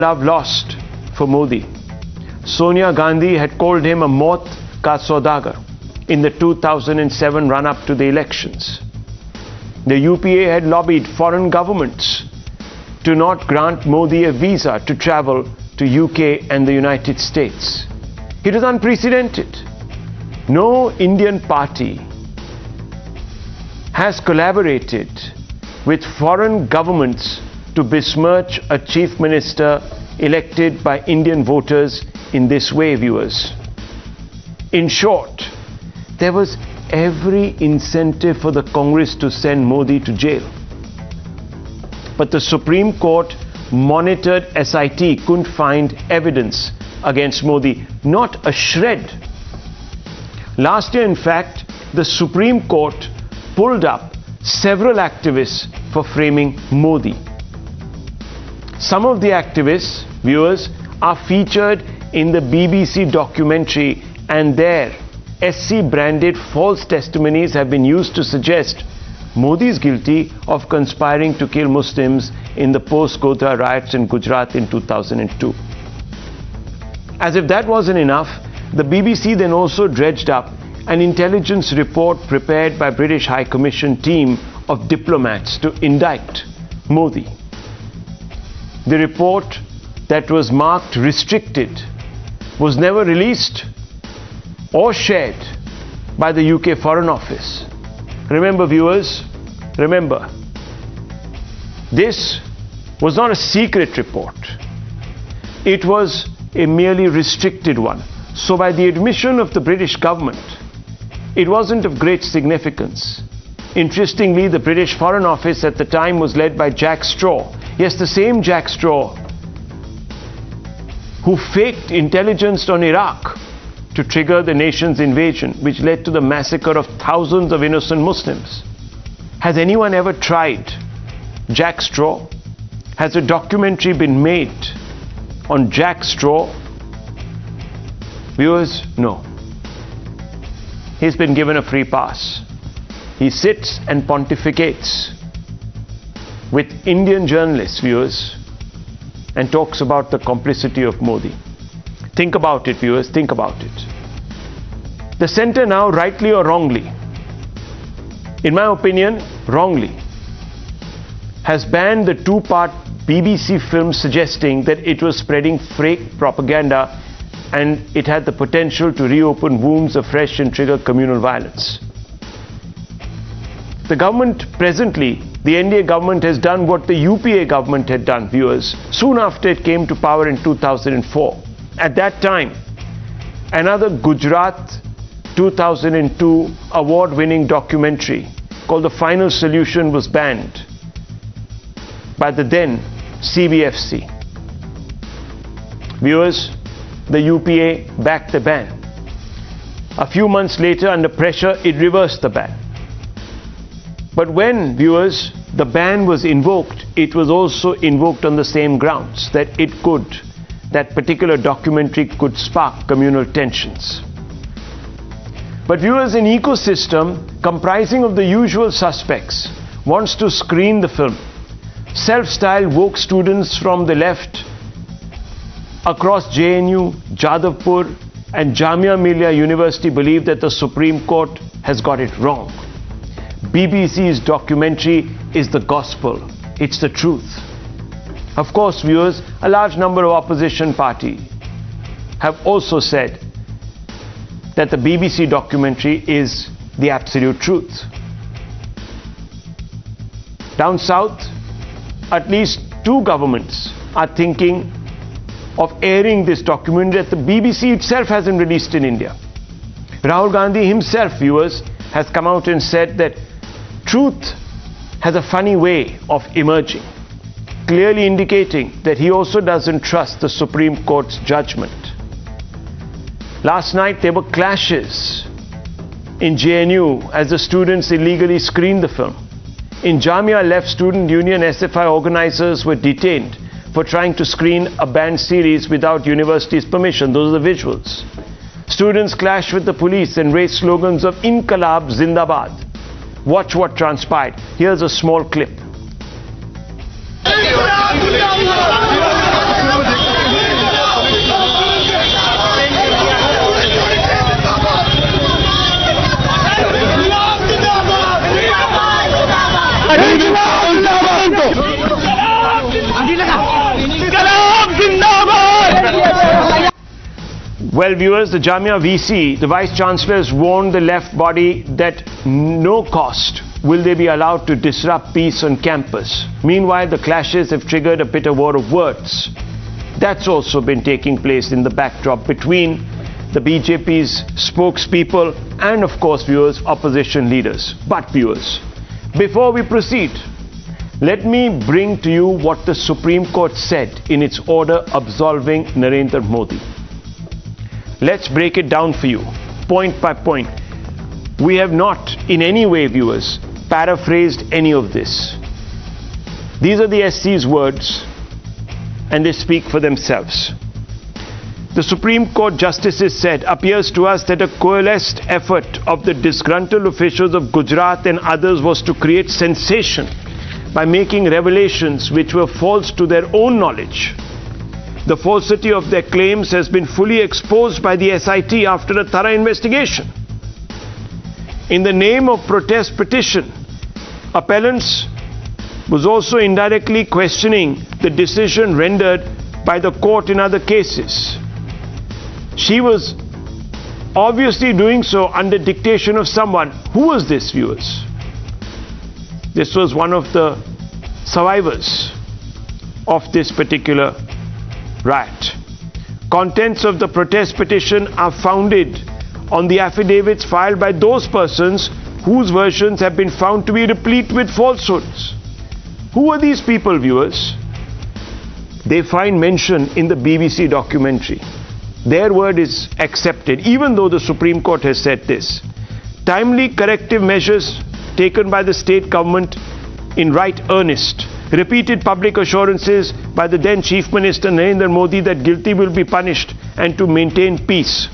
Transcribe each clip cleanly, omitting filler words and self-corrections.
love lost for Modi. Sonia Gandhi had called him a maut ka saudagar in the 2007 run-up to the elections. The UPA had lobbied foreign governments to not grant Modi a visa to travel to UK and the United States. It was unprecedented. No Indian party has collaborated with foreign governments to besmirch a chief minister elected by Indian voters in this way, viewers. In short, there was every incentive for the Congress to send Modi to jail. But the Supreme Court monitored SIT couldn't find evidence against Modi, not a shred. Last year, in fact, the Supreme Court pulled up several activists for framing Modi. Some of the activists, viewers, are featured in the BBC documentary, and their SC branded false testimonies have been used to suggest Modi is guilty of conspiring to kill Muslims in the post-Godhra riots in Gujarat in 2002. As if that wasn't enough, the BBC then also dredged up an intelligence report prepared by British High Commission team of diplomats to indict Modi. The report that was marked restricted was never released or shared by the UK Foreign Office. Remember, viewers, remember, this was not a secret report. It was a merely restricted one. So by the admission of the British government, it wasn't of great significance. Interestingly, the British Foreign Office at the time was led by Jack Straw. Yes, the same Jack Straw who faked intelligence on Iraq to trigger the nation's invasion, which led to the massacre of thousands of innocent Muslims. Has anyone ever tried Jack Straw? Has a documentary been made on Jack Straw? Viewers, no. He's been given a free pass. He sits and pontificates with Indian journalists, viewers, and talks about the complicity of Modi. Think about it, viewers, think about it. The centre now, rightly or wrongly, in my opinion, wrongly, has banned the two-part BBC film suggesting that it was spreading fake propaganda and it had the potential to reopen wounds afresh and trigger communal violence. The government presently, the NDA government, has done what the UPA government had done, viewers, soon after it came to power in 2004. At that time, another Gujarat 2002 award-winning documentary called The Final Solution was banned by the then CBFC. Viewers, the UPA backed the ban. A few months later, under pressure, it reversed the ban. But when, viewers, the ban was invoked, it was also invoked on the same grounds, that that particular documentary could spark communal tensions. But viewers, an ecosystem comprising of the usual suspects wants to screen the film. Self-styled woke students from the left across JNU, Jadavpur and Jamia Millia University believe that the Supreme Court has got it wrong. BBC's documentary is the gospel. It's the truth. Of course, viewers, a large number of opposition parties have also said that the BBC documentary is the absolute truth. Down south, at least two governments are thinking of airing this documentary that the BBC itself hasn't released in India. Rahul Gandhi himself, viewers, has come out and said that truth has a funny way of emerging, clearly indicating that he also doesn't trust the Supreme Court's judgment. Last night there were clashes in JNU as the students illegally screened the film. In Jamia, left student union SFI organizers were detained for trying to screen a banned series without university's permission. Those are the visuals. Students clashed with the police and raised slogans of Inqilab Zindabad. Watch what transpired. Here's a small clip. Well, viewers, the Jamia VC, the Vice Chancellor, has warned the left body that no cost will they be allowed to disrupt peace on campus. Meanwhile, the clashes have triggered a bitter war of words. That's also been taking place in the backdrop between the BJP's spokespeople and, of course, viewers, opposition leaders. But, viewers, before we proceed, let me bring to you what the Supreme Court said in its order absolving Narendra Modi. Let's break it down for you, point by point. We have not in any way, viewers, paraphrased any of this. These are the SC's words, and they speak for themselves. The Supreme Court justices said, appears to us that a coalesced effort of the disgruntled officials of Gujarat and others was to create sensation by making revelations which were false to their own knowledge. The falsity of their claims has been fully exposed by the SIT after a thorough investigation. In the name of protest petition, appellants was also indirectly questioning the decision rendered by the court in other cases. She was obviously doing so under dictation of someone. Who was this, viewers? This was one of the survivors of this particular riot. Contents of the protest petition are founded on the affidavits filed by those persons whose versions have been found to be replete with falsehoods. Who are these people, viewers? They find mention in the BBC documentary. Their word is accepted, even though the Supreme Court has said this. Timely corrective measures taken by the state government in right earnest. Repeated public assurances by the then Chief Minister Narendra Modi that guilty will be punished and to maintain peace.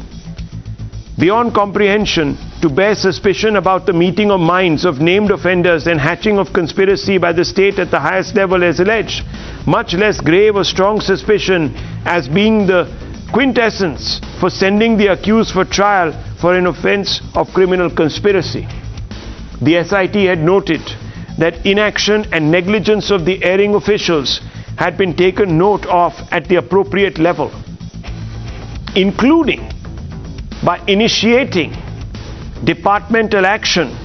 Beyond comprehension, to bear suspicion about the meeting of minds of named offenders and hatching of conspiracy by the state at the highest level as alleged, much less grave or strong suspicion as being the quintessence for sending the accused for trial for an offence of criminal conspiracy. The SIT had noted that inaction and negligence of the erring officials had been taken note of at the appropriate level, including by initiating departmental action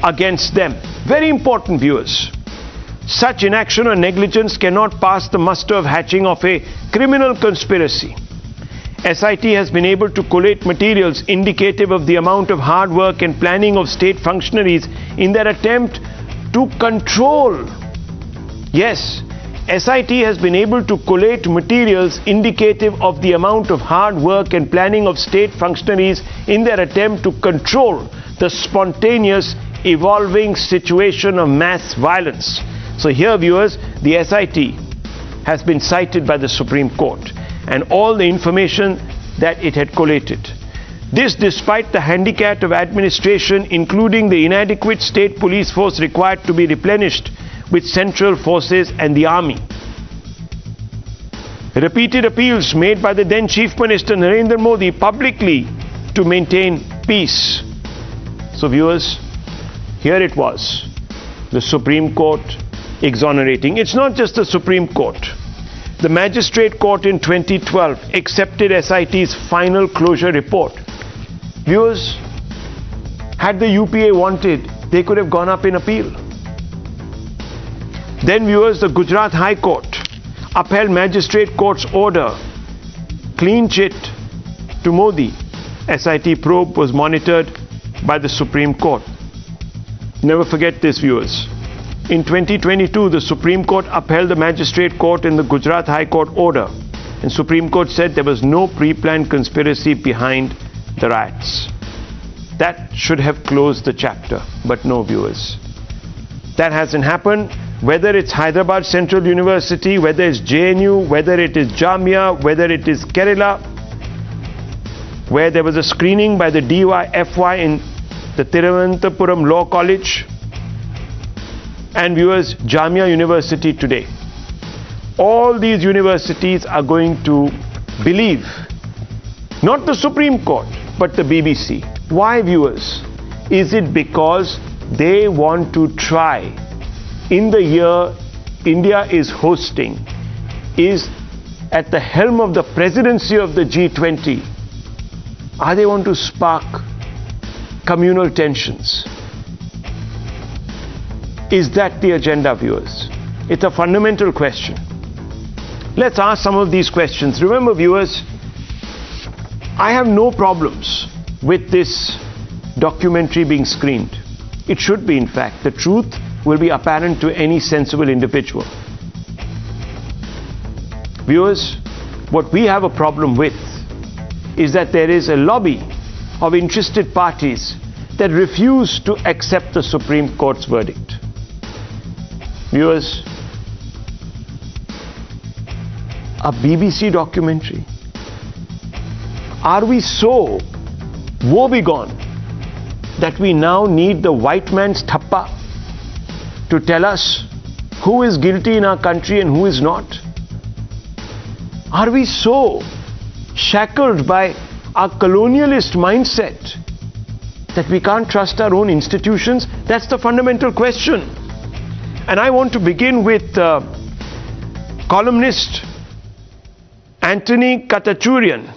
against them. Very important, viewers. Such inaction or negligence cannot pass the muster of hatching of a criminal conspiracy. SIT has been able to collate materials indicative of the amount of hard work and planning of state functionaries in their attempt to control. Yes, SIT has been able to collate materials indicative of the amount of hard work and planning of state functionaries in their attempt to control the spontaneous evolving situation of mass violence. So here, viewers, the SIT has been cited by the Supreme Court and all the information that it had collated. This despite the handicap of administration, including the inadequate state police force required to be replenished with central forces and the army. Repeated appeals made by the then Chief Minister Narendra Modi publicly to maintain peace. So, viewers, here it was, the Supreme Court exonerating. It's not just the Supreme Court. The Magistrate Court in 2012 accepted SIT's final closure report. Viewers, had the UPA wanted, they could have gone up in appeal. Then, viewers, the Gujarat High Court upheld Magistrate Court's order, clean chit to Modi. SIT probe was monitored by the Supreme Court. Never forget this, viewers. In 2022, the Supreme Court upheld the Magistrate Court in the Gujarat High Court order. And Supreme Court said there was no pre-planned conspiracy behind the riots. That should have closed the chapter, but no, viewers. That hasn't happened. Whether it's Hyderabad Central University, whether it's JNU, whether it is Jamia, whether it is Kerala, where there was a screening by the DYFY in the Thiruvananthapuram Law College, and viewers, Jamia University today. All these universities are going to believe not the Supreme Court, but the BBC. Why, viewers? Is it because they want to try, in the year India is hosting, is at the helm of the presidency of the G20, Are they want to spark communal tensions? Is that the agenda, viewers? It's a fundamental question. Let's ask some of these questions. Remember, viewers, I have no problems with this documentary being screened. It should be, in fact. The truth will be apparent to any sensible individual. Viewers, what we have a problem with is that there is a lobby of interested parties that refuse to accept the Supreme Court's verdict. Viewers, a BBC documentary. Are we so woebegone that we now need the white man's thappa to tell us who is guilty in our country and who is not? Are we so shackled by our colonialist mindset that we can't trust our own institutions? That's the fundamental question. And I want to begin with columnist Anthony Katachurian.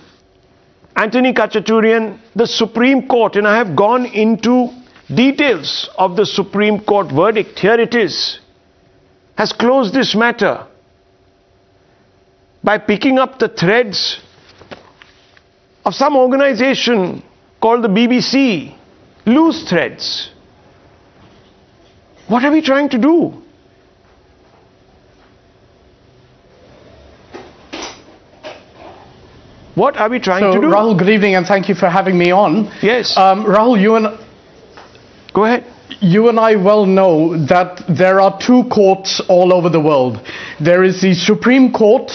Anthony Katachurian, the Supreme Court, and I have gone into details of the Supreme Court verdict. Here it is. Has closed this matter by picking up the threads of some organization called the BBC. Loose threads. What are we trying to do? What are we trying to do? Rahul, good evening and thank you for having me on. Yes. Rahul, Go ahead. You and I well know that there are two courts all over the world. There is the Supreme Court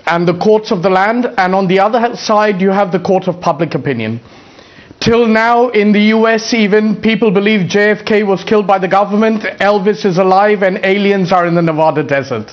and the courts of the land, and on the other side you have the court of public opinion. Till now in the US even, people believe JFK was killed by the government, Elvis is alive and aliens are in the Nevada desert.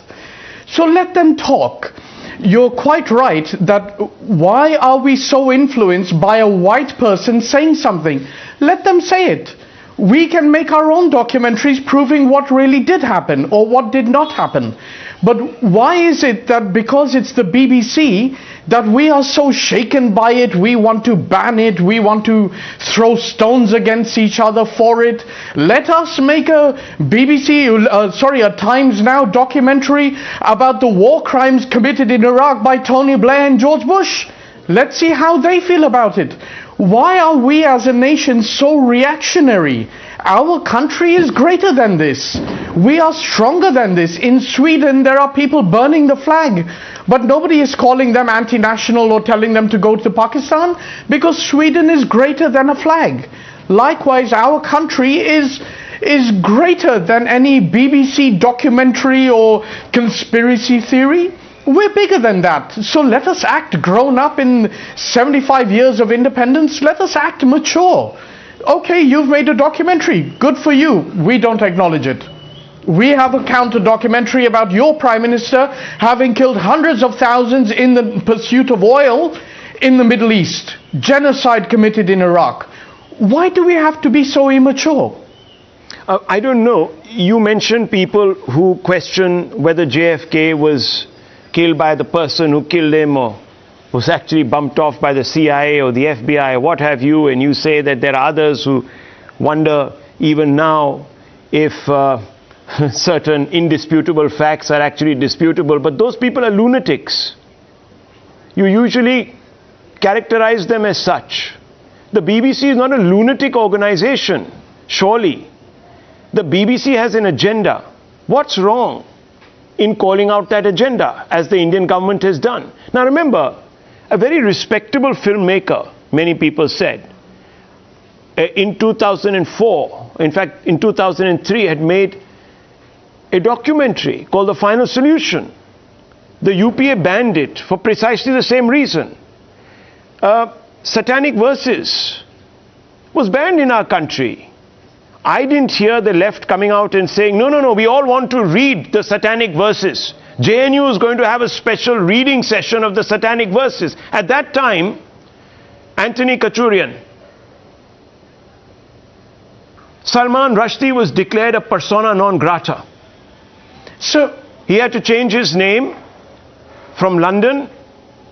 So let them talk. You're quite right that why are we so influenced by a white person saying something? Let them say it. We can make our own documentaries proving what really did happen or what did not happen. But why is it that because it's the BBC that we are so shaken by it, we want to ban it, we want to throw stones against each other for it? Let us make a a Times Now documentary about the war crimes committed in Iraq by Tony Blair and George Bush. Let's see how they feel about it. Why are we as a nation so reactionary? Our country is greater than this. We are stronger than this. In Sweden, there are people burning the flag, but nobody is calling them anti-national or telling them to go to Pakistan because Sweden is greater than a flag. Likewise, our country is greater than any BBC documentary or conspiracy theory. We're bigger than that. So let us act grown up in 75 years of independence. Let us act mature. Okay, you've made a documentary. Good for you. We don't acknowledge it. We have a counter documentary about your Prime Minister having killed hundreds of thousands in the pursuit of oil in the Middle East. Genocide committed in Iraq. Why do we have to be so immature? I don't know. You mentioned people who question whether JFK was killed by the person who killed him or was actually bumped off by the CIA or the FBI, what have you, and you say that there are others who wonder even now if certain indisputable facts are actually disputable, but those people are lunatics. You usually characterize them as such. The BBC is not a lunatic organization, surely. The BBC has an agenda. What's wrong in calling out that agenda, as the Indian government has done? Now remember, a very respectable filmmaker, many people said, in 2004, in fact in 2003, had made a documentary called The Final Solution. The UPA banned it for precisely the same reason. Satanic verses was banned in our country. I didn't hear the left coming out and saying, no, we all want to read the satanic verses. JNU is going to have a special reading session of the satanic verses. At that time, Anthony Katachurian, Salman Rushdie was declared a persona non grata. So he had to change his name from London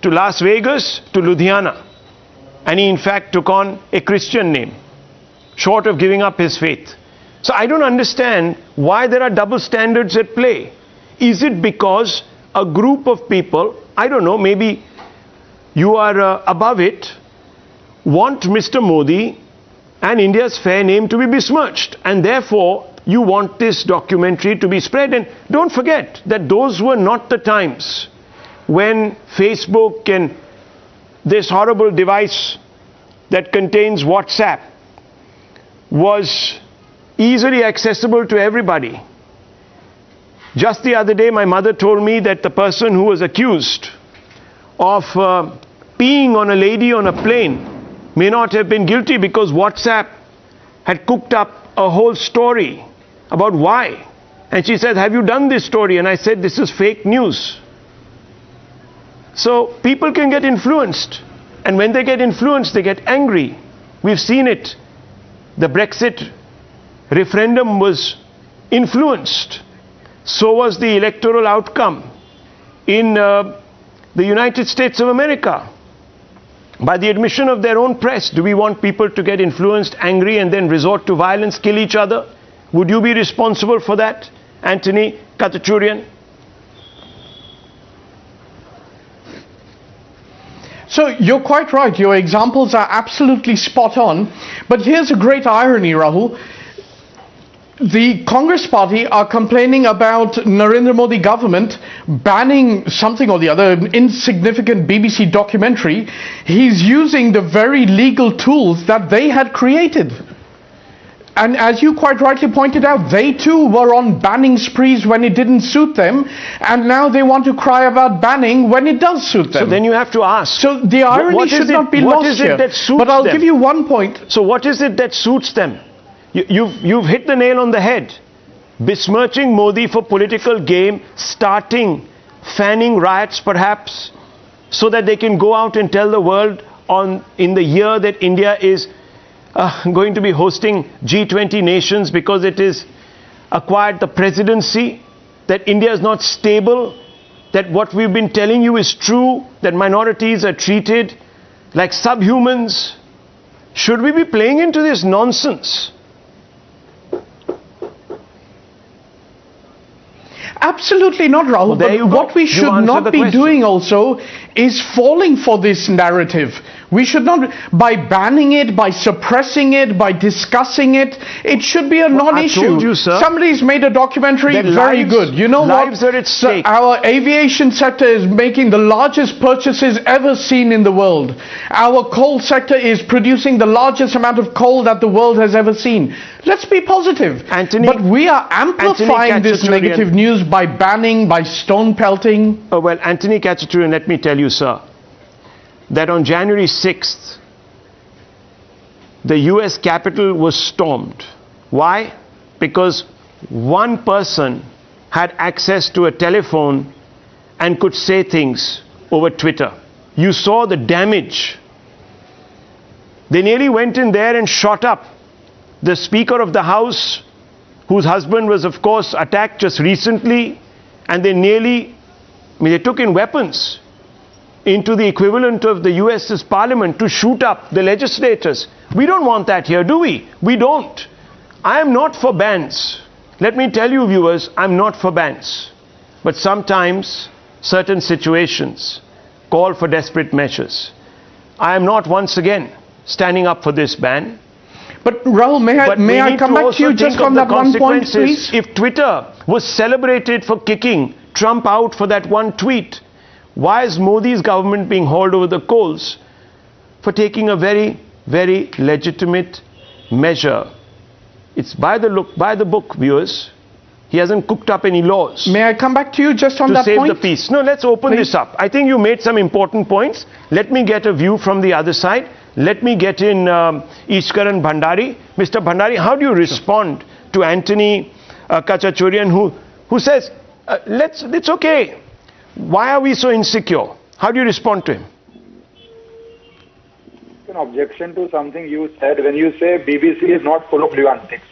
to Las Vegas to Ludhiana. And he in fact took on a Christian name, short of giving up his faith. So I don't understand why there are double standards at play. Is it because a group of people, I don't know, maybe you are above it, want Mr. Modi and India's fair name to be besmirched, and therefore you want this documentary to be spread? And don't forget that those were not the times when Facebook and this horrible device that contains WhatsApp was easily accessible to everybody. Just the other day, my mother told me that the person who was accused of peeing on a lady on a plane may not have been guilty because WhatsApp had cooked up a whole story about why. And she said, have you done this story? And I said, this is fake news. So people can get influenced. And when they get influenced, they get angry. We've seen it. The Brexit referendum was influenced. So was the electoral outcome in the United States of America by the admission of their own press. Do we want people to get influenced, angry, and then resort to violence, kill each other? Would you be responsible for that, Anthony Kachachurian? So you're quite right. Your examples are absolutely spot on. But here's a great irony, Rahul. The Congress party are complaining about Narendra Modi government banning something or the other, an insignificant BBC documentary. He's using the very legal tools that they had created. And as you quite rightly pointed out, they too were on banning sprees when it didn't suit them, and now they want to cry about banning when it does suit them. So then you have to ask. So the irony should not be lost here. But I'll give you one point. So what is it that suits them? You've hit the nail on the head. Besmirching Modi for political game, fanning riots perhaps, so that they can go out and tell the world in the year that India is going to be hosting G20 nations because it is acquired the presidency, that India is not stable, that what we've been telling you is true, that minorities are treated like subhumans. Should we be playing into this nonsense? Absolutely not, Rahul. But what we should not be doing also is falling for this narrative. We should not, by banning it, by suppressing it, by discussing it, it should be a non-issue. I told you, sir. Somebody's made a documentary, very good. You know what? Lives are at stake. Our aviation sector is making the largest purchases ever seen in the world. Our coal sector is producing the largest amount of coal that the world has ever seen. Let's be positive. Anthony, but we are amplifying this negative news by banning, by stone pelting. Oh, well, Anthony Kachachurian, let me tell you, sir, that on January 6th, the US Capitol was stormed. Why? Because one person had access to a telephone and could say things over Twitter. You saw the damage. They nearly went in there and shot up the Speaker of the House, whose husband was, of course, attacked just recently, and they took in weapons into the equivalent of the US's parliament to shoot up the legislators. We don't want that here, do we? We don't. I am not for bans. Let me tell you, viewers, I'm not for bans. But sometimes certain situations call for desperate measures. I am not once again standing up for this ban. But Rahul, may I come back to you just on that one point, please? If Twitter was celebrated for kicking Trump out for that one tweet, why is Modi's government being hauled over the coals for taking a very, very legitimate measure? It's by the book, viewers. He hasn't cooked up any laws. May I come back to you just on that point? To save the peace. No, let's open this up. I think you made some important points. Let me get a view from the other side. Let me get in Ishkaran Bhandari. Mr. Bhandari, how do you respond to Anthony Kachachurian who says, it's okay. Why are we so insecure? How do you respond to him? An objection to something you said when you say BBC is not full of lunatics.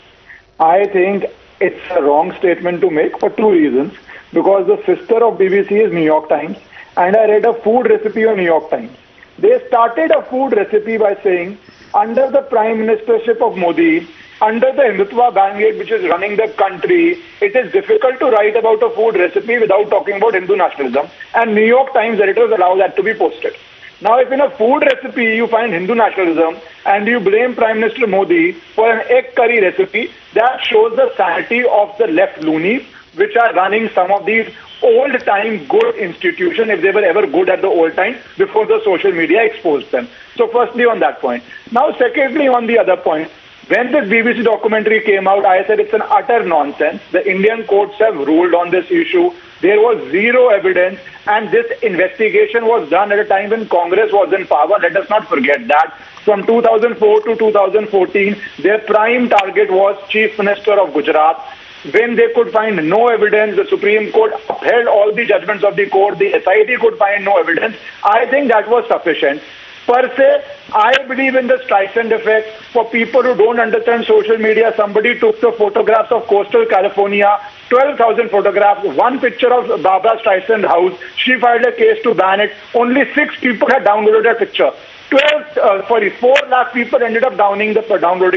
I think it's a wrong statement to make for two reasons. Because the sister of BBC is New York Times, and I read a food recipe on New York Times. They started a food recipe by saying, under the prime ministership of Modi, under the Hindutva bandit which is running the country, it is difficult to write about a food recipe without talking about Hindu nationalism. And New York Times editors allow that to be posted. Now, if in a food recipe you find Hindu nationalism and you blame Prime Minister Modi for an egg curry recipe, that shows the sanity of the left loonies which are running some of these old-time good institutions, if they were ever good at the old times, before the social media exposed them. So firstly on that point. Now secondly on the other point, when this BBC documentary came out, I said it's an utter nonsense. The Indian courts have ruled on this issue. There was zero evidence, and this investigation was done at a time when Congress was in power. Let us not forget that. From 2004 to 2014, their prime target was Chief Minister of Gujarat. When they could find no evidence, the Supreme Court upheld all the judgments of the court. The SIT could find no evidence. I think that was sufficient. Per se, I believe in the Streisand effect. For people who don't understand social media, somebody took the photographs of coastal California, 12,000 photographs, one picture of Barbara Streisand's house. She filed a case to ban it. Only 6 people had downloaded that picture. 4 lakh people ended up downloading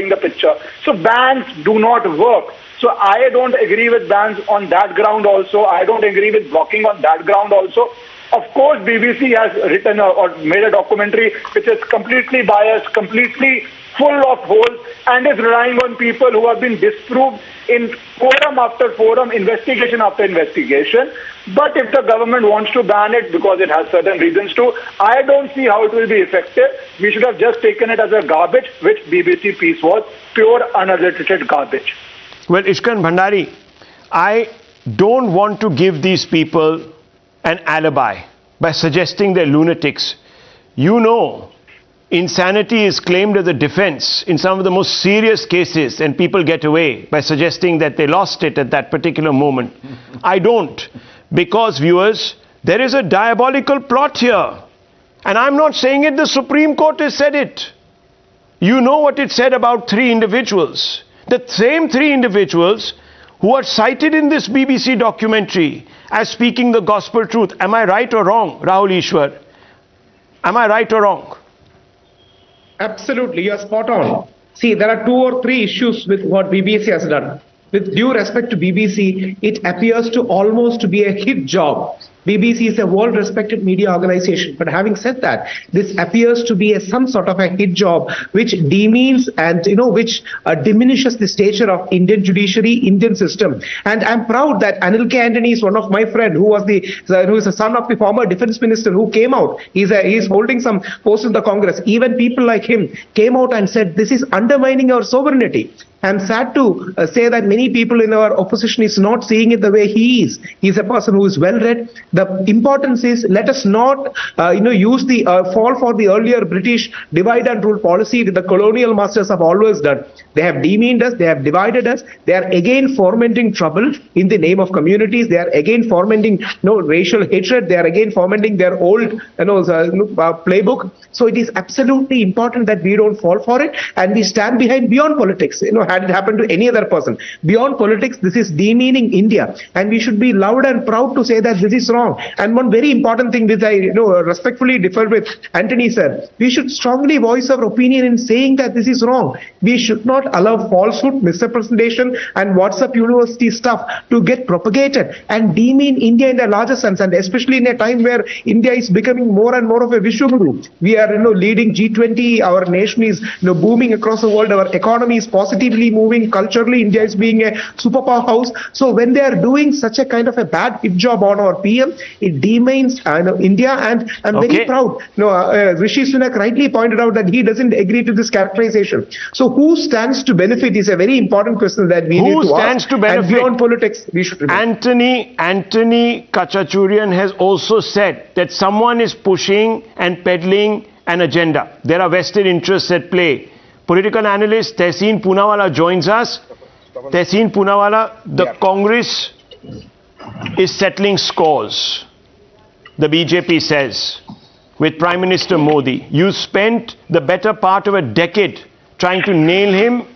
the picture. So bans do not work. So I don't agree with bans on that ground also. I don't agree with blocking on that ground also. Of course, BBC has written or made a documentary which is completely biased, completely full of holes, and is relying on people who have been disproved in forum after forum, investigation after investigation. But if the government wants to ban it because it has certain reasons to, I don't see how it will be effective. We should have just taken it as a garbage, which BBC piece was, pure unadulterated garbage. Well, Ishkan Bhandari, I don't want to give these people an alibi by suggesting they're lunatics. You know, insanity is claimed as a defense in some of the most serious cases, and people get away by suggesting that they lost it at that particular moment. I don't, because, viewers, there is a diabolical plot here. And I'm not saying it, the Supreme Court has said it. You know what it said about 3 individuals. The same 3 individuals who are cited in this BBC documentary as speaking the gospel truth. Am I right or wrong, Rahul Ishwar? Am I right or wrong? Absolutely, you are spot on. See, there are 2 or 3 issues with what BBC has done. With due respect to BBC, it appears to almost to be a hit job. BBC is a world-respected media organization. But having said that, this appears to be some sort of a hit job, which demeans and which diminishes the stature of Indian judiciary, Indian system. And I'm proud that Anil K. Antony is one of my friend who is a son of the former defense minister who came out. He's holding some post in the Congress. Even people like him came out and said this is undermining our sovereignty. I'm sad to say that many people in our opposition is not seeing it the way he is. He's a person who is well read. The importance is let us not use the fall for the earlier British divide and rule policy that the colonial masters have always done. They have demeaned us, they have divided us, they are again fomenting trouble in the name of communities, they are again fomenting racial hatred, they are again fomenting their old playbook. So it is absolutely important that we don't fall for it and we stand behind beyond politics. Had it happened to any other person. Beyond politics, this is demeaning India. And we should be loud and proud to say that this is wrong. And one very important thing which I respectfully differ with Antony sir, we should strongly voice our opinion in saying that this is wrong. We should not allow falsehood, misrepresentation and WhatsApp university stuff to get propagated and demean India in a larger sense, and especially in a time where India is becoming more and more of a Vishwaguru. We are leading G20, our nation is booming across the world, our economy is positively moving, culturally India is being a superpower house. So when they are doing such a kind of a bad hit job on our PM, it demeans India, and I'm very proud. Rishi Sunak rightly pointed out that he doesn't agree to this characterization. So who stands to benefit is a very important question that we need to ask. Who stands to benefit? And beyond politics, we should remember. Anthony Kachachurian has also said that someone is pushing and peddling an agenda. There are vested interests at play. Political analyst Tehseen Poonawala joins us. Tehseen Poonawala, the Congress is settling scores, the BJP says, with Prime Minister Modi. You spent the better part of a decade trying to nail him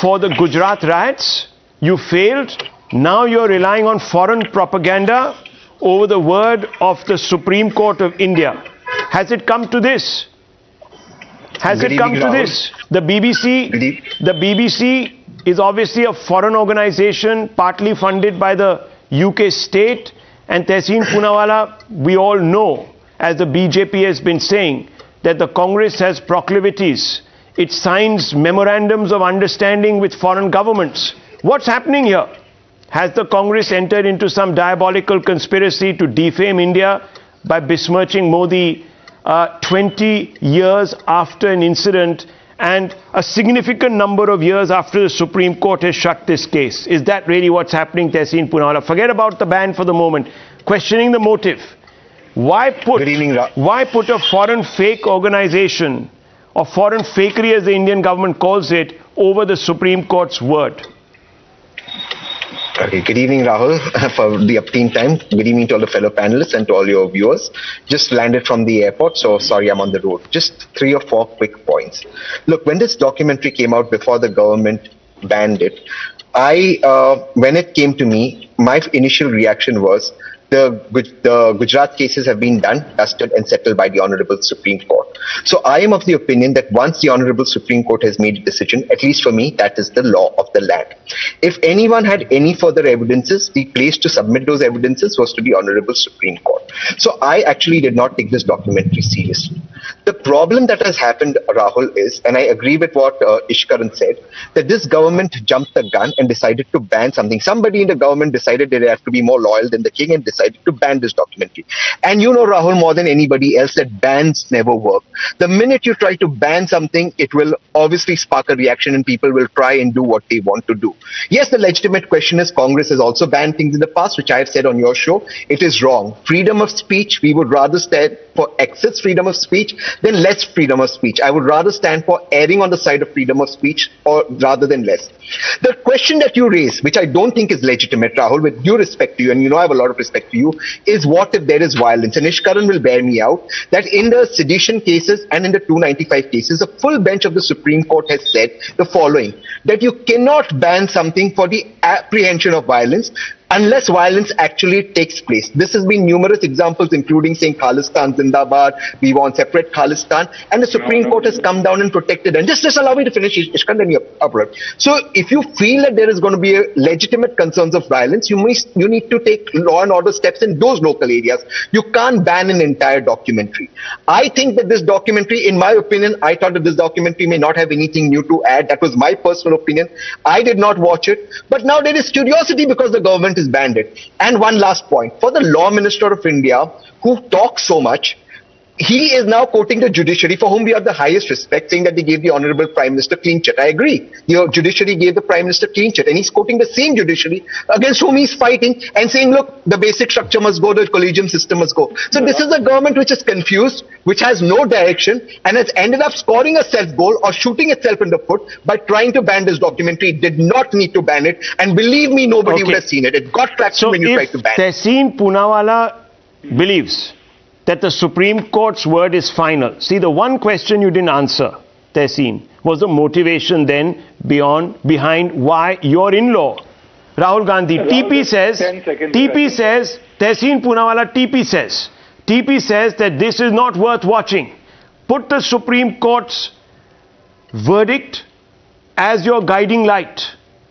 for the Gujarat riots. You failed. Now you're relying on foreign propaganda over the word of the Supreme Court of India. Has it come to this? Has Good it come evening, to Rahul. this? The BBC is obviously a foreign organization, partly funded by the UK state, and Tehseen Poonawalla, we all know, as the BJP has been saying, that the Congress has proclivities. It signs memorandums of understanding with foreign governments. What's happening here? Has the Congress entered into some diabolical conspiracy to defame India by besmirching Modi 20 years after an incident and a significant number of years after the Supreme Court has shut this case? Is that really what's happening, Tehseen Poonawalla? Forget about the ban for the moment. Questioning the motive. Why put a foreign fake organization, or foreign fakery as the Indian government calls it, over the Supreme Court's word? Okay, good evening, Rahul, for the upteen time. Good evening to all the fellow panelists and to all your viewers. Just landed from the airport, so sorry I'm on the road. Just 3 or 4 quick points. Look, when this documentary came out before the government banned it, when it came to me, my initial reaction was, the Gujarat cases have been done, dusted and settled by the Honorable Supreme Court. So I am of the opinion that once the Honorable Supreme Court has made a decision, at least for me, that is the law of the land. If anyone had any further evidences, the place to submit those evidences was to the Honorable Supreme Court. So I actually did not take this documentary seriously. The problem that has happened, Rahul, is, and I agree with what Ishkaran said, that this government jumped the gun and decided to ban something. Somebody in the government decided they have to be more loyal than the king and decided to ban this documentary. And you know, Rahul, more than anybody else, that bans never work. The minute you try to ban something, it will obviously spark a reaction and people will try and do what they want to do. Yes, the legitimate question is, Congress has also banned things in the past, which I have said on your show. It is wrong. Freedom of speech, we would rather stand for excess freedom of speech than less freedom of speech. I would rather stand for erring on the side of freedom of speech rather than less. The question that you raise, which I don't think is legitimate, Rahul, with due respect to you, and you know I have a lot of respect to you, is what if there is violence? And Ishkaran will bear me out that in the sedition cases and in the 295 cases, a full bench of the Supreme Court has said the following, that you cannot ban something for the apprehension of violence unless violence actually takes place. This has been numerous examples, including saying Khalistan Zindabad, we want separate Khalistan, and the Supreme Court has come down and protected. And just allow me to finish, Ishkan, then you're upright. So if you feel that there is going to be a legitimate concerns of violence, you need to take law and order steps in those local areas. You can't ban an entire documentary. I think that this documentary, in my opinion, I thought that this documentary may not have anything new to add. That was my personal opinion. I did not watch it. But now there is curiosity because the government is banned it. And one last point. For the Law Minister of India, who talks so much, he is now quoting the judiciary, for whom we have the highest respect, saying that they gave the Honorable Prime Minister clean chit. I agree. Your judiciary gave the Prime Minister clean chit, and he's quoting the same judiciary against whom he's fighting and saying, look, the basic structure must go, the collegium system must go. So this is a government which is confused, which has no direction, and has ended up scoring a self-goal or shooting itself in the foot by trying to ban this documentary. It did not need to ban it, and believe me, nobody would have seen it. It got traction when you tried to ban it. Tehseen Poonawalla believes that the Supreme Court's word is final. See, the one question you didn't answer, Tehseen, was the motivation then behind why your in-law, Rahul Gandhi, TP says, Tehseen Poonawalla, TP says that this is not worth watching. Put the Supreme Court's verdict as your guiding light.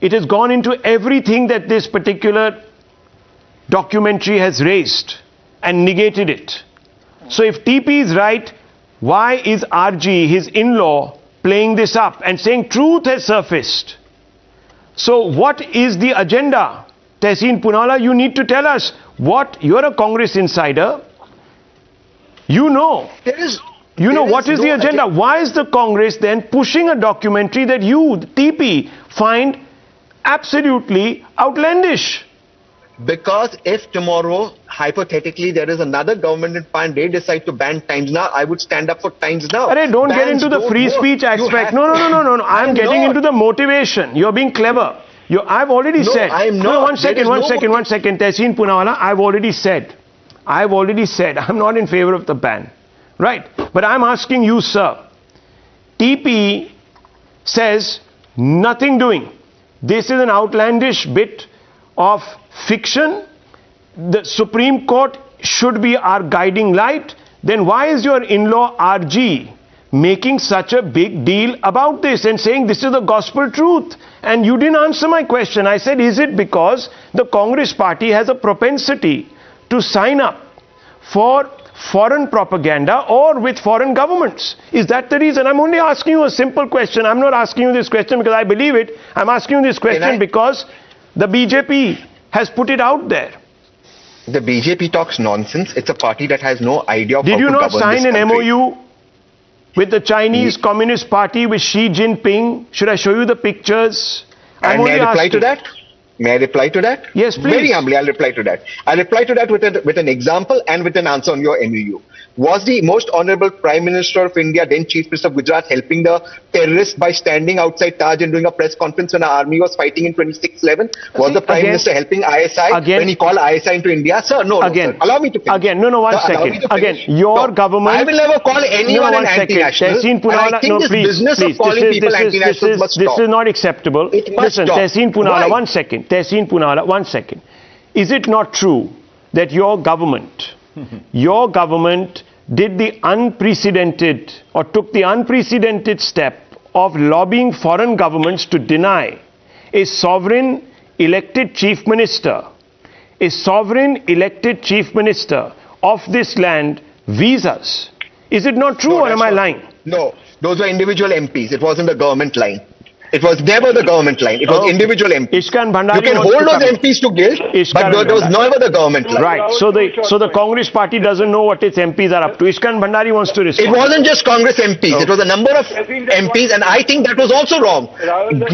It has gone into everything that this particular documentary has raised and negated it. So if TP is right, why is RG, his in-law, playing this up and saying truth has surfaced? So what is the agenda? Tehseen Poonawalla, you need to tell us what. You're a Congress insider. You know. What is the agenda? Why is the Congress then pushing a documentary that you, TP, find absolutely outlandish? Because if tomorrow, hypothetically, there is another government in Pan, they decide to ban Times Now, I would stand up for Times Now. Don't get into the free speech aspect. No. I'm getting into the motivation. You're being clever. I've already said. I am not. One second. Tehseen Poonawalla, I've already said. I'm not in favor of the ban. Right. But I'm asking you, sir. TP says nothing doing. This is an outlandish bit of fiction. The Supreme Court should be our guiding light. then why is your in-law RG making such a big deal about this and saying this is the gospel truth? And you didn't answer my question. I said, is it because the Congress party has a propensity to sign up for foreign propaganda or with foreign governments? Is that the reason? I'm only asking you a simple question. I'm not asking you this question because I believe it. I'm asking you this question because the BJP has put it out there. The BJP talks nonsense. It's a party that has no idea of how to Did you not govern sign this an country. MOU with the Chinese Communist Party with Xi Jinping? Should I show you the pictures? And may I reply to that? May I reply to that? Yes, please. Very humbly, I'll reply to that. I'll reply to that with an example and with an answer on your MOU. Was the most honorable Prime Minister of India, then Chief Minister of Gujarat, helping the terrorists by standing outside Taj and doing a press conference when our army was fighting in 26/11? Was the Prime Minister helping ISI when he called ISI into India? Sir, no, again, no, sir. Allow me to finish. Again, no, one second. Again, your government... I will never call anyone an anti-national. Punala, I think this business of calling people anti-nationals must stop. This is not acceptable. It must Listen, stop. Tehseen Punala, Why? 1 second. Tehseen Punala, 1 second. Is it not true that your government did the unprecedented or took the unprecedented step of lobbying foreign governments to deny a sovereign elected chief minister of this land visas? Is it not true, or am I lying? No, those were individual MPs. It wasn't the government line. It was never the government line. It was individual MPs. Ishkan Bhandari You can hold those MPs to guilt, but there was never the government line. Right. So the Congress party doesn't know what its MPs are up to. Ishkan Bhandari wants to respond. It wasn't just Congress MPs. It was a number of MPs, and I think that was also wrong.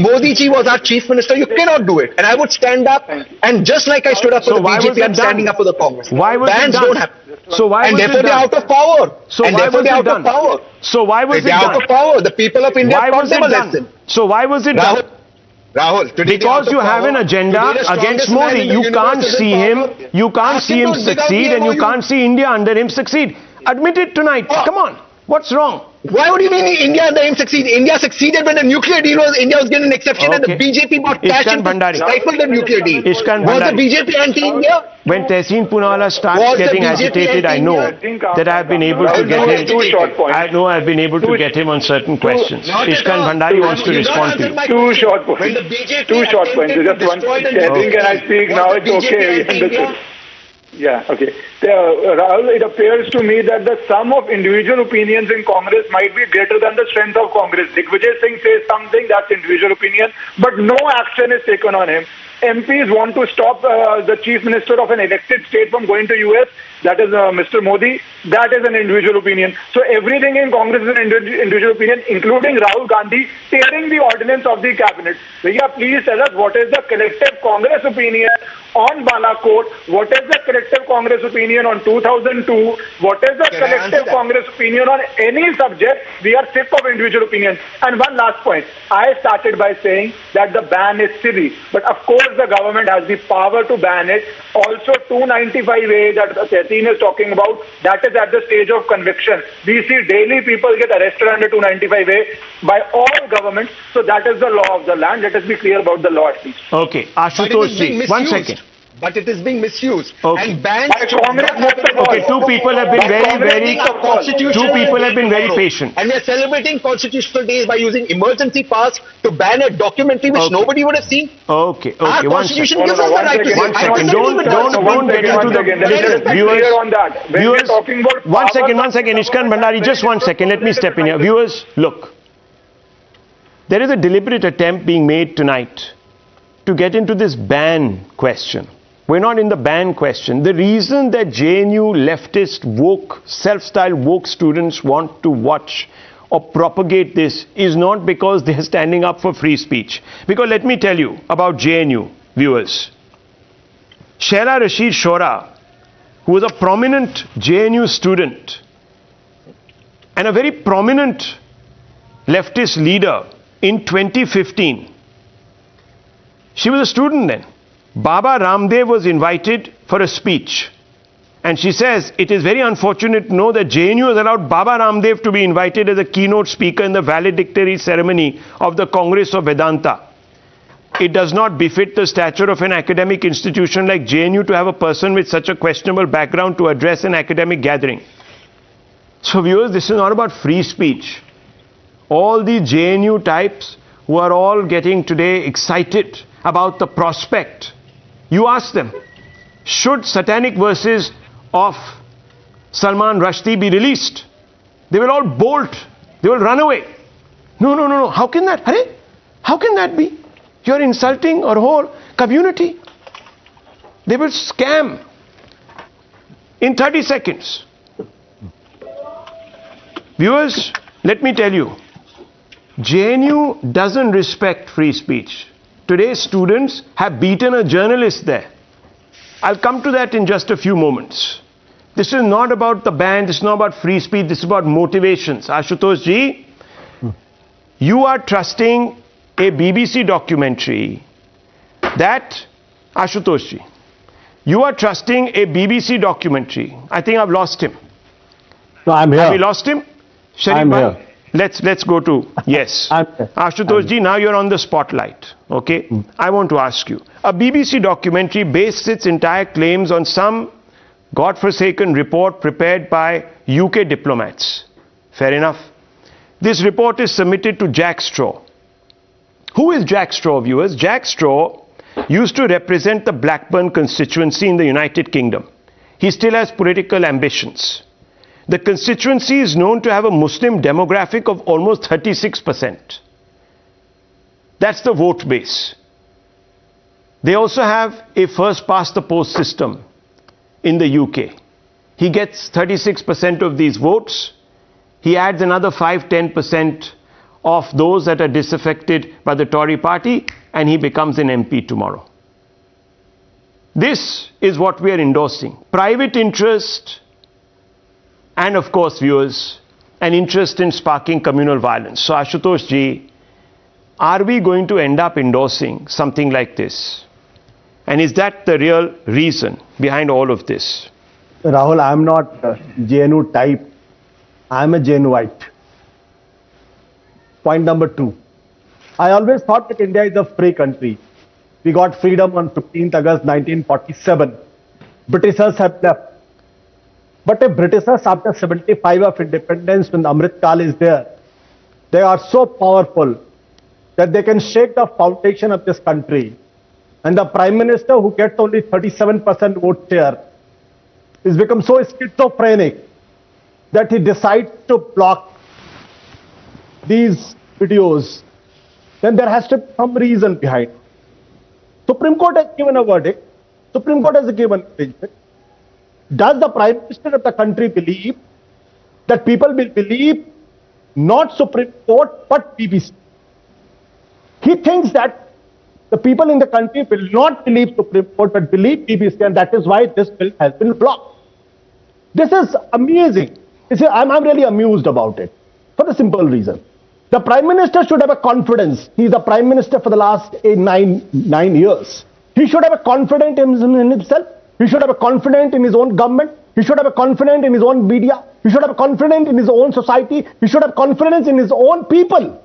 Modi ji was our chief minister. You cannot do it. And I would stand up, and just like I stood up for the BJP, I'm standing up for the Congress. Why was Bans it done? don't happen. So why and was therefore it they're done? out of power. So and why therefore was they're it out done? of power. So why was it They're done? out of power. The people of India Why taught was them it a done? lesson. So why was it done? Rahul, today Because you have an agenda against Modi. You can't see him. You can't see him succeed, and you can't see India under him succeed. Admit it tonight. Come on. What's wrong? Why would you mean India under him succeed? India succeeded when the nuclear deal was, India was given an exception and the BJP bought cash Ishkan and Bhandari. stifled the nuclear deal. Ishkan Was the Bhandari. BJP anti-India? When Tehseen Punala starts Was the getting BJP agitated, I know that I have been able to get him. I know I've been able to get him on certain questions. Ishkan Bhandari wants to respond to you. Two short points. Just one. Can I speak now? It's okay. Understood. Yeah, okay. Rahul, it appears to me that the sum of individual opinions in Congress might be greater than the strength of Congress. Digvijay Singh says something, that's individual opinion, but no action is taken on him. MPs want to stop the chief minister of an elected state from going to US. That is Mr. Modi. That is an individual opinion. So everything in Congress is an individual opinion, including Rahul Gandhi tearing the ordinance of the cabinet. Bhaiya, please tell us what is the collective Congress opinion on Balakot? What is the collective Congress opinion on 2002? What is the collective Congress opinion on any subject? We are sick of individual opinions. And one last point. I started by saying that the ban is silly. But of course the government has the power to ban it. Also 295A that Tehseen is talking about, that is at the stage of conviction. We see daily people get arrested under 295A by all governments. So that is the law of the land. Let us be clear about the law at least. Okay, Ashutosh ji, 1 second. But it is being misused. Okay. And bans. Okay, two people have been very patient. And we are celebrating constitutional days by using emergency pass to ban a documentary which nobody would have seen. Okay, Our constitution gives us the right to say. 1 second. Don't get into the viewers. One second, Ishkan Bhandari, just 1 second. Let me step in here. Viewers, look. There is a deliberate attempt being made tonight to get into this ban question. We're not in the ban question. The reason that JNU leftist woke, self-styled woke students want to watch or propagate this is not because they're standing up for free speech. Because let me tell you about JNU, viewers. Shaila Rashid Shora, who was a prominent JNU student and a very prominent leftist leader in 2015. She was a student then. Baba Ramdev was invited for a speech. And she says, it is very unfortunate to know that JNU has allowed Baba Ramdev to be invited as a keynote speaker in the valedictory ceremony of the Congress of Vedanta. It does not befit the stature of an academic institution like JNU to have a person with such a questionable background to address an academic gathering. So viewers, this is not about free speech. All the JNU types who are all getting today excited about the prospect, you ask them, should satanic verses of Salman Rushdie be released? They will all bolt. They will run away. No. How can that? Hare? How can that be? You're insulting our whole community. They will scam in 30 seconds. Viewers, let me tell you, JNU doesn't respect free speech. Today's students have beaten a journalist there. I'll come to that in just a few moments. This is not about the ban, this is not about free speech, this is about motivations. Ashutosh ji, you are trusting a BBC documentary that, Ashutosh ji, you are trusting a BBC documentary. I think I've lost him. No, I'm here. Have we lost him? I'm here. Let's go to, yes. Ashutosh ji, now you're on the spotlight. Okay? I want to ask you. A BBC documentary based its entire claims on some godforsaken report prepared by UK diplomats. Fair enough. This report is submitted to Jack Straw. Who is Jack Straw, viewers? Jack Straw used to represent the Blackburn constituency in the United Kingdom. He still has political ambitions. The constituency is known to have a Muslim demographic of almost 36%. That's the vote base. They also have a first past the post system in the UK. He gets 36% of these votes. He adds another 5-10% of those that are disaffected by the Tory party, and he becomes an MP tomorrow. This is what we are endorsing. Private interest, and of course, viewers, an interest in sparking communal violence. So Ashutosh ji, are we going to end up endorsing something like this? And is that the real reason behind all of this? Rahul, I'm not JNU type. I'm a JNUite. Point number 2. I always thought that India is a free country. We got freedom on 15th August 1947. Britishers have left. But if Britishers after 75 of independence, when Amrit Kal is there, they are so powerful that they can shake the foundation of this country. And the Prime Minister who gets only 37% vote share has become so schizophrenic that he decides to block these videos. Then there has to be some reason behind it. Supreme Court has given a verdict. Supreme Court has given a verdict. Does the Prime Minister of the country believe that people will believe not Supreme Court but BBC? He thinks that the people in the country will not believe Supreme Court but believe BBC, and that is why this bill has been blocked. This is amazing. I'm really amused about it for the simple reason. The Prime Minister should have a confidence. He is the Prime Minister for the last 9 years. He should have a confidence in himself. He should have a confidence in his own government. He should have a confidence in his own media. He should have a confidence in his own society. He should have confidence in his own people.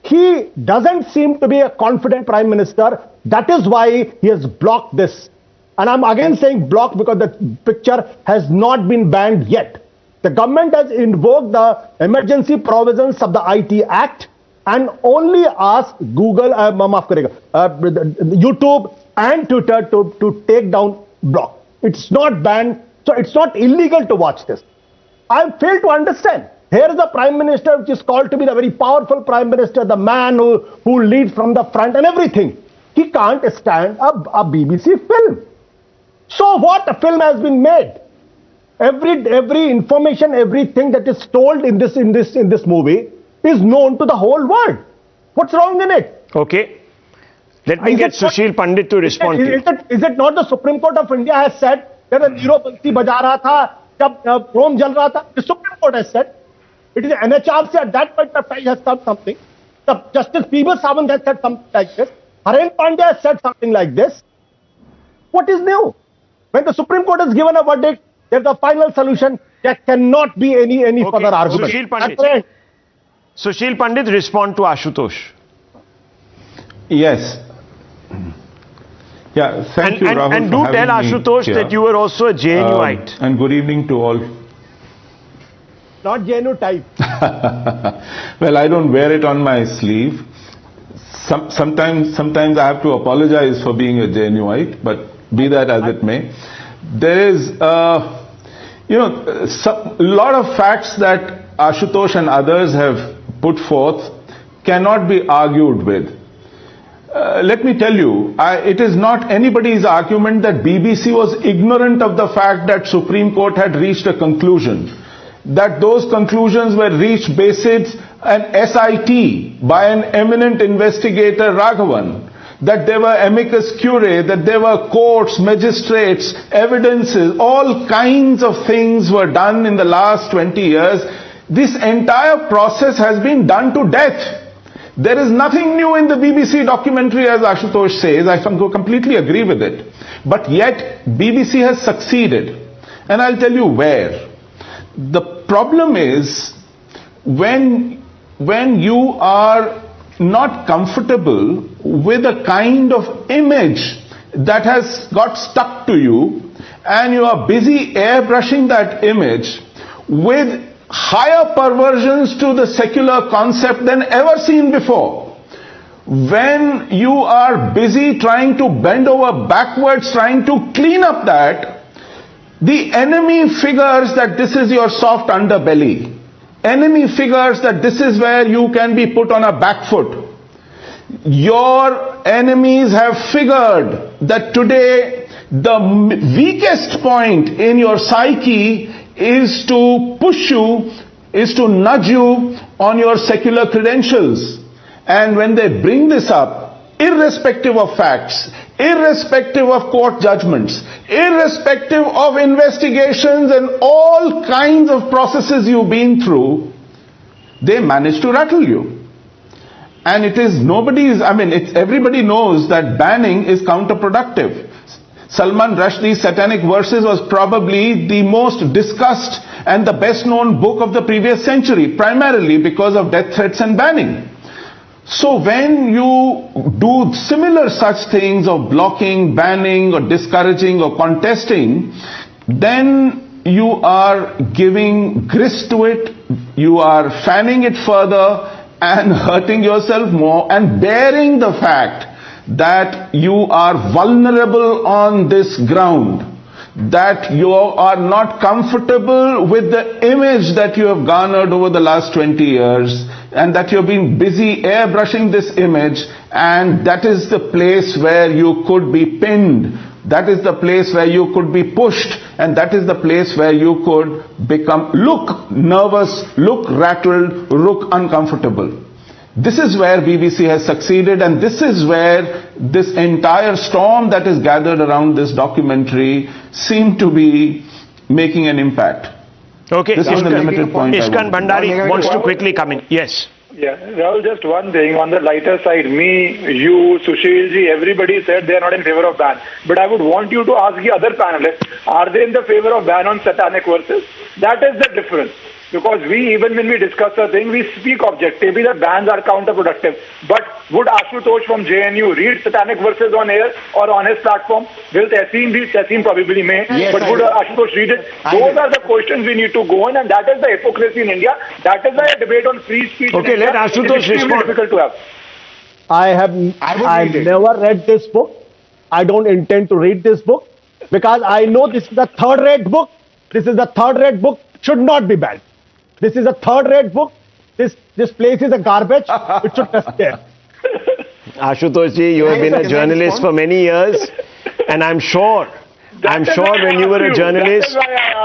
He doesn't seem to be a confident Prime Minister. That is why he has blocked this. And I'm again saying blocked because the picture has not been banned yet. The government has invoked the emergency provisions of the IT Act and only asked Google, YouTube and Twitter to take down block. It's not banned, so it's not illegal to watch this. I fail to understand. Here is the Prime Minister, which is called to be the very powerful Prime Minister, the man who leads from the front and everything. He can't stand a BBC film. So what? A film has been made. Every information, everything that is told in this movie is known to the whole world. What's wrong in it? Okay. Let me get Sushil Pandit to respond to you. Is it not the Supreme Court of India has said that a Nero Bansi baja raha tha, jab Rome jal raha tha? The Supreme Court has said. It is NHRC at that point of time has said something. The Justice Peebles Sawant has said something like this. Haren Pandya has said something like this. What is new? When the Supreme Court has given a verdict, there's a final solution. There cannot be any further argument. Sushil Pandit, respond to Ashutosh. Yes. Yeah, thank you, Rahul. And do tell Ashutosh that you were also a JNUite. And good evening to all. not JNU type. Well, I don't wear it on my sleeve. Sometimes I have to apologize for being a JNUite, but be that as it may. There is, a lot of facts that Ashutosh and others have put forth cannot be argued with. Let me tell you, it is not anybody's argument that BBC was ignorant of the fact that Supreme Court had reached a conclusion, that those conclusions were reached based an SIT by an eminent investigator, Raghavan, that there were amicus curiae, that there were courts, magistrates, evidences, all kinds of things were done in the last 20 years. This entire process has been done to death. There is nothing new in the BBC documentary, as Ashutosh says. I completely agree with it. But yet, BBC has succeeded. And I'll tell you where. The problem is, when you are not comfortable with a kind of image that has got stuck to you, and you are busy airbrushing that image with higher perversions to the secular concept than ever seen before. When you are busy trying to bend over backwards, trying to clean up that, the enemy figures that this is your soft underbelly. Enemy figures that this is where you can be put on a back foot. Your enemies have figured that today the weakest point in your psyche is to push you, is to nudge you on your secular credentials. And when they bring this up, irrespective of facts, irrespective of court judgments, irrespective of investigations and all kinds of processes you've been through, they manage to rattle you. And it is everybody knows that banning is counterproductive. Salman Rushdie's Satanic Verses was probably the most discussed and the best known book of the previous century, primarily because of death threats and banning. So when you do similar such things of blocking, banning or discouraging or contesting, then you are giving grist to it, you are fanning it further and hurting yourself more and bearing the fact that you are vulnerable on this ground, that you are not comfortable with the image that you have garnered over the last 20 years, and that you've been busy airbrushing this image, and that is the place where you could be pinned, that is the place where you could be pushed, and that is the place where you could look nervous, look rattled, look uncomfortable. This is where BBC has succeeded, and this is where this entire storm that is gathered around this documentary seemed to be making an impact. Okay, this is the limited point. Ishkan Bhandari wants to quickly come in. Yes. Yeah, Rahul, just one thing on the lighter side. Me, you, Sushilji, everybody said they are not in favor of ban. But I would want you to ask the other panelists, are they in the favor of ban on satanic verses? That is the difference. Because even when we discuss a thing, we speak objectively that bans are counterproductive. But would Ashutosh from JNU read satanic verses on air or on his platform? Will Tehseen read? Tehseen probably may. Yes, but would Ashutosh read it? Those are the questions we need to go on, and that is the hypocrisy in India. That is why a debate on free speech okay, let Ashutosh respond. Difficult to have. I've never read this book. I don't intend to read this book because I know this is a third-rate book. This is a third-rate book. Should not be banned. This is a third-rate book. This place is a garbage. It should not stay. Ashutosh ji, you have been a journalist for many years, and I'm sure when you were a journalist,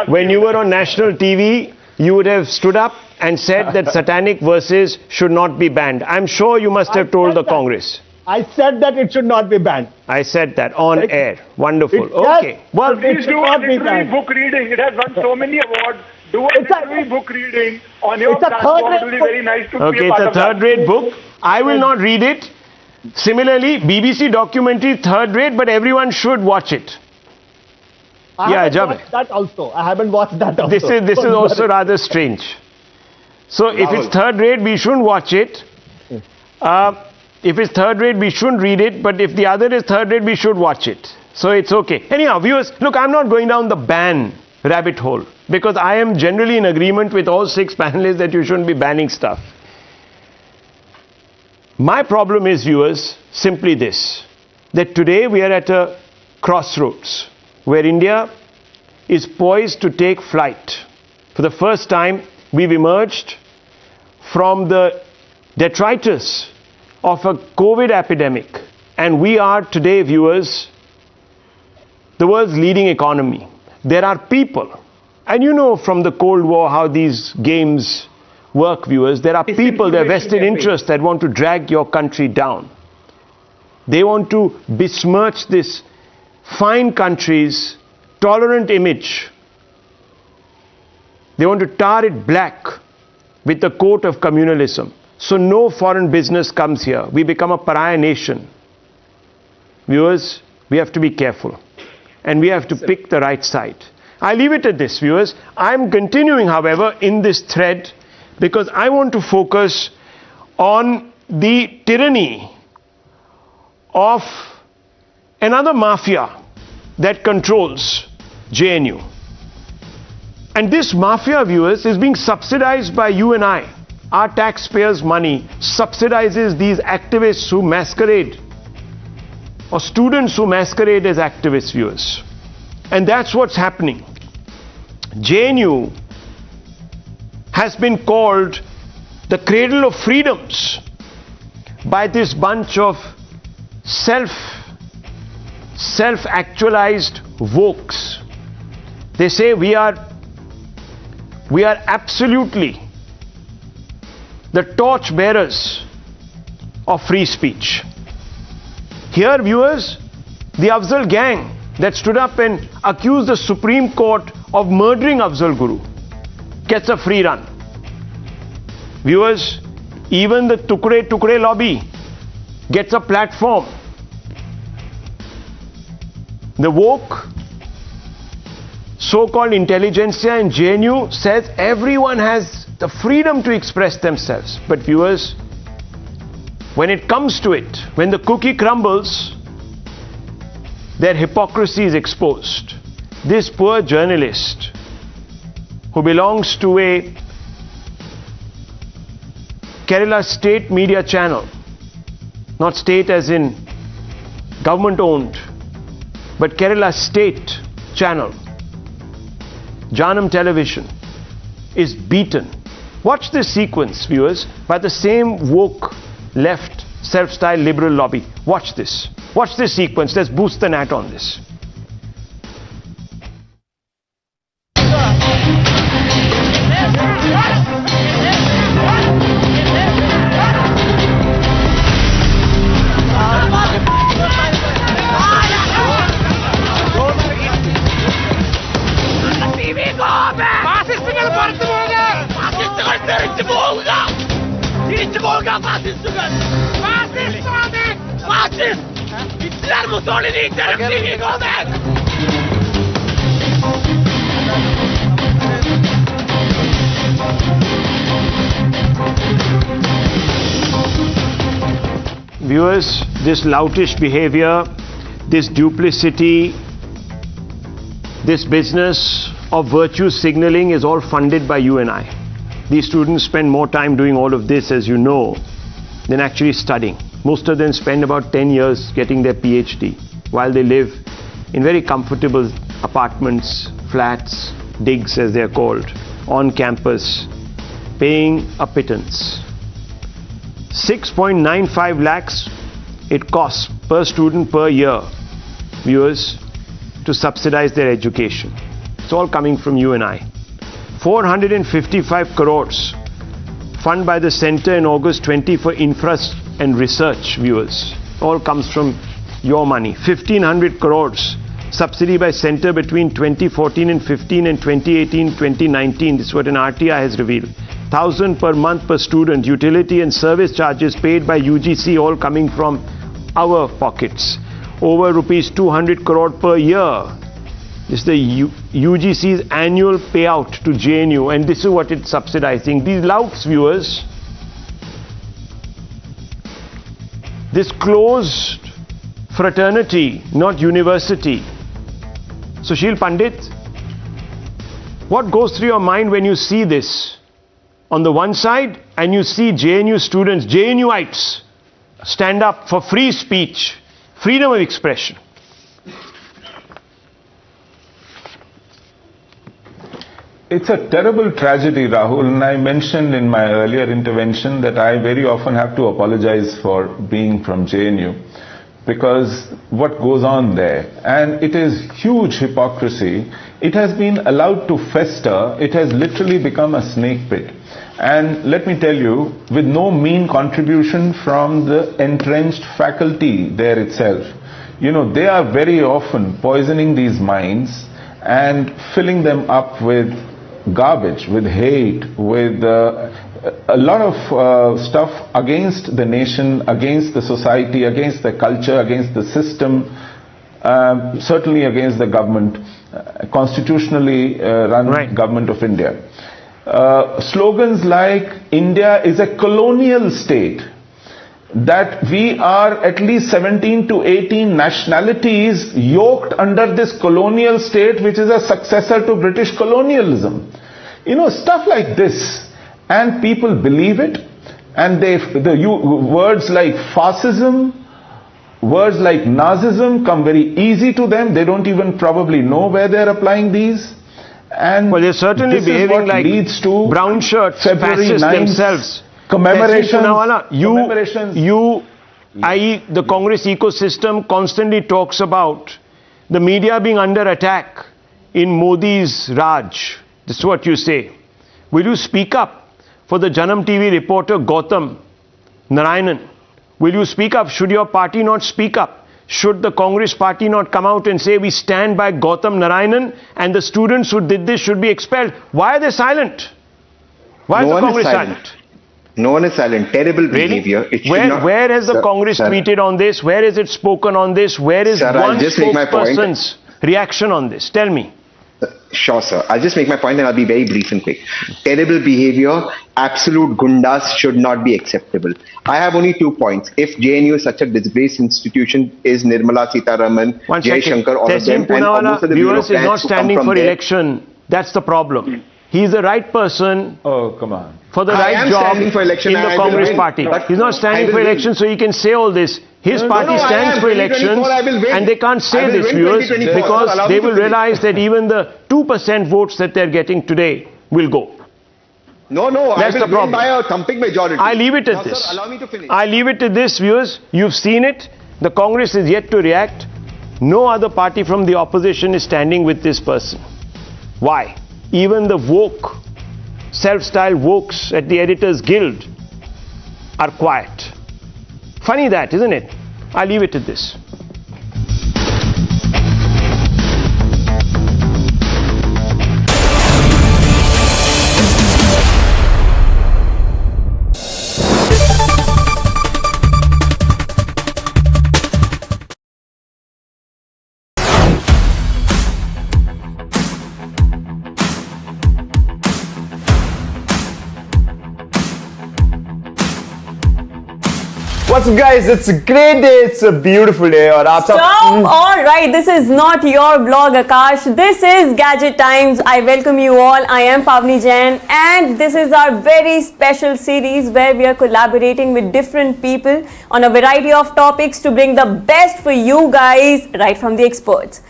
when you were on national TV, you would have stood up and said that satanic verses should not be banned. I'm sure you must have told the Congress. I said that it should not be banned. I said that on air. Wonderful. Okay. Well, it should not be banned. Book reading. It has won so many awards. Do a literary book reading on your platform. It will be very nice to be a part of that. Okay, it's a third-rate book. I will not read it. Similarly, BBC documentary, third-rate, but everyone should watch it. I haven't watched that also. I haven't watched that also. This is also rather strange. So if it's third-rate, we shouldn't watch it. If it's third-rate, we shouldn't read it. But if the other is third-rate, we should watch it. So it's okay. Anyhow, viewers, look, I'm not going down the ban rabbit hole, because I am generally in agreement with all 6 panelists that you shouldn't be banning stuff. My problem is, viewers, simply this, that today we are at a crossroads where India is poised to take flight. For the first time, we've emerged from the detritus of a COVID epidemic, and we are today, viewers, the world's leading economy. There are people, and you know from the Cold War how these games work, viewers. There are people, there are vested interests that want to drag your country down. They want to besmirch this fine country's tolerant image. They want to tar it black with the coat of communalism. So no foreign business comes here. We become a pariah nation. Viewers, we have to be careful. And we have to pick the right side. I leave it at this, viewers. I'm continuing, however, in this thread because I want to focus on the tyranny of another mafia that controls JNU. And this mafia, viewers, is being subsidized by you and I. Our taxpayers' money subsidizes these activists who masquerade, or students who masquerade as activists, viewers. And that's what's happening. JNU has been called the cradle of freedoms by this bunch of self-actualized wokes. They say we are absolutely the torch bearers of free speech. Here, viewers, the Afzal gang that stood up and accused the Supreme Court of murdering Afzal Guru gets a free run. Viewers, even the Tukde lobby gets a platform. The woke so-called intelligentsia in JNU says everyone has the freedom to express themselves. But viewers, when it comes to it, when the cookie crumbles, their hypocrisy is exposed. This poor journalist who belongs to a Kerala state media channel, not state as in government owned, but Kerala state channel, Janam Television, is beaten. Watch this sequence, viewers, by the same woke left self-styled liberal lobby. Watch this. Watch this sequence. Let's boost the nat on this. Viewers, this loutish behavior, this duplicity, this business of virtue signaling is all funded by you and I. These students spend more time doing all of this, as you know, than actually studying. Most of them spend about 10 years getting their PhD while they live in very comfortable apartments, flats, digs as they're called, on campus, paying a pittance. 6.95 lakhs it costs per student per year, viewers, to subsidize their education. It's all coming from you and I. 455 crores fund by the center in August 20 for infra and research, viewers. All comes from your money. 1500 crores subsidy by center between 2014 and 15 and 2018-2019. This is what an RTI has revealed. 1,000 per month per student. Utility and service charges paid by UGC, all coming from our pockets. Over rupees 200 crore per year. This is the UGC's annual payout to JNU, and this is what it's subsidizing. These louts, viewers, this closed fraternity, not university. Sushil Pandit, What goes through your mind when you see this on the one side and you see JNU students, JNUites, stand up for free speech, freedom of expression? It's a terrible tragedy, Rahul, and I mentioned in my earlier intervention that I very often have to apologize for being from JNU, because what goes on there, and it is huge hypocrisy. It has been allowed to fester. It has literally become a snake pit. And let me tell you, with no mean contribution from the entrenched faculty there itself. You know, they are very often poisoning these minds and filling them up with garbage, with hate, with a lot of stuff against the nation, against the society, against the culture, against the system, certainly against the government, constitutionally run government of India. Slogans like India is a colonial state, that we are at least 17 to 18 nationalities yoked under this colonial state, which is a successor to British colonialism. You know, stuff like this, and people believe it, and words like fascism, words like Nazism come very easy to them. They don't even probably know where they're applying these. And well, they're certainly behaving like leads to brown shirts, February fascists 9th themselves. I.e. the Congress ecosystem constantly talks about the media being under attack in Modi's Raj. This is what you say. Will you speak up for the Janam TV reporter Gautam Narayanan? Will you speak up? Should your party not speak up? Should the Congress party not come out and say we stand by Gautam Narayanan and the students who did this should be expelled? Why are they silent? Why is the Congress silent? No one is silent. Terrible behavior. Really? Where has the Congress tweeted on this? Where has it spoken on this? Where is one spokesperson's reaction on this? Tell me. Sure, sir. I'll just make my point and I'll be very brief and quick. Terrible behavior, absolute gundas should not be acceptable. I have only 2 points. If JNU is such a disgraced institution, is Nirmala Sitharaman, Shivshankar, all of them, and most of the viewers is not standing for election. That's the problem. He's the right person. Oh, come on. For the right job in the Congress party. He's not standing for election, so he can say all this. His party stands for elections, and they can't say this, viewers, because they will realize that even the 2% votes that they're getting today will go. No, that's the problem. By a thumping majority. I leave it at this. Sir, allow me to finish. I leave it at this, viewers. You've seen it. The Congress is yet to react. No other party from the opposition is standing with this person. Why? Even the woke, self-styled wokes at the Editors Guild are quiet. Funny that, isn't it? I leave it at this. What's up, guys? It's a great day. It's a beautiful day. Or all right, this is not your vlog, Akash. This is Gadget Times. I welcome you all. I am Pavni Jain, and this is our very special series where we are collaborating with different people on a variety of topics to bring the best for you guys, right from the experts.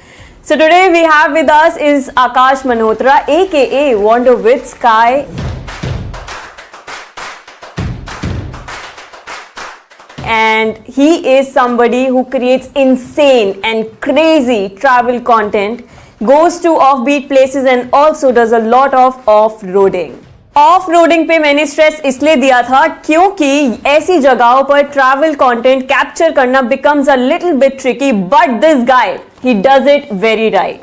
So today we have with us is Akash Malhotra, aka Wander with Sky. And he is somebody who creates insane and crazy travel content, goes to offbeat places and also does a lot of off-roading. Off-roading पे मैंने stress इसलिए दिया था क्योंकि ऐसी जगहों पर travel content capture करना becomes a little bit tricky, but this guy, he does it very right.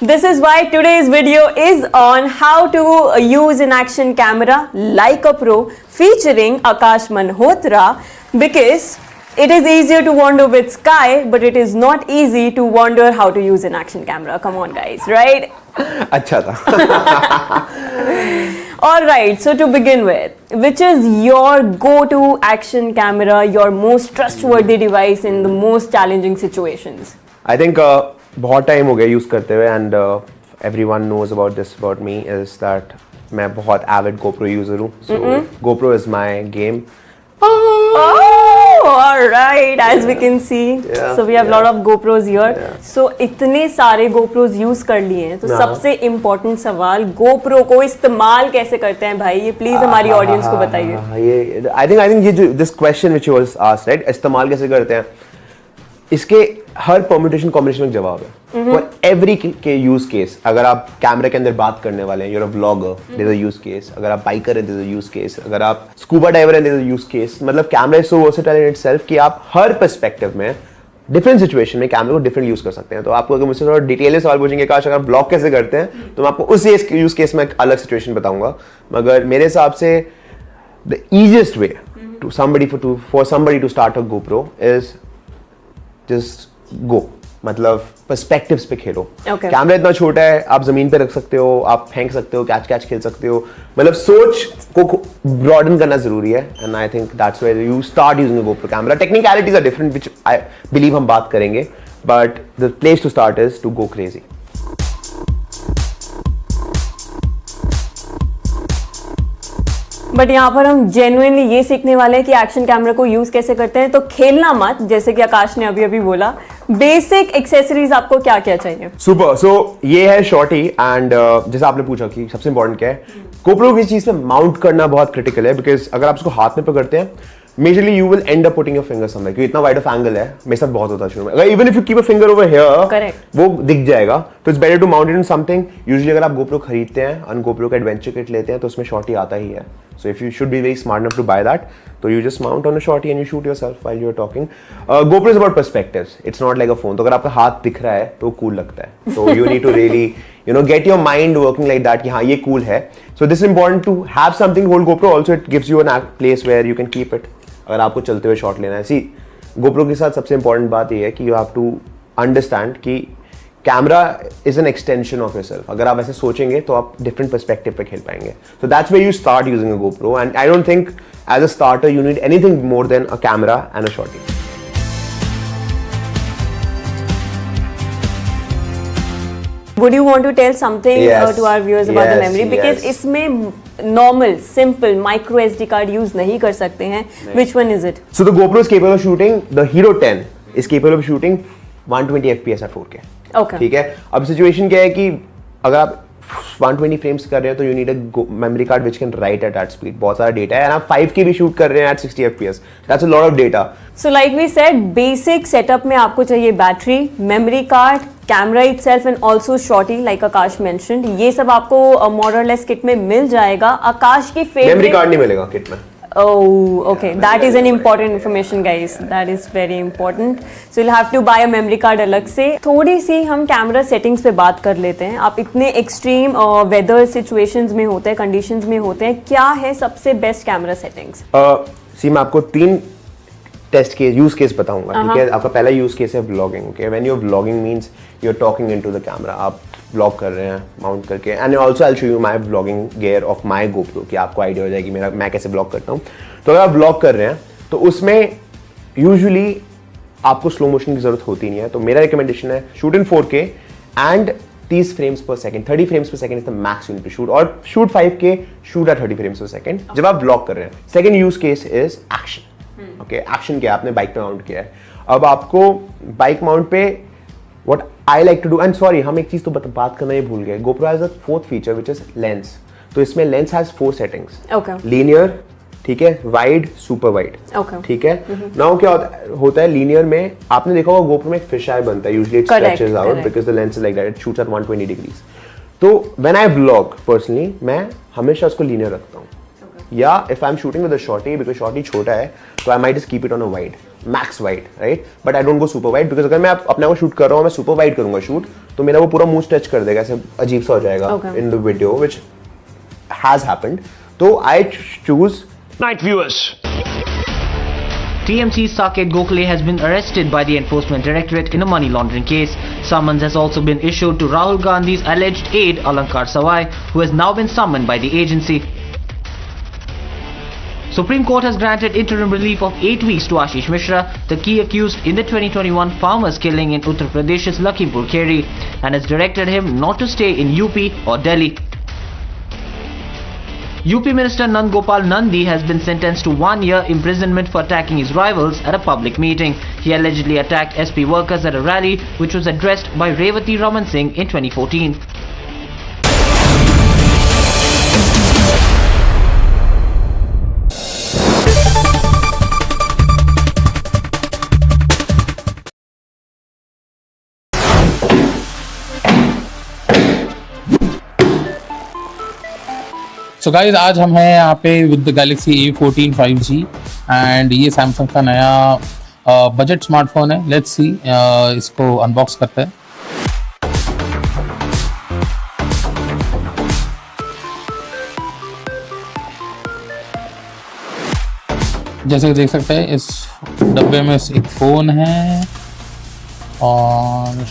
This is why today's video is on how to use an action camera like a pro, featuring Akash Malhotra, because it is easier to wander with Sky, but it is not easy to wonder how to use an action camera. Come on, guys, right? अच्छा था. All right, so to begin with, which is your go-to action camera, your most trustworthy device in the most challenging situations? I think बहुत time हो गया use करते हुए, and everyone knows about this about me is that मैं बहुत avid GoPro user हूँ. So GoPro is my game. Oh, all right. As we can see, so we have lot of GoPros here. So इतने सारे GoPros use कर लिए हैं, तो सबसे important सवाल GoPro को इस्तेमाल कैसे करते हैं भाई? ये please हमारी audience को बताइए. ये I think ये जो this question which was asked, right? इस्तेमाल कैसे करते हैं? इसके हर permutation combination में जवाब है. For every use case, अगर आप कैमरे के अंदर बात करने वाले हैं, you're a vlogger, there's a use case. अगर आप biker हैं, there's a use case. अगर आप scuba diver हैं, there's a use case. मतलब camera is so versatile in itself कि आप हर perspective में डिफरेंट सिचुएशन में कैमरे को डिफरेंट यूज कर सकते हैं. तो आपको अगर मुझसे थोड़ा डिटेल में सवाल पूछेंगे काश अगर ब्लॉग कैसे करते हैं, तो मैं आपको उस यूज केस में एक अलग सिचुएशन बताऊंगा. मगर मेरे हिसाब से the easiest way to somebody to start a GoPro is just go. मतलब पर्सपेक्टिव्स पे खेलो. कैमरा इतना छोटा है, आप जमीन पे रख सकते हो, आप फेंक सकते हो, कैच खेल सकते हो. मतलब सोच को ब्रॉडन करना जरूरी है. And I think that's where you start using a GoPro camera. Technicalities are different which I believe हम बात करेंगे, but the place to start is to go crazy. But यहाँ पर हम जेन्युइनली ये सीखने वाले हैं कि एक्शन कैमरा को यूज कैसे करते हैं. तो खेलना मत, जैसे कि आकाश ने अभी बोला. बेसिक एक्सेसरीज आपको क्या क्या चाहिए? सुपर. सो ये है शॉर्टी. एंड जैसे आपने पूछा कि सबसे इंपॉर्टेंट क्या है, GoPro की चीज में माउंट करना बहुत क्रिटिकल है. बिकॉज अगर आप उसको हाथ में पकड़ते हैं, majorly you will and up putting your finger somewhere. क्योंकि इतना वाइड ऑफ एंगल है, मेरे साथ बहुत होता है शुरू में. अगर even if you keep a finger over here, वो दिख जाएगा. तो it's better to mount it in something. Usually अगर आप GoPro खरीदते हैं और GoPro का एडवेंचर किट लेते हैं, तो उसमें शॉर्टी आता ही है. So if you should be very smart enough to buy that, so you just mount on a shorty and you shoot yourself while you're talking. GoPro is about perspectives. It's not like a phone. तो अगर आपका हाथ दिख रहा है तो cool लगता है. So you need to really, get your mind working like that कि हाँ ये cool है. So this is important to have something to hold GoPro. Also it gives you a place where you can keep it. अगर आपको चलते हुए shot लेना है. See, GoPro के साथ सबसे important बात ये है कि you have to understand कि camera is an extension of yourself. अगर आप ऐसे सोचेंगे तो आप डिफरेंट पर्सपेक्टिव पे खेल पाएंगे. So that's where you start using a GoPro. And I don't think as a starter you need anything more than a camera and a shorty. Would you want to tell something to our viewers about the memory? Because इसमें normal, simple micro SD card use नहीं कर सकते हैं. Which one is it? So the GoPro is capable of shooting. The Hero 10 is capable of shooting 120 FPS at 4K. Okay. ठीक है. अब situation क्या है कि अगर आप 120 फ्रेम्स कर रहे हैं तो you need a memory card which can write at that speed. बहुत सारा डेटा है. एंड आप 5K भी शूट कर रहे हैं at 60 FPS. That's a lot of data. So like we said, basic setup में आपको चाहिए battery, memory card, camera itself and also shorty like Akash mentioned. ये सब आपको मोर और लेस किट में मिल जाएगा. आकाश की फेवरेट मेमोरी कार्ड नहीं मिलेगा किट में. Oh, okay. That is an important information, guys. That is very important. So you'll have to buy a memory card अलग से. थोड़ी सी हम कैमरा सेटिंग्स पे बात कर लेते हैं. आप इतने एक्सट्रीम वेदर सिचुएशंस में होते हैं, कंडीशंस में होते हैं, क्या है सबसे बेस्ट कैमरा सेटिंग्स? मैं आपको 3 टेस्ट केस यूज केस बताऊंगा. ठीक है. आपका पहला यूज केस है vlogging. Okay. When you are vlogging means you are talking into the camera. आप व्लॉग कर रहे हैं माउंट करके. And also I will show you my vlogging gear of my GoPro कि आपको आइडिया हो जाएगी मैं कैसे व्लॉग करता हूँ. तो अगर आप व्लॉग कर रहे हैं तो उसमें यूजुअली आपको स्लो मोशन की जरूरत होती नहीं है. तो मेरा रिकमेंडेशन है shoot in 4K and 30 frames per second. 30 frames per second is the max you need to shoot. और shoot 5K, shoot at 30 frames per second जब आप व्लॉग कर रहे हैं. Second use case is action. Okay. Action क्या आपने bike पे mount किया है. अब आपको बाइक माउंट पे what I like to do, and sorry हम एक चीज तो बात करना ही भूल गए. GoPro has a fourth feature which is lens. तो इसमें lens has 4 settings. Okay. Linear, ठीक है, wide, super wide. Okay. ठीक है. Now क्या होता है linear में, आपने देखा होगा GoPro में एक fish eye बनता है. Usually it stretches out because the lens is like that. It shoots at 120 degrees. तो when I vlog personally मैं हमेशा उसको linear रखता हूँ. या if I'm shooting with a shorty because shorty छोटा है तो I might just keep it on a wide, max wide, right? But I don't go super wide because अगर मैं अपने को शूट कर रहा हूँ, मैं super wide करूँगा शूट, तो मेरा वो पूरा मुंह स्ट्रेच कर देगा, ऐसे अजीब सा हो जाएगा in the video, which has happened. तो I choose Night viewers. TMC Saket Gokhale has been arrested by the Enforcement Directorate in a money laundering case. Summons has also been issued to Rahul Gandhi's alleged aide Alankar Sawai, who has now been summoned by the agency. Supreme Court has granted interim relief of 8 weeks to Ashish Mishra, the key accused in the 2021 farmers' killing in Uttar Pradesh's Lakhimpur Kheri, and has directed him not to stay in UP or Delhi. UP Minister Nand Gopal Nandi has been sentenced to 1 year imprisonment for attacking his rivals at a public meeting. He allegedly attacked SP workers at a rally which was addressed by Revati Raman Singh in 2014. So guys आज हम हैं यहाँ पे with the Galaxy A14 5G and ये Samsung का नया budget smartphone है. Let's see इसको अनबॉक्स करते हैं. जैसे कि देख सकते हैं इस डब्बे में एक फ़ोन है और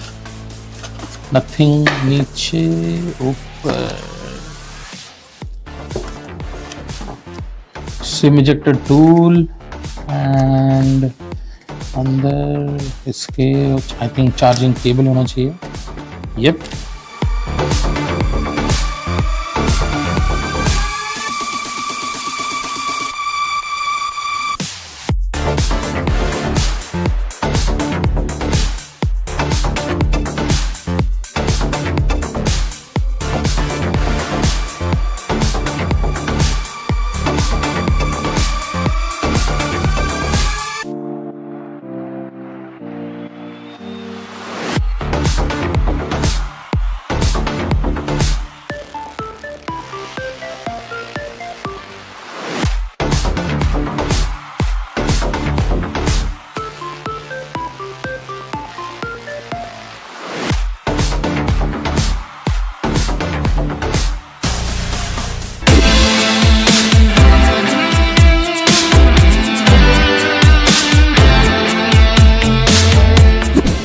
नथिंग नीचे ऊपर सिम इजेक्टर टूल एंड अंदर इसके आई थिंक चार्जिंग केबल होना चाहिए. यप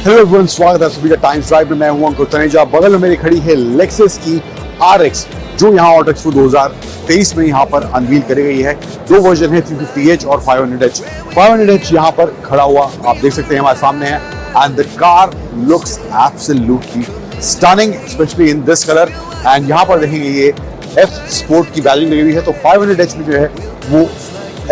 हेलो एवरीवन, स्वागत है सभी का टाइम्स ड्राइव में. मैं हूं अंकुर तनेजा. बगल में मेरी खड़ी है लेक्सस की RX जो यहाँ ऑटो एक्सपो 2023 में यहाँ पर अनवील करी गई है. दो वर्जन है 350H और 500H. 500H यहाँ पर खड़ा हुआ आप देख सकते हैं हमारे सामने है and the car looks absolutely stunning specially in this colour. And यहाँ पर देखेंगे ये F स्पोर्ट की बैजिंग लगी हुई है. तो 500H में जो है वो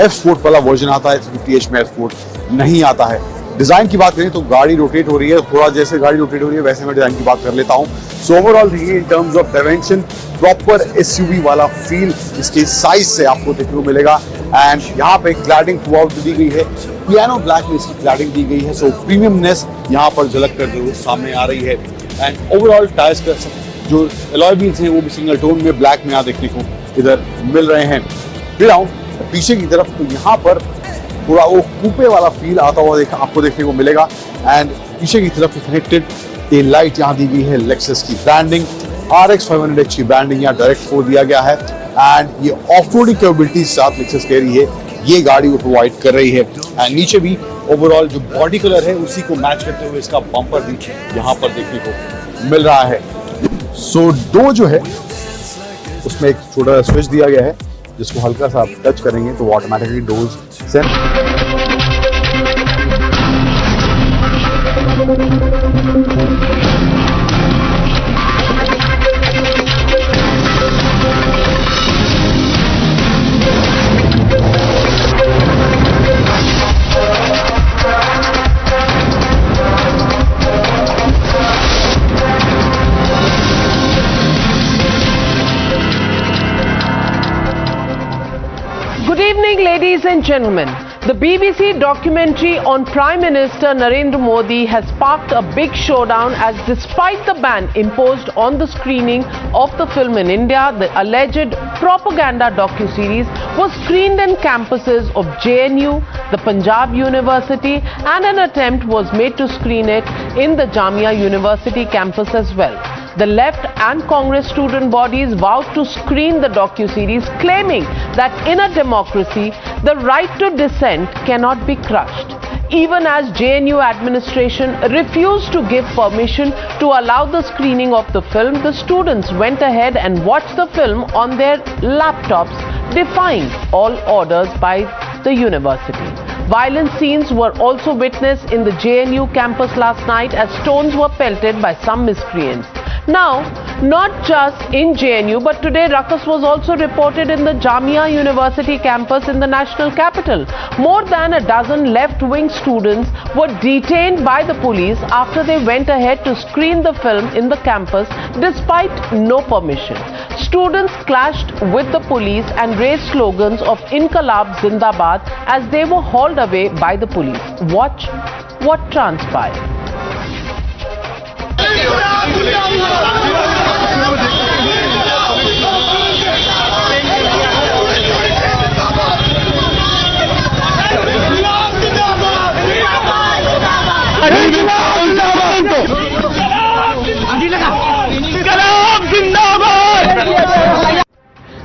F स्पोर्ट वाला वर्जन आता है, 350H में F स्पोर्ट नहीं आता है. डिजाइन की बात करें तो गाड़ी रोटेट हो रही है, थोड़ा जैसे गाड़ी रोटेट हो रही है वैसे मैं डिजाइन की बात कर लेता हूँ. सो ओवरऑल देखिए in terms of dimension proper SUV वाला फील इसके साइज से आपको देखने को मिलेगा. एंड यहाँ पे क्लैडिंग थ्रू आउट दी गई है, पियानो ब्लैक में इसकी क्लैडिंग दी गई है. सो प्रीमियमनेस यहाँ पर झलक करते हुए सामने आ रही है. एंड ओवरऑल टायर्स का जो अलॉय व्हील्स हैं वो भी सिंगल टोन में ब्लैक में यहाँ देखने को इधर मिल रहे हैं. फिर आऊँ पीछे की तरफ तो यहाँ पर थोड़ा वो कूपे वाला फील आता हुआ आपको देखने को मिलेगा. एंड पीछे की तरफ कनेक्टेड ये लाइट यहाँ दी गई है लेक्सस की ब्रांडिंग. RX 500H की ब्रांडिंग यहाँ डायरेक्ट फोर दिया गया है. एंड ये ऑफ रोडिंग कैपेबिलिटी साथ लेक्सस कह रही है ये गाड़ी को प्रोवाइड कर रही है. एंड नीचे भी ओवरऑल जो बॉडी कलर है उसी को मैच करते हुए इसका बम्पर भी यहाँ पर देखने को मिल रहा है. सो डोर जो है उसमें एक छोटा स्विच दिया गया है जिसको हल्का सा आप टच करेंगे तो automatically doors set. Good evening, ladies and gentlemen. The BBC documentary on Prime Minister Narendra Modi has sparked a big showdown as despite the ban imposed on the screening of the film in India, the alleged propaganda docuseries was screened in campuses of JNU, the Punjab University, and an attempt was made to screen it in the Jamia University campus as well. The left and Congress student bodies vowed to screen the docuseries, claiming that in a democracy, the right to dissent cannot be crushed. Even as JNU administration refused to give permission to allow the screening of the film, the students went ahead and watched the film on their laptops defying all orders by the university. Violent scenes were also witnessed in the JNU campus last night as stones were pelted by some miscreants. Now, not just in JNU, but today ruckus was also reported in the Jamia University campus in the national capital. More than a dozen left-wing students were detained by the police after they went ahead to screen the film in the campus despite no permission. Students clashed with the police and raised slogans of Inqilab Zindabad as they were hauled away by the police. Watch what transpired.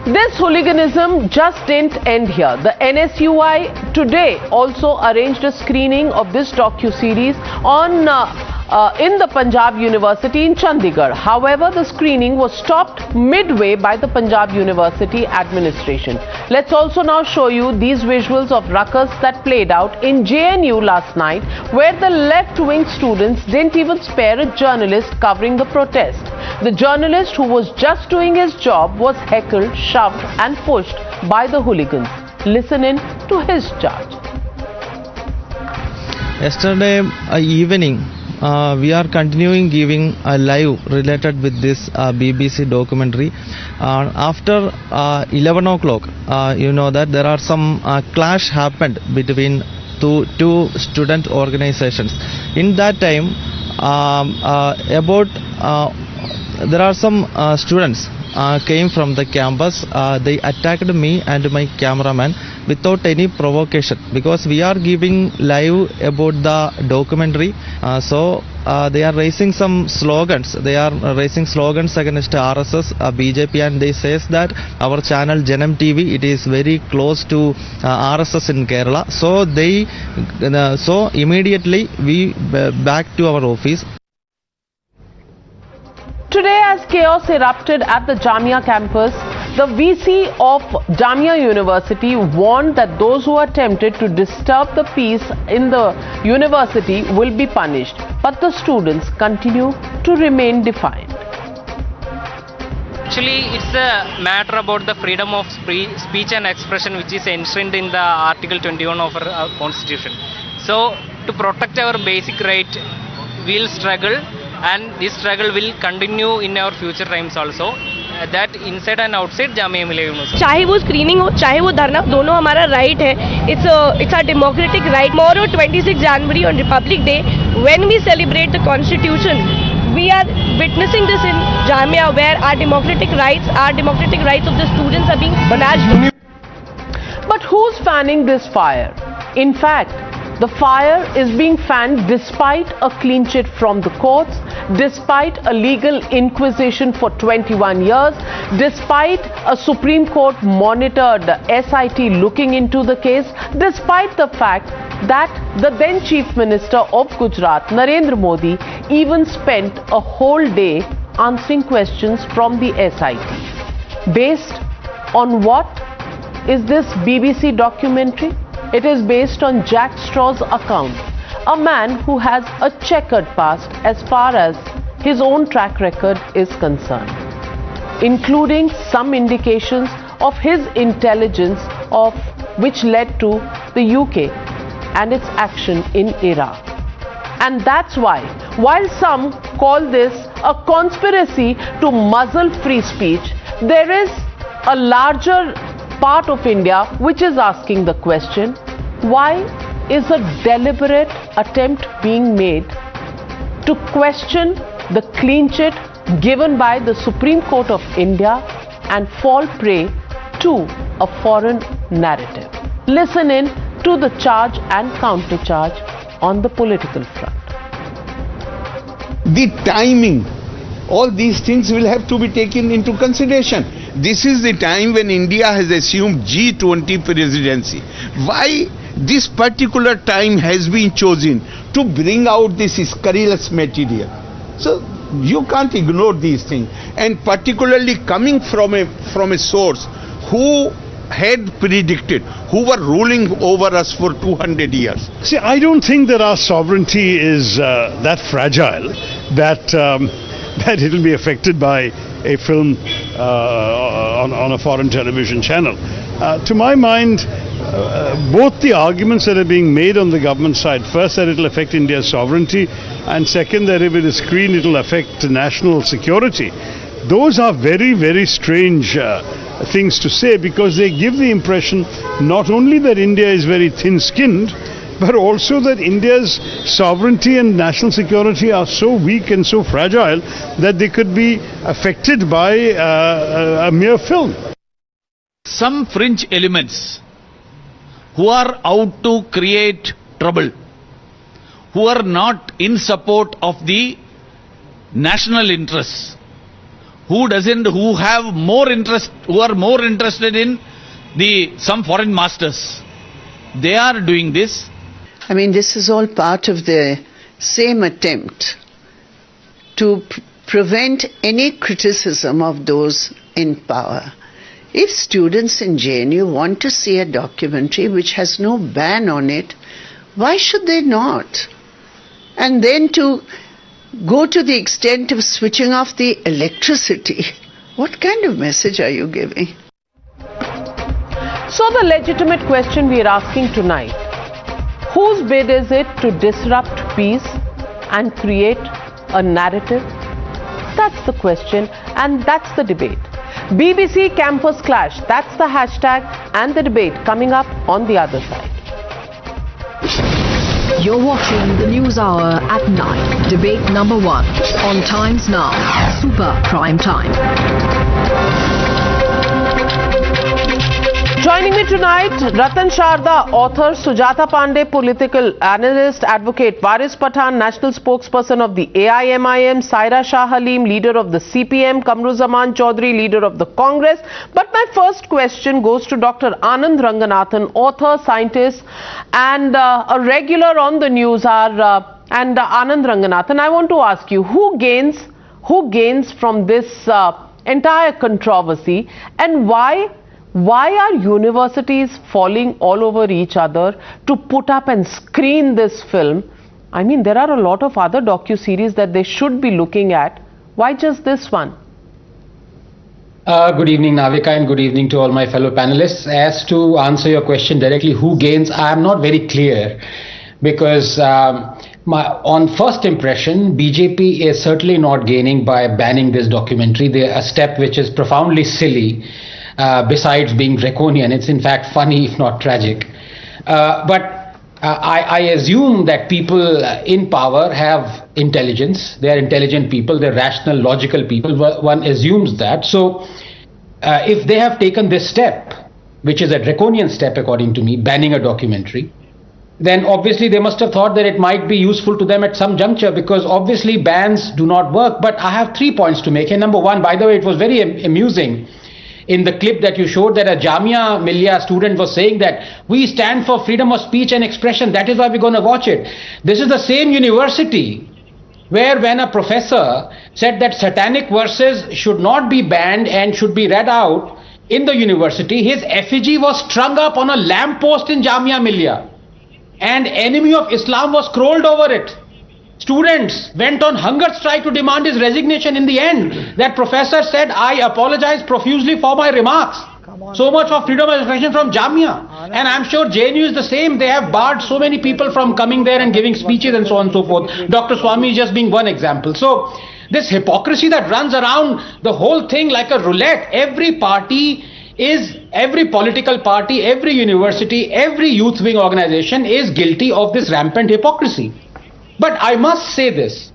This hooliganism just didn't end here. The NSUI today also arranged a screening of this docu-series on in the Punjab University in Chandigarh. However, the screening was stopped midway by the Punjab University administration. Let's also now show you these visuals of ruckus that played out in JNU last night, where the left-wing students didn't even spare a journalist covering the protest. The journalist, who was just doing his job, was heckled, shoved and pushed by the hooligans. Listen in to his charge. Yesterday evening, we are continuing giving a live related with this BBC documentary. After 11 o'clock, you know that there are some clash happened between two student organizations. In that time, there are some students came from the campus. They attacked me and my cameraman without any provocation, because we are giving live about the documentary. So they are raising some slogans. They are raising slogans against RSS, BJP, and they says that our channel JNU TV, it is very close to RSS in Kerala. So they so immediately we back to our office. Today, as chaos erupted at the Jamia campus, the VC of Jamia University warned that those who attempted to disturb the peace in the university will be punished. But the students continue to remain defiant. Actually, it's a matter about the freedom of speech and expression, which is enshrined in the Article 21 of our Constitution. So, to protect our basic right, we'll struggle. And this struggle will continue in our future times also. That inside and outside Jamia Millia University. चाहे वो screening हो, चाहे वो धरना, दोनों हमारा right है. It's a democratic right. Tomorrow, 26 January on Republic Day, when we celebrate the Constitution, we are witnessing this in Jamia, where our democratic rights of the students are being managed. But who's fanning this fire? In fact, the fire is being fanned despite a clean chit from the courts, despite a legal inquisition for 21 years, despite a Supreme Court monitored SIT looking into the case, despite the fact that the then Chief Minister of Gujarat, Narendra Modi, even spent a whole day answering questions from the SIT. Based on what is this BBC documentary? It is based on Jack Straw's account, a man who has a checkered past as far as his own track record is concerned, including some indications of his intelligence of which led to the UK and its action in Iraq. And that's why, while some call this a conspiracy to muzzle free speech, there is a larger part of India which is asking the question, why is a deliberate attempt being made to question the clean chit given by the Supreme Court of India and fall prey to a foreign narrative? Listen in to the charge and counter-charge on the political front. The timing, all these things will have to be taken into consideration. This is the time when India has assumed G20 presidency. Why this particular time has been chosen to bring out this scurrilous material? So you can't ignore these things, and particularly coming from a source who had predicted, who were ruling over us for 200 years. See, I don't think that our sovereignty is that fragile that that it will be affected by a film on a foreign television channel. To my mind, both the arguments that are being made on the government side, first that it will affect India's sovereignty, and second that if it is screened it will affect national security, those are very, very strange things to say, because they give the impression not only that India is very thin-skinned, but also that India's sovereignty and national security are so weak and so fragile that they could be affected by a mere film. Some fringe elements who are out to create trouble, who are not in support of the national interests, who are more interested in some foreign masters, they are doing this. I mean, this is all part of the same attempt to prevent any criticism of those in power. If students in JNU want to see a documentary which has no ban on it, why should they not? And then to go to the extent of switching off the electricity, what kind of message are you giving? So the legitimate question we are asking tonight, whose bid is it to disrupt peace and create a narrative? That's the question, and that's the debate. BBC Campus Clash, that's the hashtag and the debate coming up on the other side. You're watching the News Hour at 9. Debate number 1 on Times Now, Super Prime Time. Joining me tonight, Ratan Sharda, author, Sujata Pandey, political analyst, advocate, Waris Pathan, national spokesperson of the AIMIM, Saira Shah Halim, leader of the CPM, Kamruzaman Chaudhary, leader of the Congress. But my first question goes to Dr. Anand Ranganathan, author, scientist, and a regular on the news. And Anand Ranganathan, I want to ask you, who gains from this entire controversy, and why are universities falling all over each other to put up and screen this film? I mean, there are a lot of other docu-series that they should be looking at. Why just this one? Good evening, Navika, and good evening to all my fellow panelists. As to answer your question directly, who gains, I am not very clear, because on first impression, BJP is certainly not gaining by banning this documentary. A step which is profoundly silly. Besides being draconian, it's in fact funny, if not tragic. But I assume that people in power have intelligence. They are intelligent people, they're rational, logical people. One assumes that. So if they have taken this step, which is a draconian step according to me, banning a documentary, then obviously they must have thought that it might be useful to them at some juncture, because obviously bans do not work. But I have 3 points to make. And number one, by the way, it was very amusing in the clip that you showed that a Jamia Millia student was saying that we stand for freedom of speech and expression, that is why we're going to watch it. This is the same university where when a professor said that satanic verses should not be banned and should be read out in the university, his effigy was strung up on a lamppost in Jamia Millia and enemy of Islam was scrolled over it. Students went on hunger strike to demand his resignation. In the end, that professor said, I apologize profusely for my remarks. So much for freedom of expression from Jamia. And I'm sure JNU is the same. They have barred so many people from coming there and giving speeches and so on and so forth. Dr. Swami just being one example. So this hypocrisy that runs around the whole thing like a roulette, every political party, every university, every youth wing organization is guilty of this rampant hypocrisy. But I must say this,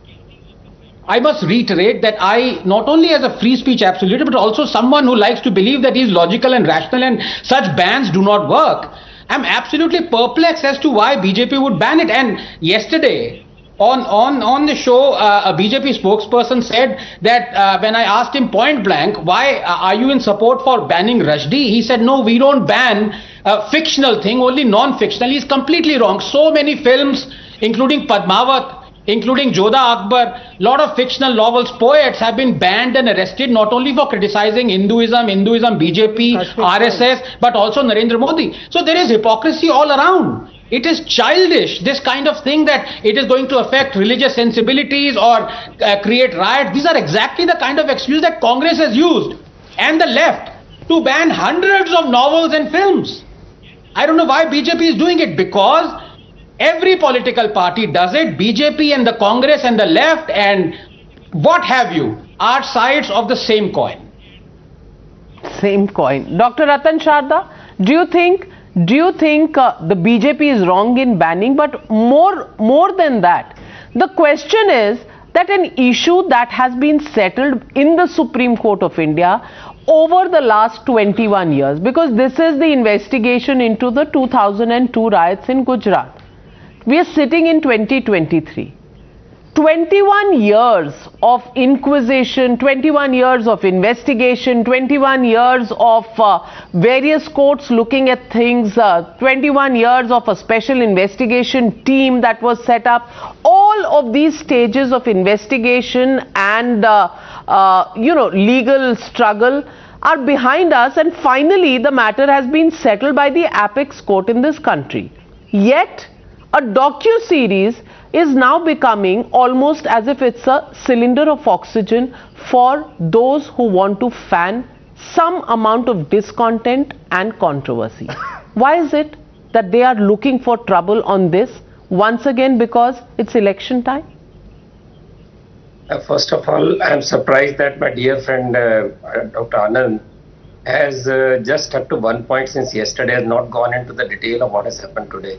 I must reiterate that I, not only as a free speech absolute, but also someone who likes to believe that he is logical and rational and such bans do not work, I'm absolutely perplexed as to why BJP would ban it. And yesterday, on the show, a BJP spokesperson said that when I asked him point blank, why are you in support for banning Rushdie? He said, no, we don't ban a fictional thing, only non-fictional. He's completely wrong. So many films, including Padmaja, including Jodha Akbar. Lot of fictional novels, poets have been banned and arrested not only for criticizing Hinduism, BJP, RSS, but also Narendra Modi. So there is hypocrisy all around. It is childish, this kind of thing, that it is going to affect religious sensibilities or create riots. These are exactly the kind of excuse that Congress has used and the left to ban hundreds of novels and films. I don't know why BJP is doing it, because every political party does it. BJP and the Congress and the left and what have you are sides of the same coin. Same coin. Dr. Ratan Sharda, do you think the BJP is wrong in banning? But more than that, the question is that an issue that has been settled in the Supreme Court of India over the last 21 years, because this is the investigation into the 2002 riots in Gujarat. We are sitting in 2023. 21 years of inquisition, 21 years of investigation, 21 years of various courts looking at things, 21 years of a special investigation team that was set up. All of these stages of investigation and legal struggle are behind us, and finally the matter has been settled by the apex court in this country. Yet a docu-series is now becoming almost as if it's a cylinder of oxygen for those who want to fan some amount of discontent and controversy. Why is it that they are looking for trouble on this? Once again, because it's election time? First of all, I am surprised that my dear friend Dr. Anil has just up to one point since yesterday has not gone into the detail of what has happened today.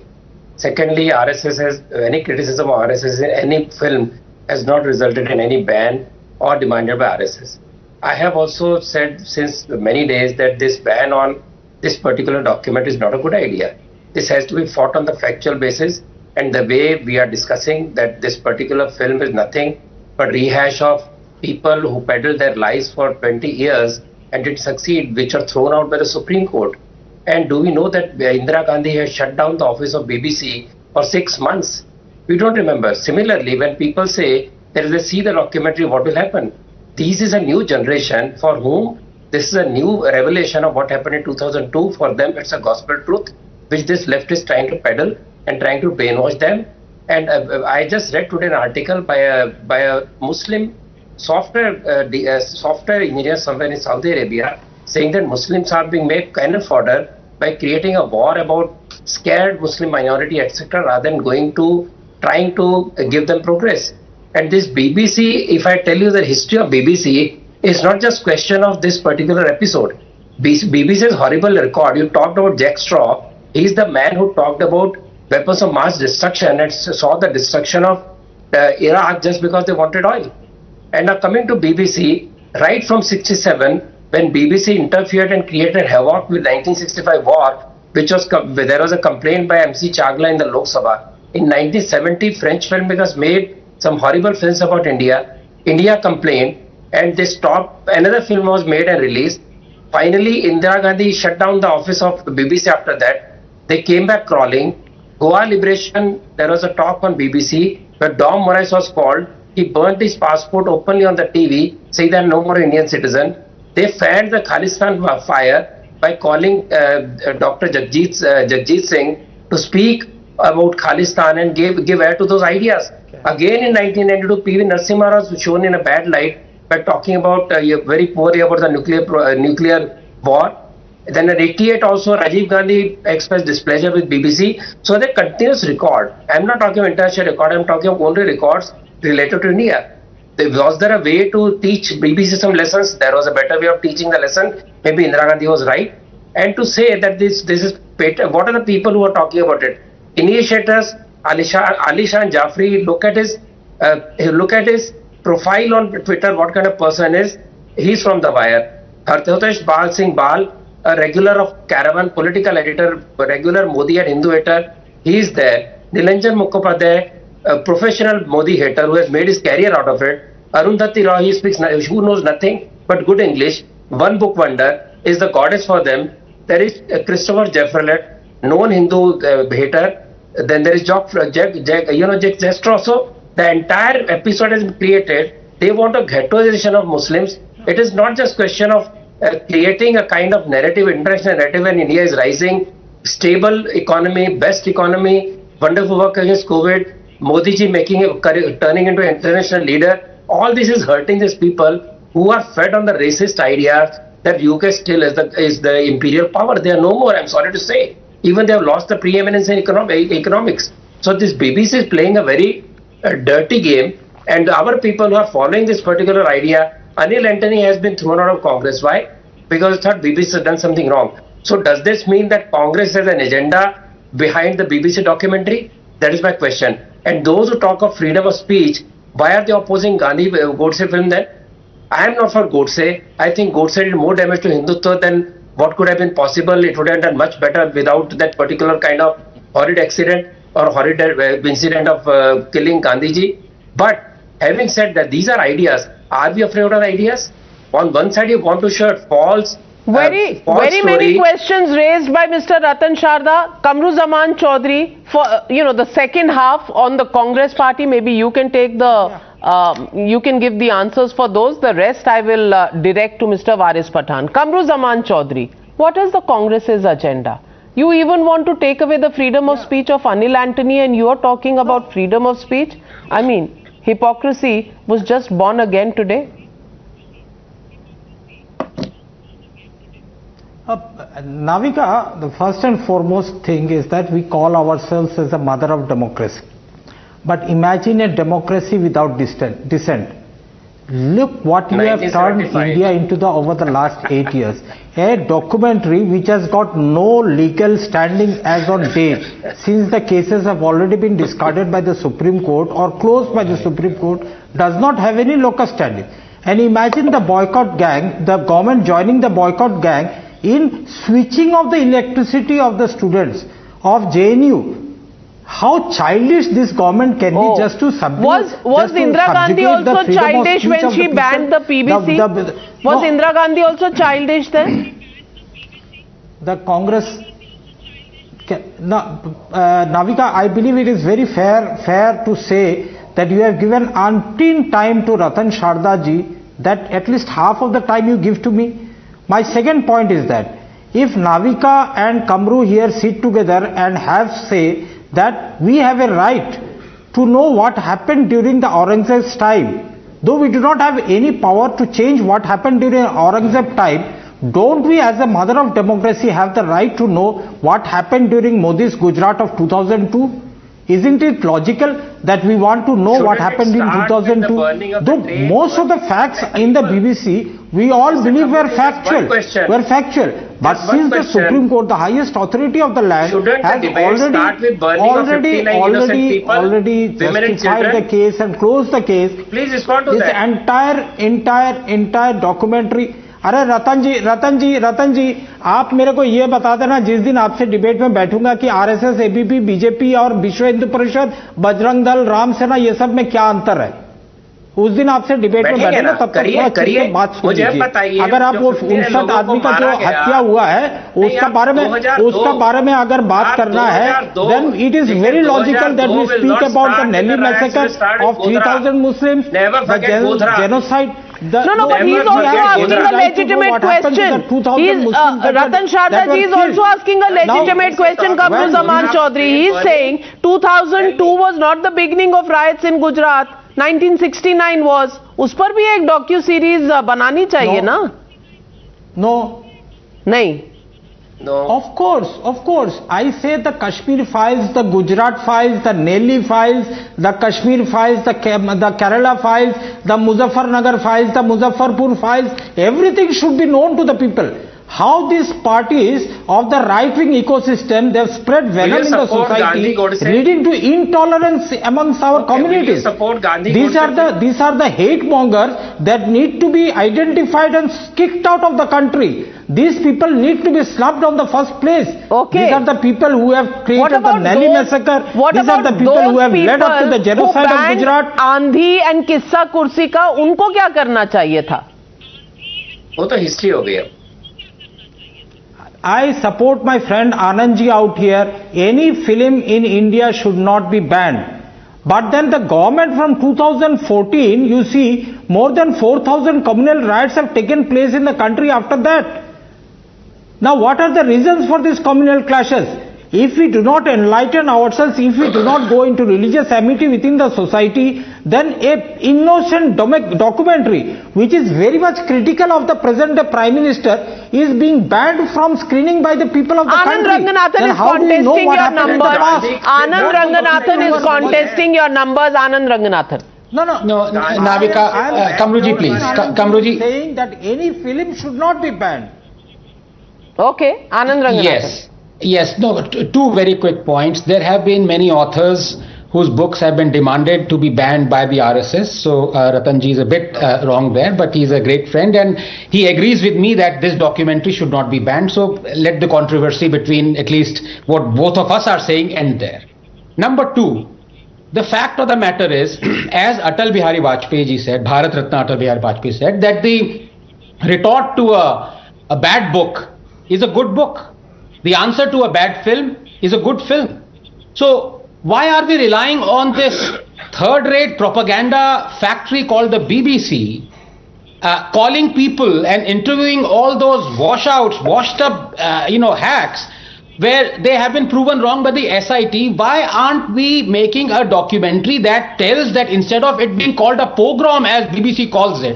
Secondly, RSS has, any criticism of RSS in any film has not resulted in any ban or demanded by RSS. I have also said since many days that this ban on this particular document is not a good idea. This has to be fought on the factual basis, and the way we are discussing that this particular film is nothing but rehash of people who peddled their lies for 20 years and didn't succeed, which are thrown out by the Supreme Court. And do we know that Indira Gandhi has shut down the office of BBC for 6 months? We don't remember. Similarly, when people say that if they see the documentary, what will happen? This is a new generation for whom this is a new revelation of what happened in 2002. For them, it's a gospel truth, which this left is trying to peddle and trying to brainwash them. And I just read today an article by a Muslim software engineer somewhere in Saudi Arabia saying that Muslims are being made cannon fodder by creating a war about scared Muslim minority, etc., rather than trying to give them progress. And this BBC, if I tell you the history of BBC, is not just question of this particular episode. BBC's horrible record. You talked about Jack Straw. He's the man who talked about weapons of mass destruction and saw the destruction of Iraq just because they wanted oil. And now coming to BBC, right from 67, when BBC interfered and created havoc with 1965 war, there was a complaint by MC Chagla in the Lok Sabha. In 1970, French filmmakers made some horrible films about India. India complained and they stopped. Another film was made and released. Finally, Indira Gandhi shut down the office of BBC after that. They came back crawling. Goa Liberation, there was a talk on BBC where Dom Morais was called. He burnt his passport openly on the TV, saying that no more Indian citizen. They fanned the Khalistan fire by calling Dr. Jagjit Singh to speak about Khalistan and give air to those ideas. Okay. Again in 1992, P.V. Narasimha was shown in a bad light by talking about very poorly about the nuclear war. Then in 88 also Rajiv Gandhi expressed displeasure with BBC. So the continuous record. I'm not talking of international record, I'm talking of only records related to India. Was there a way to teach BBC some lessons? There was a better way of teaching the lesson. Maybe Indira Gandhi was right. And to say that this is what are the people who are talking about it? Initiators, Ali Shan Jafri, look at his profile on Twitter, what kind of person is. He's from The Wire. Hartotesh Bal Singh Bal, a regular of Caravan, political editor, regular Modi and Hindu hater, he is there. Nilanjan Mukhopadhyay, a professional Modi hater who has made his career out of it. Arundhati Roy, he speaks, who knows nothing but good English. One book wonder, is the goddess for them. There is Christopher Jeffrellet, known Hindu hater. Then there is Jack Jester also. The entire episode has been created. They want a ghettoization of Muslims. It is not just question of creating a kind of narrative, international narrative, when India is rising, stable economy, best economy, wonderful work against COVID, Modi ji turning into an international leader. All this is hurting these people who are fed on the racist idea that UK still is the imperial power. They are no more, I'm sorry to say. Even they have lost the preeminence in economics. So this BBC is playing a very dirty game, and our people who are following this particular idea, Anil Antony has been thrown out of Congress. Why? Because he thought BBC has done something wrong. So does this mean that Congress has an agenda behind the BBC documentary? That is my question. And those who talk of freedom of speech, why are they opposing Godse film then? I am not for Godse. I think Godse did more damage to Hindutva than what could have been possible. It would have done much better without that particular kind of horrid accident or horrid incident of killing Gandhiji. But having said that, these are ideas. Are we afraid of ideas? On one side, you want to show false. Very many questions raised by Mr. Ratan Sharda. Kamruzaman Chaudhary, for the second half on the Congress party, maybe you can take the you can give the answers for those. The rest I will direct to Mr. Waris Pathan. Kamruzaman Chaudhary, what is the Congress's agenda? You even want to take away the freedom of speech of Anil Antony, and you are talking about freedom of speech? I mean, hypocrisy was just born again today. Navika, the first and foremost thing is that we call ourselves as a mother of democracy. But imagine a democracy without dissent. Look what you have turned India into over the last 8 years. A documentary which has got no legal standing as on date, since the cases have already been discarded by the Supreme Court or closed by the Supreme Court, does not have any locus standing. And imagine the boycott gang, the government joining the boycott gang in switching of the electricity of the students of JNU. How childish this government can be just to subdue. Was Indira Gandhi also childish when she banned the PBC? Was Indira Gandhi also childish then? The Congress... Navika, I believe it is very fair to say that you have given umpteen time to Ratan Sharda ji, that at least half of the time you give to me. My second point is that if Navika and Kamru here sit together and have say that we have a right to know what happened during the Aurangzeb's time, though we do not have any power to change what happened during Aurangzeb's time, don't we as a mother of democracy have the right to know what happened during Modi's Gujarat of 2002? Isn't it logical that we want to know what happened in 2002? Though most of the facts in the BBC, we all believe were factual. But since the Supreme Court, the highest authority of the land, has already justified the case and closed the case, please respond to this that. entire documentary. अरे रतन जी आप मेरे को ये बता देना, जिस दिन आपसे डिबेट में बैठूंगा कि आरएसएस, एबीपी, बीजेपी और विश्व हिंदू परिषद, बजरंग दल, राम सेना, ये सब में क्या अंतर है, उस दिन आपसे डिबेट में बैठेंगे, तब तक बात सुन लीजिए. अगर आप वो 59 आदमी का जो हत्या हुआ है उसका बारे में अगर बात करना है, then it is very logical that we speak about the Nelly massacre of 3,000 Muslims, the genocide. No, but he's also asking a legitimate question. Ratan Sharda ji is also asking a legitimate question, Kamruzaman Chaudhary. He is saying 2002 was not the beginning of riots in Gujarat. 1969 was. उस पर भी एक docu series बनानी चाहिए ना? No. नहीं. No. Of course. I say the Kashmir files, the Gujarat files, the Nelly files, the Kashmir files, the Kerala files, the Muzaffarnagar files, the Muzaffarpur files, everything should be known to the people. How these parties of the right-wing ecosystem, they have spread venom in the society, leading to intolerance amongst our communities. These are the hate mongers that need to be identified and kicked out of the country. These people need to be slapped on the first place. These are the people who have created the Nelly massacre. These are the people who have led up to the genocide of Gujarat. आंधी and किस्सा कुर्सी का उनको क्या करना चाहिए था? वो तो हिस्ट्री हो गया. I support my friend Anand ji out here. Any film in India should not be banned. But then the government from 2014, you see, more than 4,000 communal riots have taken place in the country after that. Now what are the reasons for these communal clashes? If we do not enlighten ourselves, if we do not go into religious amity within the society, then a innocent documentary, which is very much critical of the present Prime Minister, is being banned from screening by the people of the country. Ranganathan Then is how do we know contesting what your happened in the numbers. past? Anand Ranganathan is contesting your numbers. Anand Ranganathan. No, Navika, Kamruji, please. Kamruji. Saying that any film should not be banned. Okay, Anand Ranganathan. Yes. No, two very quick points. There have been many authors whose books have been demanded to be banned by the RSS. So Ratanji is a bit wrong there, but he's a great friend and he agrees with me that this documentary should not be banned. So let the controversy between at least what both of us are saying end there. Number two, the fact of the matter is, as Atal Bihari Vajpayee ji said, Bharat Ratna Atal Bihari Vajpayee said, that the retort to a bad book is a good book. The answer to a bad film is a good film. So why are we relying on this third-rate propaganda factory called the BBC, calling people and interviewing all those washed up hacks, where they have been proven wrong by the SIT? Why aren't we making a documentary that tells that instead of it being called a pogrom as BBC calls it?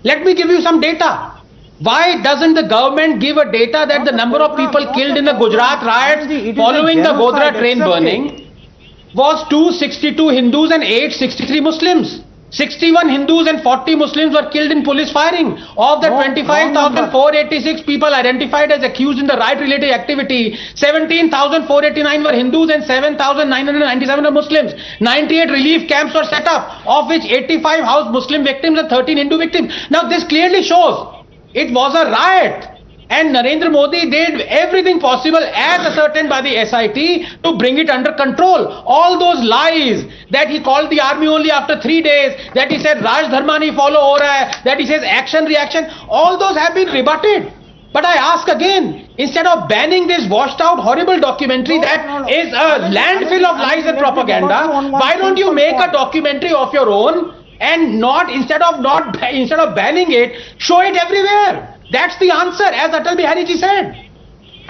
Let me give you some data. Why doesn't the government give a data that the number of people killed in the Gujarat riots following the Godhra train burning was 262 Hindus and 863 Muslims? 61 Hindus and 40 Muslims were killed in police firing. Of the 25,486 people identified as accused in the riot-related activity, 17,489 were Hindus and 7,997 were Muslims. 98 relief camps were set up, of which 85 housed Muslim victims and 13 Hindu victims. Now this clearly shows it was a riot. And Narendra Modi did everything possible as ascertained by the SIT to bring it under control. All those lies that he called the army only after 3 days, that he said Raj Dharmani follow ho raha hai, that he says action reaction, all those have been rebutted. But I ask again, instead of banning this washed out horrible documentary that is a landfill of lies and propaganda, why don't you make a documentary of your own and instead of banning it, show it everywhere? That's the answer, as Atal Bihari ji said.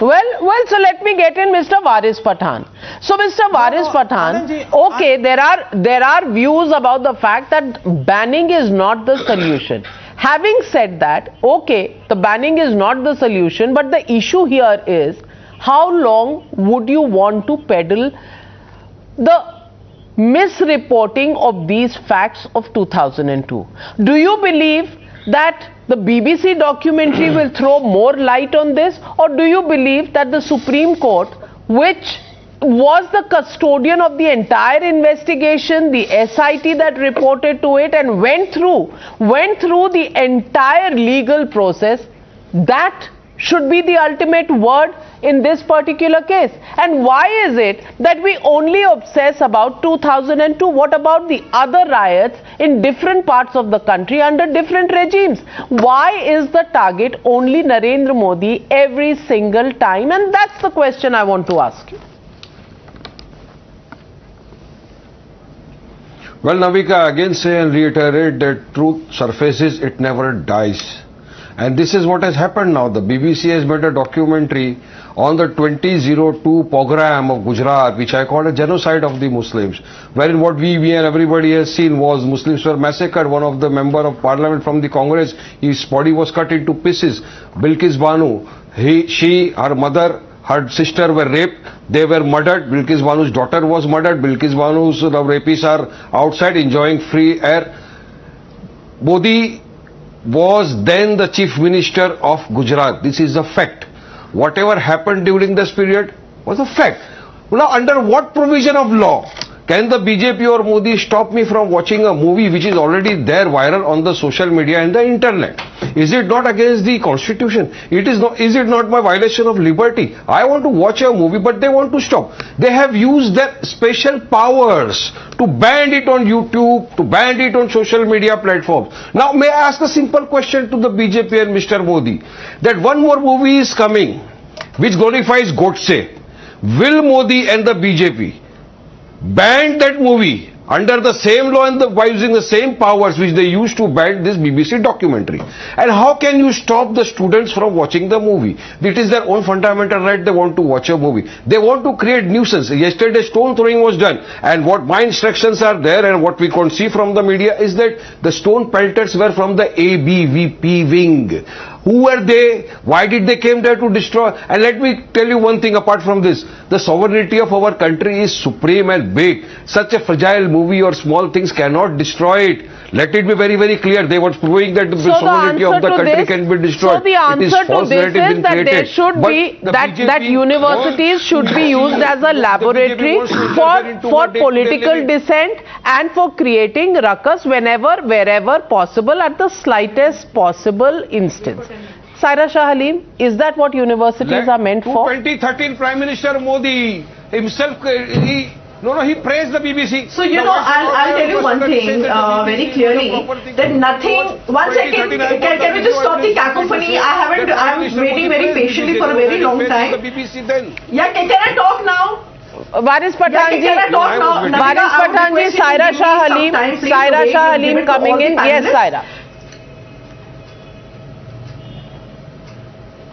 Well, so let me get in Mr. Waris Pathan. So Mr. Waris Pathan, okay, there are views about the fact that banning is not the solution. Having said that, okay, the banning is not the solution, but the issue here is how long would you want to peddle the misreporting of these facts of 2002? Do you believe that the BBC documentary will throw more light on this, or do you believe that the Supreme Court, which was the custodian of the entire investigation, the SIT that reported to it and went through the entire legal process, that should be the ultimate word in this particular case? And why is it that we only obsess about 2002? What about the other riots in different parts of the country under different regimes? Why is the target only Narendra Modi every single time? And that's the question I want to ask you. Well, Navika, again say and reiterate that truth surfaces, it never dies. And this is what has happened now. The BBC has made a documentary on the 2002 pogrom of Gujarat, which I call a genocide of the Muslims, wherein what we and everybody has seen was Muslims were massacred. One of the member of parliament from the Congress, his body was cut into pieces. Bilkis Banu, her mother, her sister were raped, they were murdered. Bilkis Banu's daughter was murdered. Bilkis Banu's rapists are outside enjoying free air. Modi was then the chief minister of Gujarat. This is a fact. Whatever happened during this period was a fact. Now, under what provision of law can the BJP or Modi stop me from watching a movie which is already there viral on the social media and the internet? Is it not against the constitution? Is it not my violation of liberty? I want to watch a movie, but they want to stop. They have used their special powers to ban it on YouTube, to ban it on social media platforms. Now, may I ask a simple question to the BJP and Mr. Modi, that one more movie is coming which glorifies Godse. Will Modi and the BJP ban that movie under the same law and by using the same powers which they used to ban this BBC documentary. And how can you stop the students from watching the movie? It is their own fundamental right. They want to watch a movie. They want to create nuisance. Yesterday stone throwing was done, and what my instructions are there and what we can see from the media is that the stone pelters were from the ABVP wing. Who were they? Why did they came there to destroy? And let me tell you one thing apart from this. The sovereignty of our country is supreme and big. Such a fragile movie or small things cannot destroy it. Let it be very, very clear. They were proving that the sovereignty of the country can be destroyed. So the answer to this is that there should be, that universities should be used as a laboratory for political dissent and for creating ruckus whenever, wherever possible at the slightest possible instance. Saira Shah Halim, is that what universities are meant for? 2013 Prime Minister Modi himself, he praised the BBC. So, I'll tell you one thing very clearly, that nothing, one second, can we just stop the cacophony? I'm waiting very patiently for a very long time. Yeah, can I talk now? Waris Pathanji, Saira Shah Halim coming in. Yes, Saira.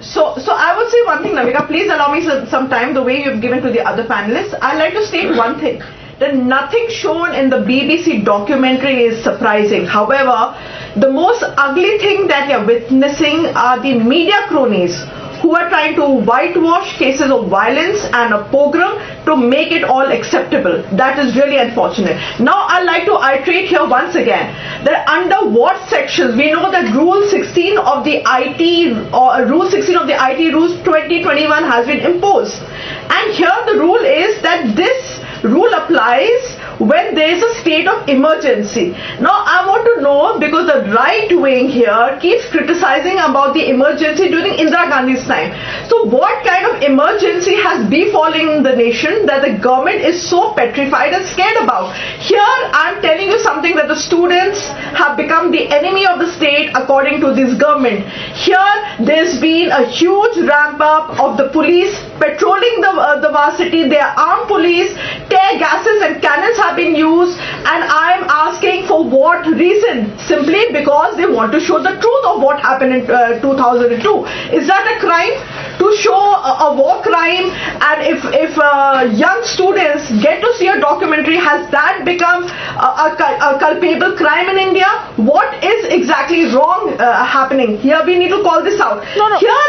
So I would say one thing, Navika, please allow me some time the way you've given to the other panelists. I'd like to state one thing, that nothing shown in the BBC documentary is surprising. However, the most ugly thing that you're witnessing are the media cronies who are trying to whitewash cases of violence and a pogrom to make it all acceptable. That is really unfortunate. Now I'd like to iterate here once again that under what sections, we know that Rule 16 of the IT Rules 2021 has been imposed. And here the rule is that this rule applies when there is a state of emergency. Now I want to know, because the right wing here keeps criticizing about the emergency during Indira Gandhi's time. So what kind of emergency has befallen the nation that the government is so petrified and scared about? Here I'm telling you something, that the students have become the enemy of the state according to this government. Here there's been a huge ramp up of the police patrolling the varsity. They are armed police, tear gases and cannons have been used, and I'm asking for what reason? Simply because they want to show the truth of what happened in 2002. Is that a crime? To show a war crime? And if young students get to see a documentary, has that become a culpable crime in India? What is exactly wrong happening? Here we need to call this out. Here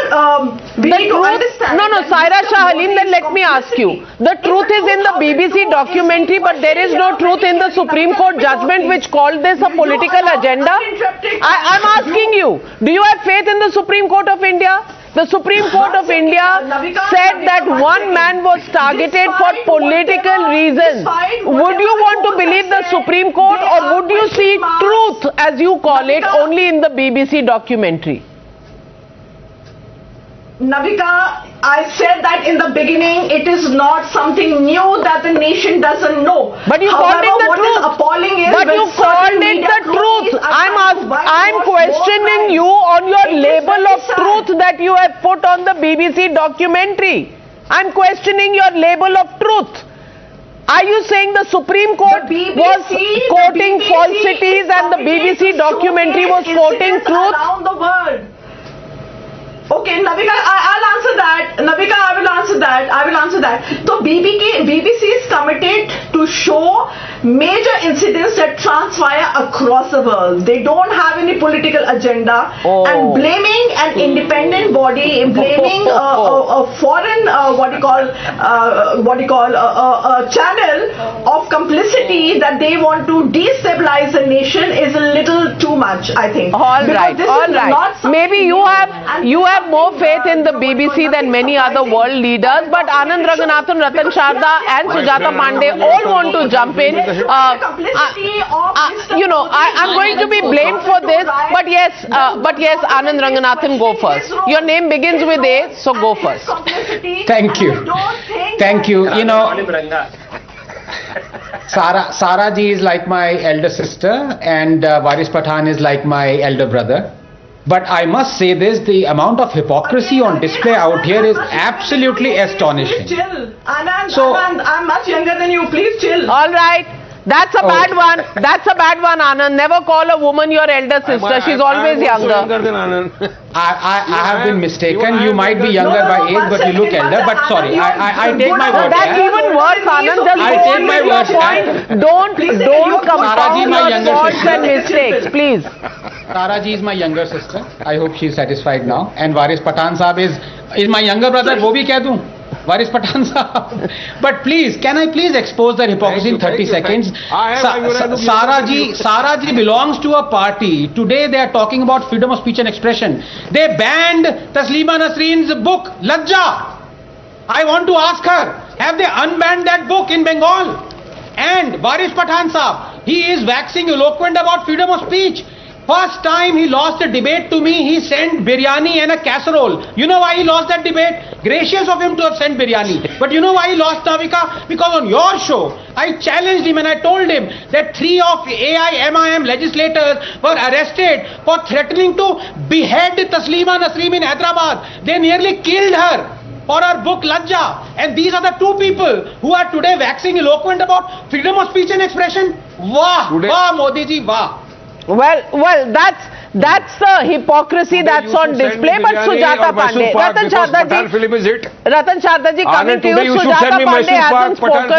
we need to understand. Saira Shah Halim, then let me ask you. The truth is in the BBC documentary, but there is no truth in the Supreme Court judgment which called this a political agenda. I'm asking you, do you have faith in the Supreme Court of India? The Supreme Court of India said that one man was targeted for political reasons. Would you want to believe the Supreme Court, or would you see truth, as you call it, only in the BBC documentary? Navika, I said that in the beginning, it is not something new that the nation doesn't know. But you called it the truth. Appalling is, but you called it the truth. I'm questioning you on your label of truth that you have put on the BBC documentary. I'm questioning your label of truth. Are you saying the Supreme Court was quoting falsities and the BBC documentary was quoting truth? Around the world. Okay, Navika, I'll answer that. Navika, I will answer that. So BBC is committed to show major incidents that transpire across the world. They don't have any political agenda. And blaming an independent body, blaming a foreign, a channel of complicity that they want to destabilize the nation is a little too much, I think. All right. Maybe you have more faith in the BBC than many other world leaders, but Anand Ranganathan, Ratan Sharda and Sujata Pandey all want to jump in. I'm going to be blamed for this, but yes, Anand Ranganathan, go first. Your name begins with A, so go first. Thank you. Sara ji is like my elder sister, and Waris Pathan is like my elder brother. But I must say this, the amount of hypocrisy on display out here is absolutely astonishing. Please chill. Anand, I'm much younger than you. Please chill. All right. That's a bad one. That's a bad one, Anand. Never call a woman your elder sister. She's always younger. I have been mistaken. You might be younger by age, but you look elder. But sorry, I take my word. That's even worse, Anand. Just I take my word. Don't compound your faults and mistakes, please. Tara ji is my younger sister. I hope she is satisfied now. And Waris Pathan Saab is my younger brother. वो भी कह दूं? Waris Pathan Saab. But please, can I please expose their hypocrisy in 30 seconds? Sara ji belongs to a party. Today they are talking about freedom of speech and expression. They banned Taslima Nasreen's book, Lajja. I want to ask her, have they unbanned that book in Bengal? And Waris Pathan Saab, he is waxing eloquent about freedom of speech. First time he lost a debate to me, he sent biryani and a casserole. You know why he lost that debate? Gracious of him to have sent biryani. But you know why he lost, Navika? Because on your show, I challenged him and I told him that 3 of AIMIM legislators were arrested for threatening to behead Taslima Nasreen in Hyderabad. They nearly killed her for her book Lajja. And these are the 2 people who are today waxing eloquent about freedom of speech and expression. Wah! Wah, Modi ji, wah! Well, that's the hypocrisy that's on display. But Sujata Pandey, Ratan Sharda ji coming to you, Sujata Pandey hasn't spoken.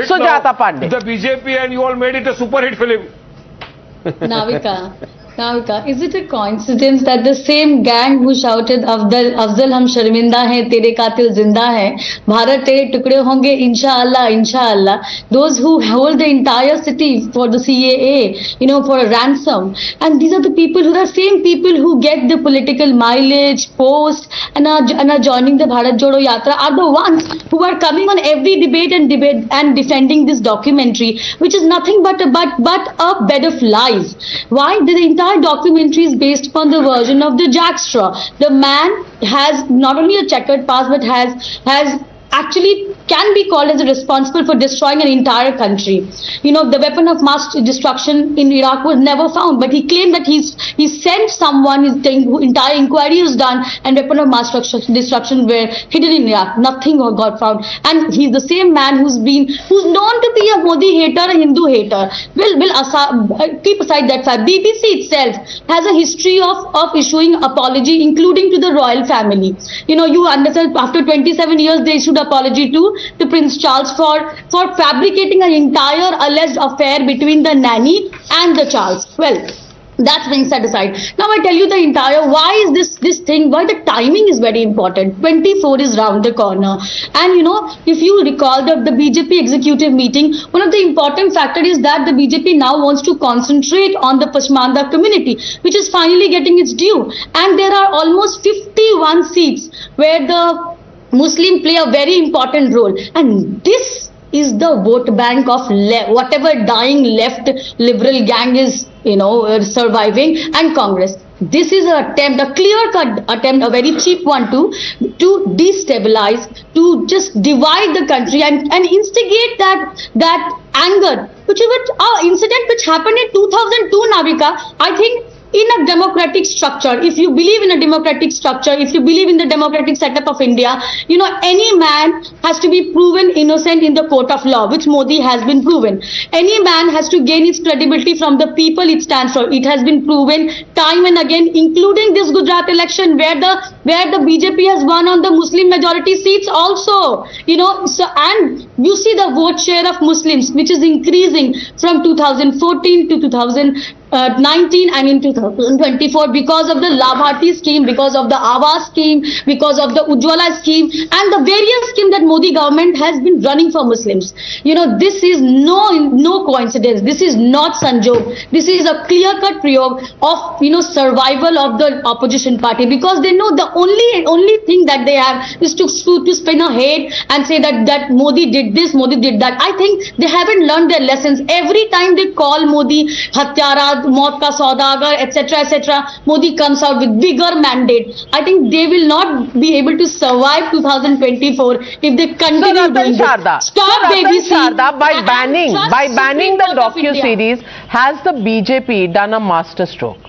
Sujata Pandey. The BJP and you all made it a super hit film. Navika, is it a coincidence that the same gang who shouted Afzal hum sharminda hai, tere qatil zinda hai, Bharat tere tukde honge, inshallah, inshallah, those who hold the entire city for the CAA, for a ransom, and these are the people who are same people who get the political mileage, post, and are joining the Bharat Jodo Yatra, are the ones who are coming on every debate and defending this documentary, which is nothing but a bed of lies. Why? The entire documentary is based upon the version of the jackstraw. The man has not only a checkered past, but has actually can be called as responsible for destroying an entire country. The weapon of mass destruction in Iraq was never found, but he claimed that he sent someone, his entire inquiry was done, and weapon of mass destruction were hidden in Iraq. Nothing got found. And he's the same man who's known to be a Modi hater, a Hindu hater. Keep aside that fact. BBC itself has a history of issuing apology, including to the royal family. You understand, after 27 years, they issued apology to Prince Charles for fabricating an entire alleged affair between the nanny and the Charles. Well, that's being set aside. Now I tell you the entire, why is this thing, why the timing is very important. 24 is round the corner. And if you recall the BJP executive meeting, one of the important factors is that the BJP now wants to concentrate on the Pashmanda community, which is finally getting its due. And there are almost 51 seats where the Muslim play a very important role, and this is the vote bank of whatever dying left liberal gang is surviving, and Congress. This is an attempt, a clear-cut attempt, a very cheap one to destabilize, to just divide the country and instigate that anger, which is an incident which happened in 2002, Navika. I think in a democratic structure, if you believe in a democratic structure, if you believe in the democratic setup of India, any man has to be proven innocent in the court of law, which Modi has been proven. Any man has to gain its credibility from the people it stands for. It has been proven time and again, including this Gujarat election, where the BJP has won on the Muslim majority seats also. And you see the vote share of Muslims, which is increasing from 2014 to 2019 and in 2024 because of the Labharti scheme, because of the Awas scheme, because of the Ujjwala scheme, and the various schemes that Modi government has been running for Muslims. This is no coincidence. This is not sanjog. This is a clear-cut prayog of survival of the opposition party, because they know the only thing that they have is to spin a hate and say that Modi did this, Modi did that. I think they haven't learned their lessons. Every time they call Modi Hatyara, Maut ka Saudagar, etc., Modi comes out with bigger mandate. I think they will not be able to survive 2024 if they continue doing this. Stop babysitting. By banning the docu-series, has the BJP done a masterstroke?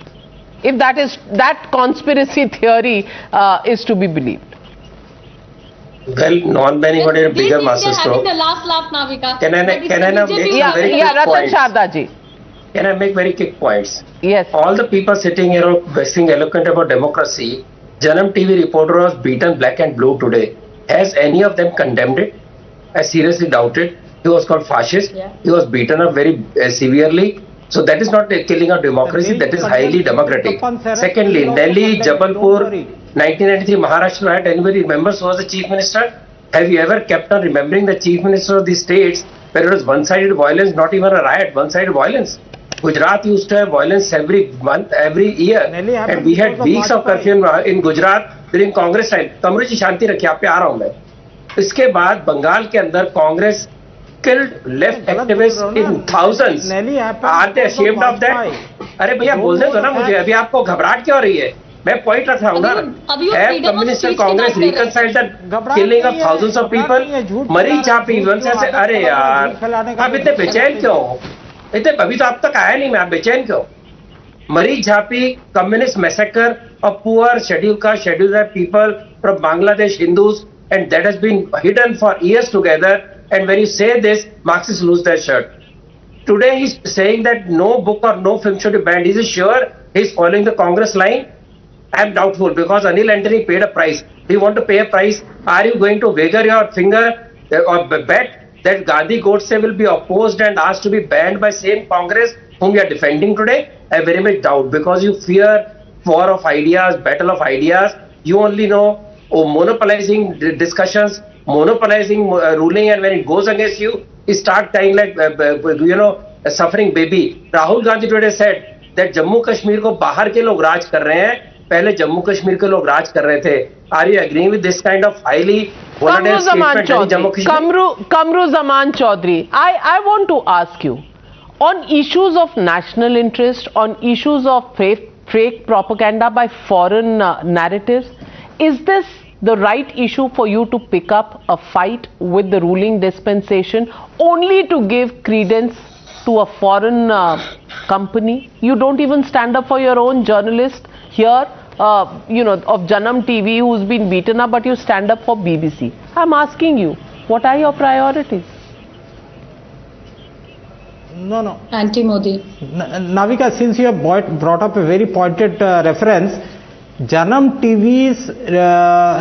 If that conspiracy theory is to be believed. Well, non-banning got a bigger masterstroke. The last laugh, Navika. Can I now make some very quick Ratan points? Shardaji. Can I make very quick points? Yes. All the people sitting here being eloquent about democracy, Janam TV reporter was beaten black and blue today. Has any of them condemned it? I seriously doubt it. He was called fascist. Yeah. He was beaten up very severely. So that is not a killing of democracy. That is highly democratic. Secondly, Delhi, Jabalpur, 1993 Maharashtra riot. Anybody remembers who was the chief minister? Have you ever kept on remembering the chief minister of these states where it was one-sided violence, not even a riot, one-sided violence? Gujarat used to have violence every month, every year, and we had weeks of curfew in Gujarat during Congress time. Kamru ji shanti rakhiye, आप पे आ रहा हूँ मैं. इसके बाद बंगाल के अंदर Congress killed left activists in thousands. Are they ashamed of that? अरे भैया बोलने दो ना मुझे. अभी आपको घबराहट क्यों हो रही है? मैं पॉइंट रख रहा हूँ ना. Have communist and Congress reconciled the killing of thousands of people? मरी चापी वंश से. अरे यार, आप इतने बेचैन क्यों हो? इतने अभी तो आप तक आया नहीं मैं. आप बेचैन क्यों? मरी झापी communist massacre of poor scheduled caste, scheduled tribe people from Bangladesh Hindus, and that has been hidden for years together. And when you say this, Marxists lose their shirt. Today he's saying that no book or no film should be banned. Is he sure he's following the Congress line? I am doubtful because Anil Antony paid a price. Do you want to pay a price? Are you going to wagger your finger or bet that Gandhi Godse will be opposed and asked to be banned by same Congress whom you are defending today? I very much doubt because you fear war of ideas, battle of ideas. You only know monopolizing discussions, monopolizing ruling, and when it goes against you, you start dying like a suffering baby. Rahul Gandhi today said that Jammu Kashmir को बाहर के लोग राज कर रहे हैं, पहले जम्मू कश्मीर के लोग राज कर रहे थे. Are you agreeing with this kind of highly volatile statement? Kamru Zaman Chaudhary, I want to ask you on issues of national interest, on issues of fake propaganda by foreign narratives. Is this the right issue for you to pick up a fight with the ruling dispensation only to give credence to a foreign company? You don't even stand up for your own journalist here, of Janam TV who's been beaten up, but you stand up for BBC. I'm asking you, what are your priorities? No. Anti-Modi. Navika, since you have brought up a very pointed reference, Janam TV's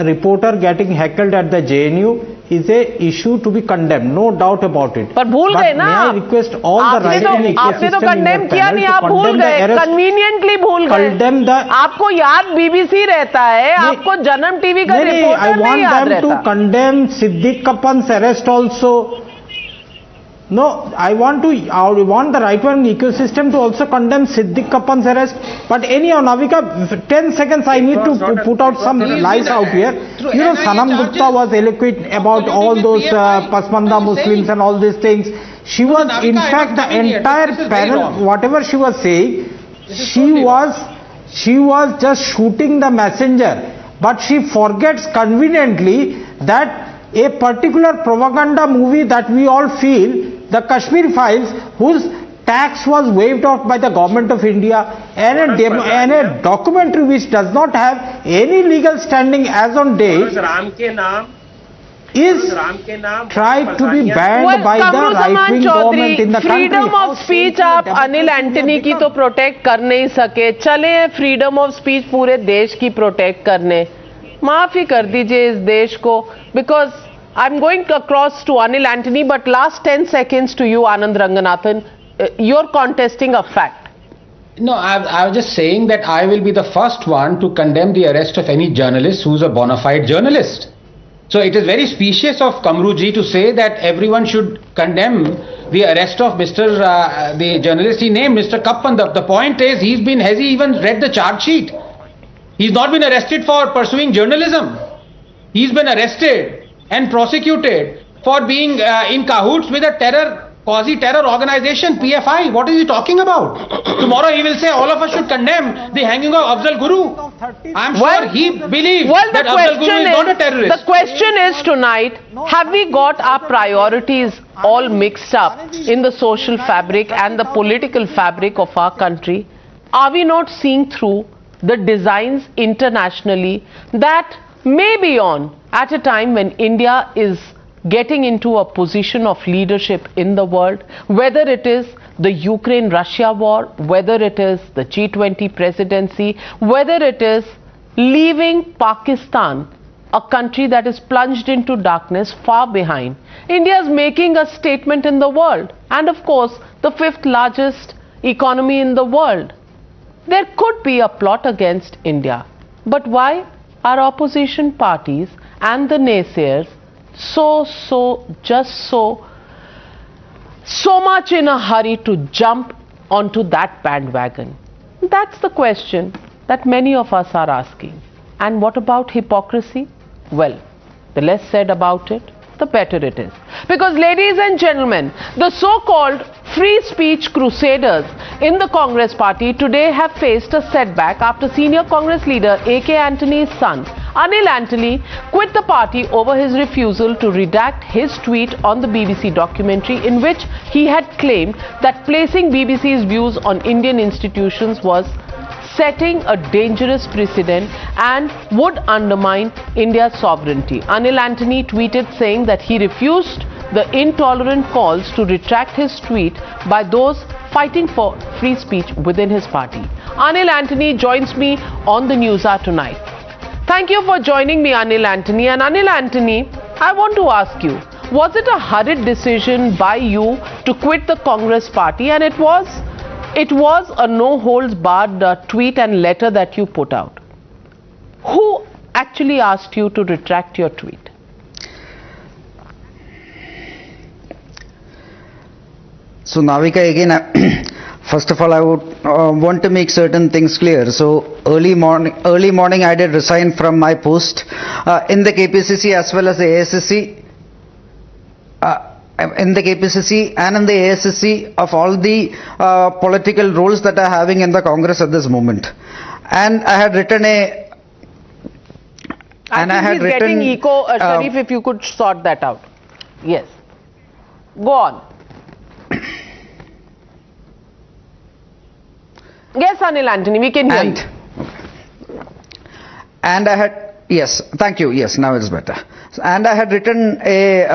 reporter getting heckled at the JNU is a issue to be condemned, no doubt about it. But भूल गए ना. May I request all the right wing आपने तो condemn किया नहीं, आप भूल गए, conveniently भूल गए. आपको याद BBC रहता है, आपको Janam TV का reporter नहीं याद रहता. I want them to condemn Siddiq Kappan's arrest also. No, I want the right-wing ecosystem to also condemn Siddiq Kappan's arrest. But anyhow, Navika, 10 seconds I need to put out some lies out here. You know, Sanam Gupta was eloquent about all those Pasmanda Muslims and all these things. She was, in fact, the entire panel, whatever she was saying, she was just shooting the messenger. But she forgets conveniently that a particular propaganda movie that we all feel, the Kashmir Files, whose tax was waived off by the government of India, and a documentary which does not have any legal standing as on date, is tried to be banned by the right-wing government in the country. Freedom of speech आप Anil Antony की तो protect कर नहीं सके, चले freedom of speech पूरे देश की प्रोटेक्ट करने. माफी कर दीजिए इस देश को, because I'm going across to Anil Antony, but last 10 seconds to you, Anand Ranganathan. You're contesting a fact. No, I was just saying that I will be the first one to condemn the arrest of any journalist who's a bona fide journalist. So it is very specious of Kamruji to say that everyone should condemn the arrest of the journalist he named, Mr. Kappan. The point is, has he even read the charge sheet? He's not been arrested for pursuing journalism. He's been arrested and prosecuted for being in cahoots with a quasi-terror organization, PFI. What is he talking about? Tomorrow he will say all of us should condemn the hanging of Afzal Guru. I'm sure he believes that Afzal Guru is not a terrorist. The question is tonight, have we got our priorities all mixed up in the social fabric and the political fabric of our country? Are we not seeing through the designs internationally that may be on at a time when India is getting into a position of leadership in the world, whether it is the Ukraine-Russia war, whether it is the G20 presidency, whether it is leaving Pakistan, a country that is plunged into darkness, far behind. India is making a statement in the world, and of course the 5th largest economy in the world. There could be a plot against India, but why are opposition parties and the naysayers so much in a hurry to jump onto that bandwagon? That's the question that many of us are asking. And what about hypocrisy? Well, the less said about it, the better it is. Because, ladies and gentlemen, the so-called free speech crusaders in the Congress party today have faced a setback after senior Congress leader A.K. Antony's son, Anil Antony, quit the party over his refusal to redact his tweet on the BBC documentary in which he had claimed that placing BBC's views on Indian institutions was setting a dangerous precedent and would undermine India's sovereignty. Anil Antony tweeted saying that he refused the intolerant calls to retract his tweet by those fighting for free speech within his party. Anil Antony joins me on the News Hour tonight. Thank you for joining me, Anil Antony. And Anil Antony, I want to ask you, was it a hurried decision by you to quit the Congress party? And it was a no-holds-barred tweet and letter that you put out. Who actually asked you to retract your tweet? So, Navika, again, first of all, I would want to make certain things clear. So, early morning, I did resign from my post in the KPCC as well as the ASSC. In the KPCC and in the ASSC of all the political roles that are having in the Congress at this moment. And I had written a... getting echo, Sharif, if you could sort that out. Yes. Go on. Yes, Anil Antony, we can hear you. And I had... Yes, thank you. Yes, now it's better. And I had written a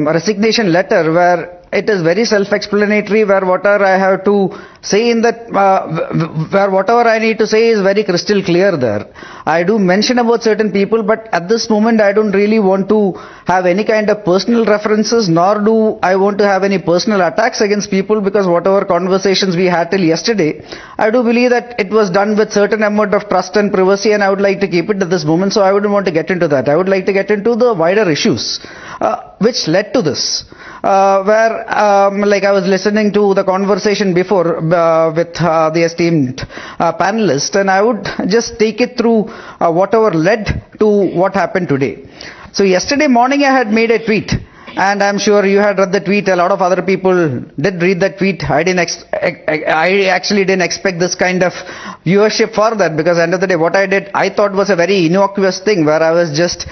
resignation letter where it is very self-explanatory, where whatever I have to say in that, where whatever I need to say is very crystal clear there. I do mention about certain people, but at this moment I don't really want to have any kind of personal references, nor do I want to have any personal attacks against people, because whatever conversations we had till yesterday, I do believe that it was done with certain amount of trust and privacy, and I would like to keep it at this moment, so I wouldn't want to get into that. I would like to get into the wider issues which led to this. Where like I was listening to the conversation before with the esteemed panelist, and I would just take it through whatever led to what happened today. So yesterday morning I had made a tweet, and I'm sure you had read the tweet. A lot of other people did read that tweet. I actually didn't expect this kind of viewership for that, because at the end of the day what I did, I thought was a very innocuous thing, where I was just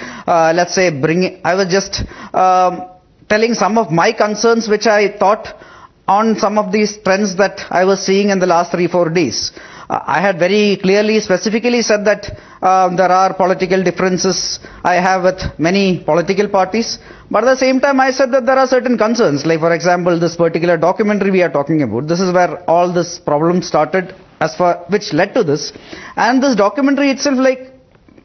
telling some of my concerns which I thought on some of these trends that I was seeing in the last 3-4 days. I had very clearly, specifically said that there are political differences I have with many political parties, but at the same time I said that there are certain concerns, like for example this particular documentary we are talking about. This is where all this problem started, which led to this. And this documentary itself, like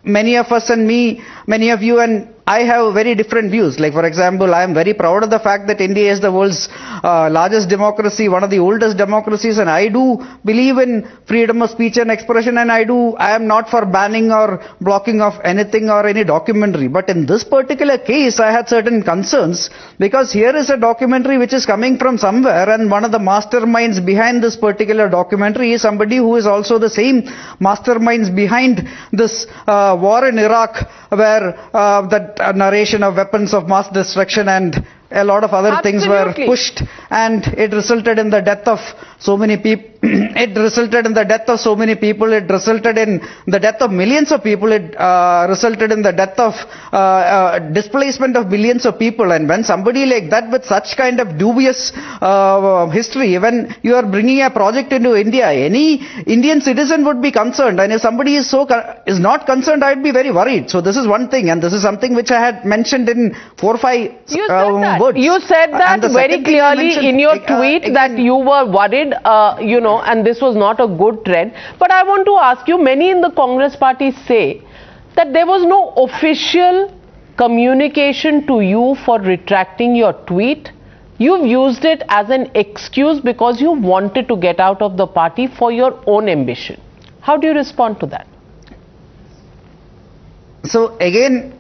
many of us and me, many of you and I have very different views. Like for example, I am very proud of the fact that India is the world's largest democracy, one of the oldest democracies, and I do believe in freedom of speech and expression, and I am not for banning or blocking of anything or any documentary. But in this particular case, I had certain concerns, because here is a documentary which is coming from somewhere, and one of the masterminds behind this particular documentary is somebody who is also the same masterminds behind this war in Iraq, where that narration of weapons of mass destruction and a lot of other things were pushed, and it resulted in the death of so many people. it resulted in the death of so many people, it resulted in the death of millions of people, it resulted in the death of displacement of millions of people. And when somebody like that with such kind of dubious history, when you are bringing a project into India, any Indian citizen would be concerned, and if somebody is not concerned, I would be very worried. So this is one thing, and this is something which I had mentioned in 4 or 5 words. You said that very clearly in your tweet that you were worried, and this was not a good trend. But I want to ask you, many in the Congress party say that there was no official communication to you for retracting your tweet. You've used it as an excuse because you wanted to get out of the party for your own ambition. How do you respond to that? So again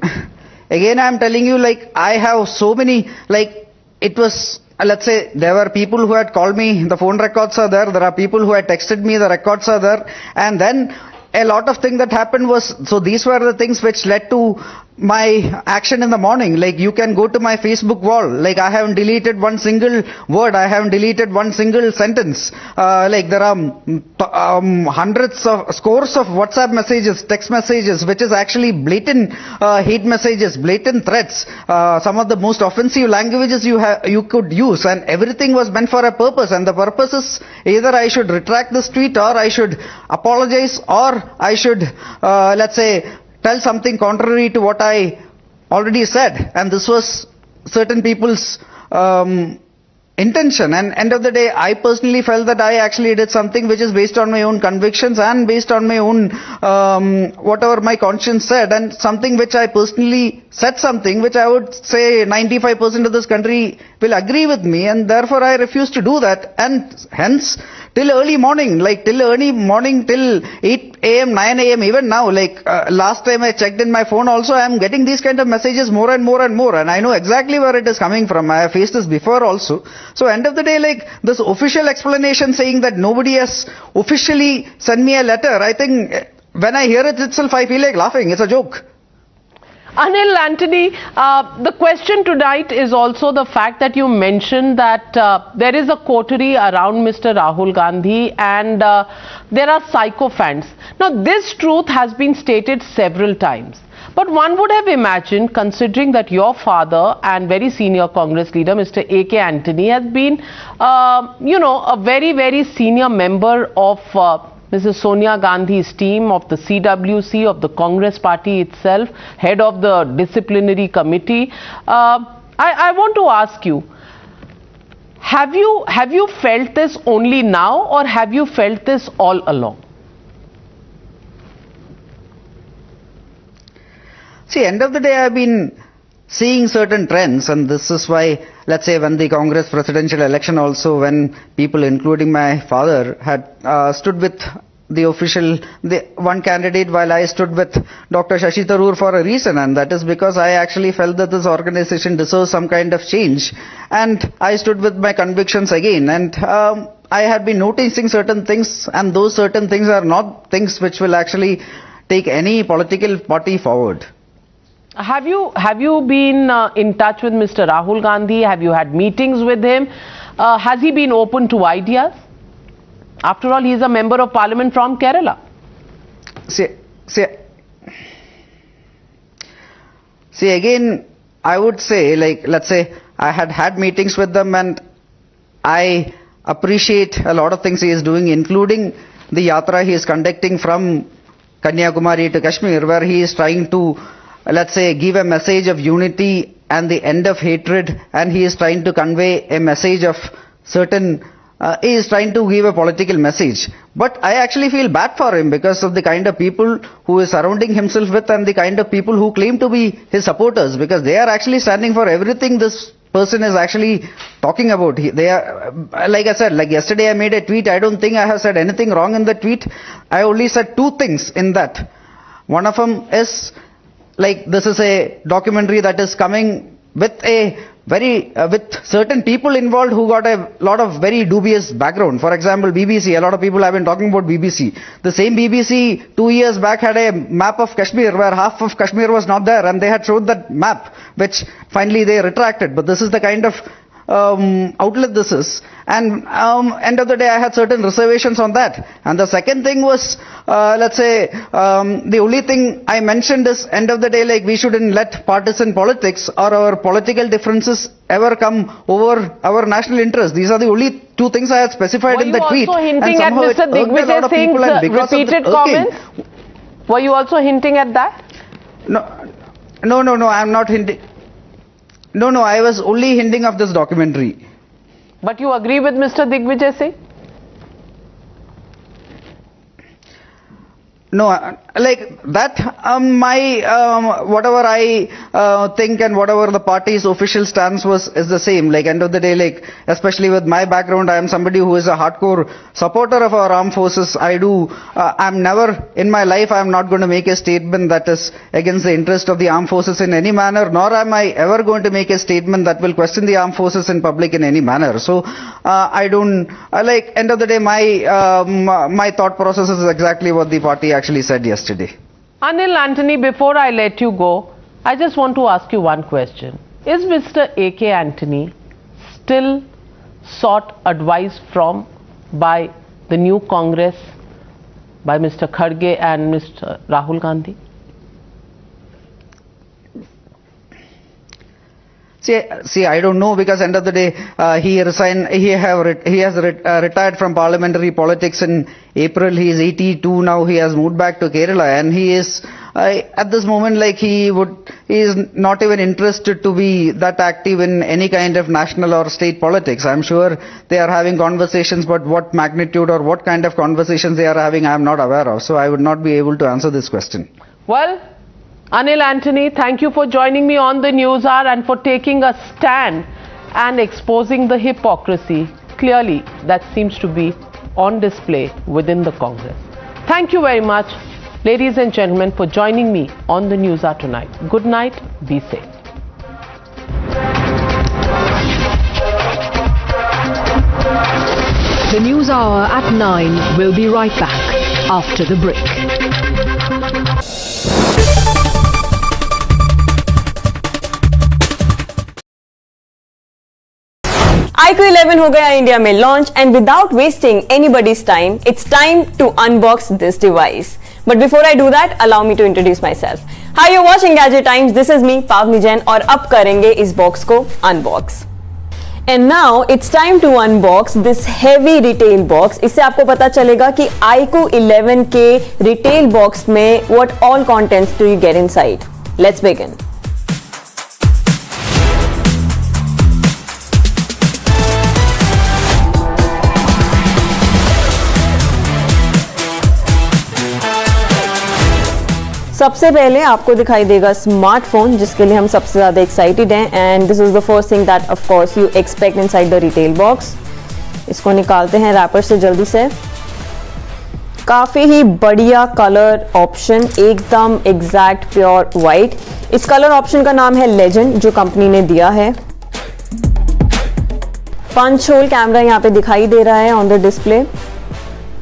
I am telling you, like, I have so many, like, it was, let's say, there were people who had called me, the phone records are there are people who had texted me, the records are there, and then a lot of things that happened was, so these were the things which led to my action in the morning. Like, you can go to my Facebook wall, like, I haven't deleted one single word, I haven't deleted one single sentence. Like, there are scores of WhatsApp messages, text messages, which is actually blatant hate messages, blatant threats, some of the most offensive languages you could use, and everything was meant for a purpose, and the purpose is either I should retract this tweet, or I should apologize, or I should, let's say, tell something contrary to what I already said. And this was certain people's intention. And end of the day, I personally felt that I actually did something which is based on my own convictions and based on my own whatever my conscience said, and something which I personally said, something which I would say 95% of this country will agree with me, and therefore I refuse to do that. And hence, till early morning, till 8 a.m., 9 a.m., even now, like, last time I checked in my phone also, I am getting these kind of messages more and more and more, and I know exactly where it is coming from. I have faced this before also. So end of the day, like, this official explanation saying that nobody has officially sent me a letter, I think when I hear it itself, I feel like laughing. It's a joke. Anil, Anthony, the question tonight is also the fact that you mentioned that there is a coterie around Mr. Rahul Gandhi, and there are sycophants. Now, this truth has been stated several times. But one would have imagined, considering that your father and very senior Congress leader, Mr. A.K. Antony, has been, a very, very senior member of Mrs. Sonia Gandhi's team, of the CWC, of the Congress party itself, head of the disciplinary committee. I want to ask you, have you felt this only now, or have you felt this all along? See, end of the day, I've been seeing certain trends, and this is why, let's say, when the Congress presidential election also, when people, including my father, had stood with the one candidate, while I stood with Dr. Shashi Tharoor for a reason, and that is because I actually felt that this organization deserves some kind of change, and I stood with my convictions again, and I had been noticing certain things, and those certain things are not things which will actually take any political party forward. Have you been in touch with Mr. Rahul Gandhi? Have you had meetings with him? Has he been open to ideas? After all, he is a member of parliament from Kerala. See, again, I would say, like, let's say, I had meetings with them, and I appreciate a lot of things he is doing, including the yatra he is conducting from Kanyakumari to Kashmir, where he is trying to, let's say, give a message of unity and the end of hatred, and he is trying to convey a message of certain, he is trying to give a political message. But I actually feel bad for him because of the kind of people who is surrounding himself with, and the kind of people who claim to be his supporters, because they are actually standing for everything this person is actually talking about. They are, like I said, like yesterday I made a tweet. I don't think I have said anything wrong in the tweet. I only said two things in that. One of them is, like, this is a documentary that is coming with a with certain people involved who got a lot of very dubious background. For example, BBC, a lot of people have been talking about BBC. The same BBC 2 years back had a map of Kashmir where half of Kashmir was not there, and they had showed that map, which finally they retracted. But this is the kind of outlet this is. And end of the day, I had certain reservations on that. And the second thing was, let's say, the only thing I mentioned is, end of the day, like, we shouldn't let partisan politics or our political differences ever come over our national interest. These are the only two things I had specified in the tweet. Were you also hinting at Mr. Digvijay Singh's repeated comments? Were you also hinting at that? No, I'm not hinting. No, I was only hinting of this documentary. But you agree with Mr. Digvijay Singh? No, like that, whatever I think and whatever the party's official stance was is the same. Like, end of the day, like, especially with my background, I am somebody who is a hardcore supporter of our armed forces. I'm never in my life, I'm not going to make a statement that is against the interest of the armed forces in any manner, nor am I ever going to make a statement that will question the armed forces in public in any manner. So, I don't, like, end of the day, my thought process is exactly what the party actually said yesterday. Anil, Anthony, before I let you go, I just want to ask you one question. Is Mr. A.K. Antony still sought advice from by the new Congress, by Mr. Kharge and Mr. Rahul Gandhi? See, I don't know, because end of the day, he resigned. He has retired from parliamentary politics in April. He is 82 now. He has moved back to Kerala, and he is at this moment, like, he is not even interested to be that active in any kind of national or state politics. I'm sure they are having conversations, but what magnitude or what kind of conversations they are having, I am not aware of. So I would not be able to answer this question. Well, Anil Antony, thank you for joining me on the News Hour and for taking a stand and exposing the hypocrisy. Clearly, that seems to be on display within the Congress. Thank you very much, ladies and gentlemen, for joining me on the News Hour tonight. Good night. Be safe. The News Hour at 9 will be right back after the break. iQOO 11 हो गया India में launch and without wasting anybody's time it's time to unbox this device. But before I do that allow me to introduce myself. Hi you watching Gadget Times, this is me Pavni Jain और अब करेंगे इस box को unbox. And now it's time to unbox this heavy retail box. इससे आपको पता चलेगा कि iQOO 11 के रिटेल बॉक्स में what all contents do you get inside. Let's begin. सबसे पहले आपको दिखाई देगा स्मार्टफोन, जिसके लिए हम सबसे ज़्यादा एक्साइटेड हैं. And this is the first thing that of course you expect inside the retail box. इसको निकालते हैं रैपर से जल्दी से. काफ़ी ही बढ़िया कलर ऑप्शन, एकदम एग्जैक्ट प्योर वाइट. इस कलर ऑप्शन का नाम है लेजेंड, जो कंपनी ने दिया है. पंच होल कैमरा यहाँ पे दिखाई दे रहा है ऑन द डिस्प्ले.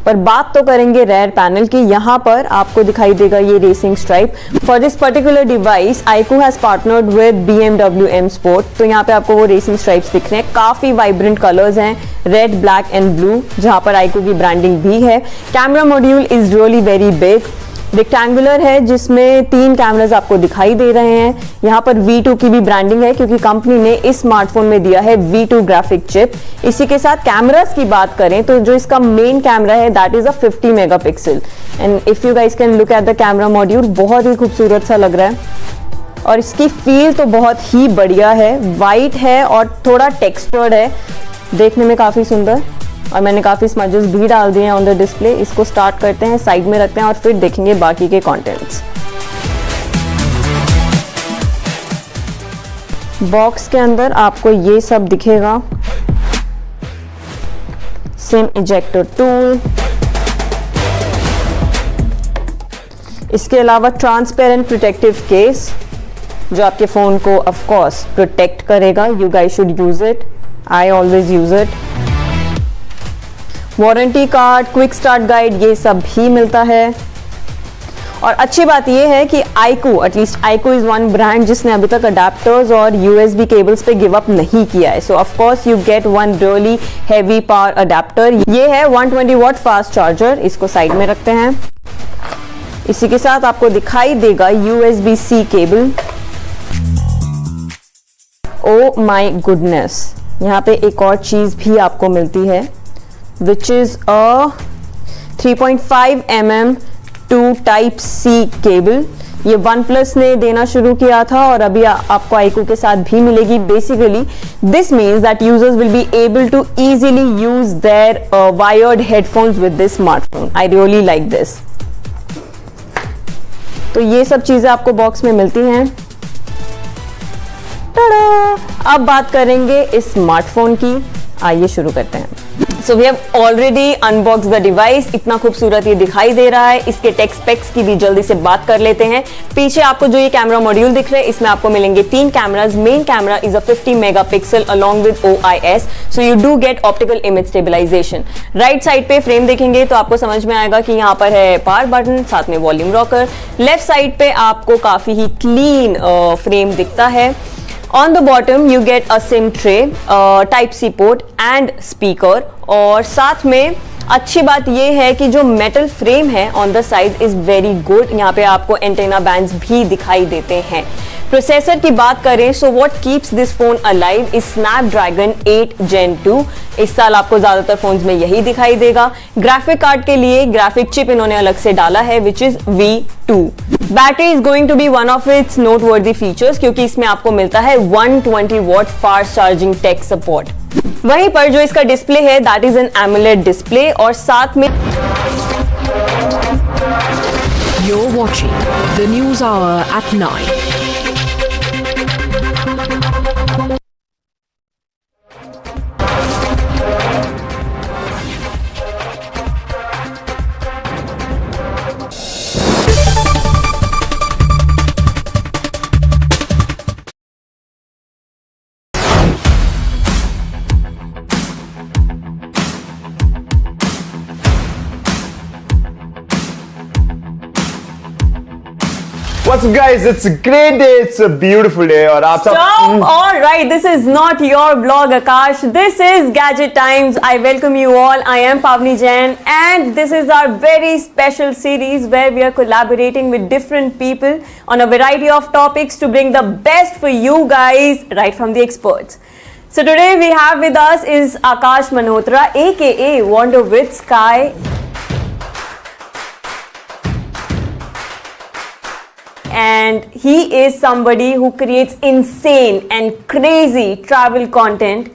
पर बात तो करेंगे रेयर पैनल की. यहाँ पर आपको दिखाई देगा ये racing stripe. For this particular device iQOO has partnered with BMW M Sport. तो यहाँ पे आपको वो रेसिंग स्ट्राइप्स दिख रहे हैं. काफी वाइब्रेंट कलर्स हैं, रेड, ब्लैक एंड ब्लू, जहाँ पर iQOO की ब्रांडिंग भी है. Camera module is really very big, rectangular है, जिसमें 3 कैमरास आपको दिखाई दे रहे हैं. यहाँ पर V2 की भी ब्रांडिंग है, क्योंकि कंपनी ने इस स्मार्टफोन में दिया है V2 ग्राफिक चिप. इसी के साथ कैमरास की बात करें तो जो इसका मेन कैमरा है that is a 50 megapixel. And if you guys can look at the camera module, बहुत ही खूबसूरत सा लग रहा है. और इसकी फील तो बहुत ही बढ़िया है. वाइट है और थोड़ा टेक्सचर्ड है, देखने में काफी सुंदर. और मैंने काफ़ी स्मजेस भी डाल दिए हैं ऑन द डिस्प्ले. इसको स्टार्ट करते हैं, साइड में रखते हैं और फिर देखेंगे बाकी के कंटेंट्स. बॉक्स के अंदर आपको ये सब दिखेगा. सिम इजेक्टर टूल, इसके अलावा ट्रांसपेरेंट प्रोटेक्टिव केस, जो आपके फ़ोन को ऑफ कोर्स प्रोटेक्ट करेगा. You guys should use it, I always use it. Warranty card, quick start guide, ये सब भी मिलता है. और अच्छी बात ये है कि iQOO, at least iQOO is one brand जिसने अभी तक अडेप्टर्स और USB केबल्स पे गिव अप नहीं किया है. सो of course you get one really heavy power adapter. ये है 120 वॉट फास्ट चार्जर. इसको साइड में रखते हैं. इसी के साथ आपको दिखाई देगा USB-C cable. Oh my goodness, यहाँ पे एक और चीज भी आपको मिलती है which is a 3.5 mm to type C cable. ये OnePlus ने देना शुरू किया था और अभी आपको iQOO के साथ भी मिलेगी. Basically this means that users will be able to easily use their wired headphones with this smartphone. I really like this. तो ये सब चीजें आपको बॉक्स में मिलती हैं. अब बात करेंगे इस स्मार्टफोन की. आइए शुरू करते हैं. So we have already unbox the device. इतना खूबसूरत ये दिखाई दे रहा है. इसके टेक स्पेक्स की भी जल्दी से बात कर लेते हैं. पीछे आपको जो ये कैमरा मॉड्यूल दिख रहे हैं इसमें आपको मिलेंगे 3 cameras. Main camera is a 50 megapixel along with OIS, so you do get optical image stabilisation. Right side पे फ्रेम देखेंगे तो आपको समझ में आएगा कि यहाँ पर है पावर बटन, साथ में वॉल्यूम रॉकर. लेफ्ट साइड पे आपको काफी ही क्लीन फ्रेम दिखता है. On the bottom you get a SIM tray, Type-C port and speaker. और साथ में अच्छी बात ये है कि जो मेटल फ्रेम है on the side is very good. यहाँ पे आपको एंटेना बैंड्स भी दिखाई देते हैं. प्रोसेसर की बात करें so what keeps this phone alive is Snapdragon 8 Gen 2. इस साल आपको ज्यादातर फोन्स में यही दिखाई देगा. ग्राफिक कार्ड के लिए ग्राफिक चिप इन्होंने अलग से डाला है which is V2. Battery is going to be one of its noteworthy features क्योंकि इसमें आपको मिलता है 120 watt fast charging tech support. वहीं पर जो इसका डिस्प्ले है that is an AMOLED display और साथ में You're watching the News Hour at 9. What's up guys, it's a great day, it's a beautiful day और आप सब Alright, this is not your vlog Akash, this is Gadget Times. I welcome you all. I am Pavni Jain and this is our very special series where we are collaborating with different people on a variety of topics to bring the best for you guys right from the experts. So today we have with us is Akash Malhotra aka Wander with Sky. And he is somebody who creates insane and crazy travel content,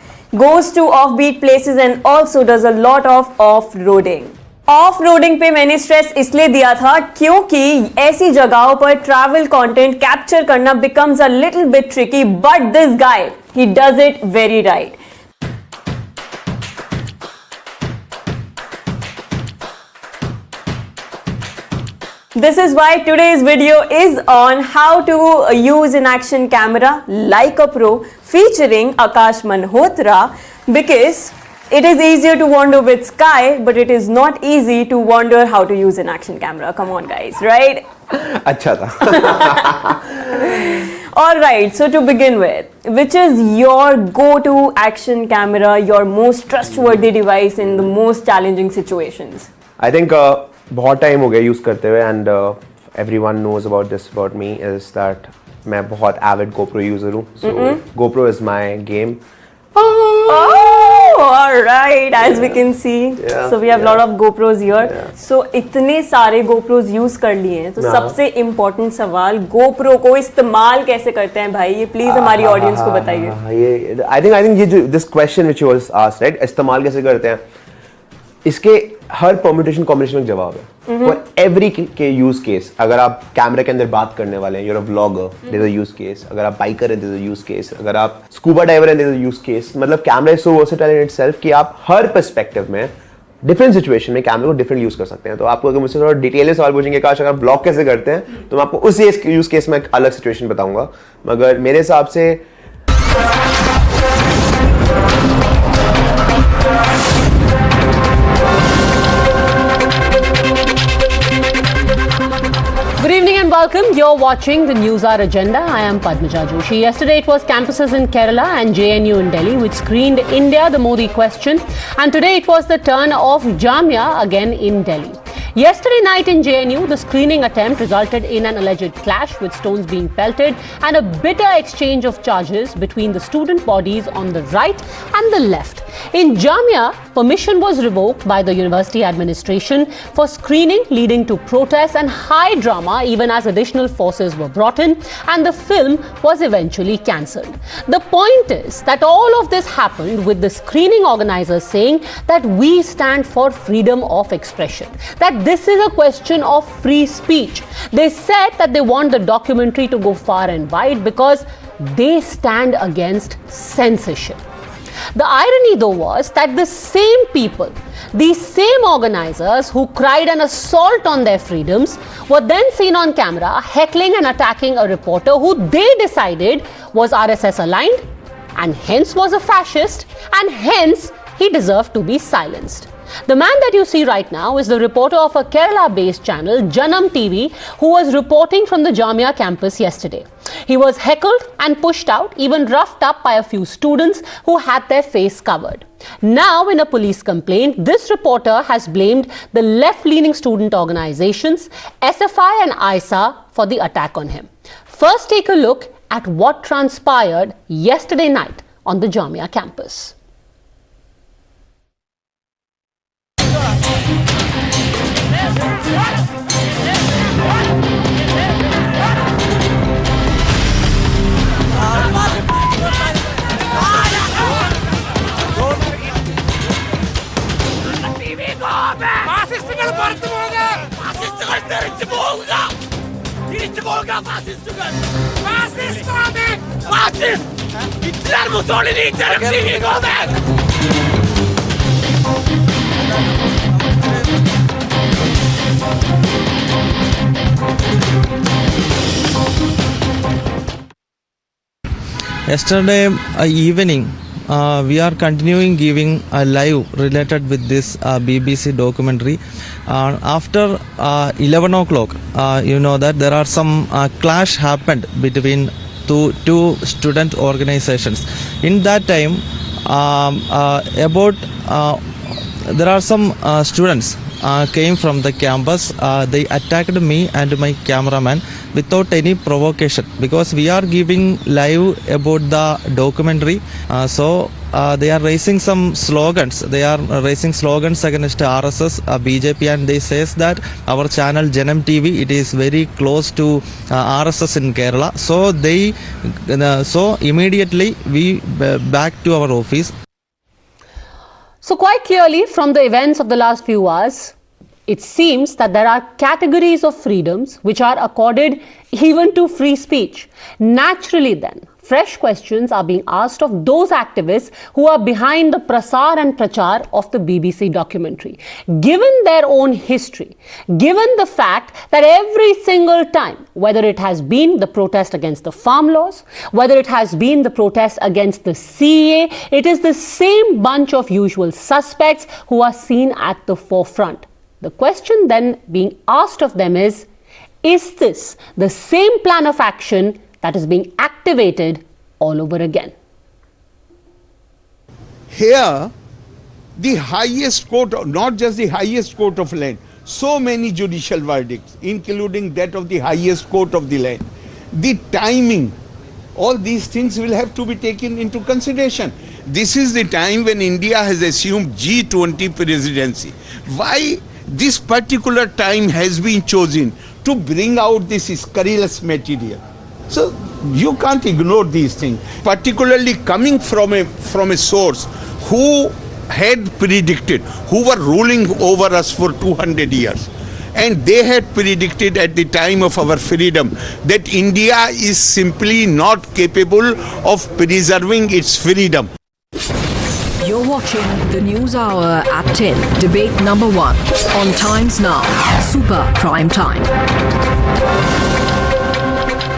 goes to offbeat places and also does a lot of off-roading. Off-roading पे मैंने stress इसलिए दिया था क्योंकि ऐसी जगहों पर travel content capture करना becomes a little bit tricky, but this guy, he does it very right. This is why today's video is on how to use an action camera like a pro featuring Akash Malhotra, because it is easier to wander with Sky but it is not easy to wonder how to use an action camera. Come on guys, right? अच्छा था. Alright, so to begin with, which is your go-to action camera, your most trustworthy device in the most challenging situations? I think बहुत time हो गया use करते हुए and everyone knows about this about me is that मैं बहुत avid GoPro user हूँ. So GoPro is my game. Alright, as we can see, so we have lot of GoPros here. So इतने सारे GoPros use कर लिए हैं तो सबसे इम्पोर्टेंट सवाल GoPro को इस्तेमाल कैसे करते हैं भाई, ये प्लीज हमारी ऑडियंस को बताइए. ये I think ये जो this question which was asked, right, इस्तेमाल कैसे करते हैं, इसके हर परम्यूटेशन कॉम्बिनेशन का जवाब है फॉर एवरी के यूज केस. अगर आप कैमरे के अंदर बात करने वाले हैं, you're a vlogger, there is a use case. अगर आप बाइकर हैं, there is a use case. अगर आप स्कूबा डाइवर हैं, there is a use case. मतलब camera is so versatile in itself कि आप हर पर्सपेक्टिव में डिफरेंट सिचुएशन में कैमरे को डिफरेंट यूज कर सकते हैं. तो आपको अगर मुझसे थोड़ा डिटेल में सवाल पूछेंगे काश अगर आप ब्लॉग कैसे करते हैं तो मैं आपको उस यूज केस में एक अलग सिचुएशन बताऊंगा. मगर मेरे हिसाब से welcome. You're watching the News Hour Agenda. I am Padmaja Joshi. Yesterday it was campuses in Kerala and JNU in Delhi which screened India, the Modi question. And today it was the turn of Jamia again in Delhi. Yesterday night in JNU, the screening attempt resulted in an alleged clash with stones being pelted and a bitter exchange of charges between the student bodies on the right and the left. In Jamia, permission was revoked by the university administration for screening, leading to protests and high drama even as additional forces were brought in and the film was eventually cancelled. The point is that all of this happened with the screening organizers saying that we stand for freedom of expression, that this is a question of free speech. They said that they want the documentary to go far and wide because they stand against censorship. The irony though was that the same people, these same organizers who cried an assault on their freedoms were then seen on camera heckling and attacking a reporter who they decided was RSS aligned and hence was a fascist and hence he deserved to be silenced. The man that you see right now is the reporter of a Kerala-based channel, Janam TV, who was reporting from the Jamia campus yesterday. He was heckled and pushed out, even roughed up by a few students who had their face covered. Now, in a police complaint, this reporter has blamed the left-leaning student organizations, SFI and ISA, for the attack on him. First, take a look at what transpired yesterday night on the Jamia campus. Yesterday evening, we are continuing giving a live related with this BBC documentary. After 11 o'clock, you know that there are some clash happened between two student organizations. In that time, there are some students came from the campus. They attacked me and my cameraman without any provocation because we are giving live about the documentary. So they are raising some slogans. They are raising slogans against RSS, BJP, and they says that our channel Janam TV, it is very close to RSS in Kerala. So so immediately we back to our office. So quite clearly from the events of the last few hours, it seems that there are categories of freedoms which are accorded even to free speech. Naturally then, fresh questions are being asked of those activists who are behind the prasar and prachar of the BBC documentary. Given their own history, given the fact that every single time, whether it has been the protest against the farm laws, whether it has been the protest against the CAA, it is the same bunch of usual suspects who are seen at the forefront. The question then being asked of them is this the same plan of action that is being activated all over again? Here, the highest court, not just the highest court of land, so many judicial verdicts, including that of the highest court of the land. The timing, all these things will have to be taken into consideration. This is the time when India has assumed G20 presidency. Why this particular time has been chosen to bring out this scurrilous material? So you can't ignore these things, particularly coming from a source who had predicted, who were ruling over us for 200 years. And they had predicted at the time of our freedom that India is simply not capable of preserving its freedom. You're watching the News Hour at 10, debate number 1 on Times Now, Super Prime Time.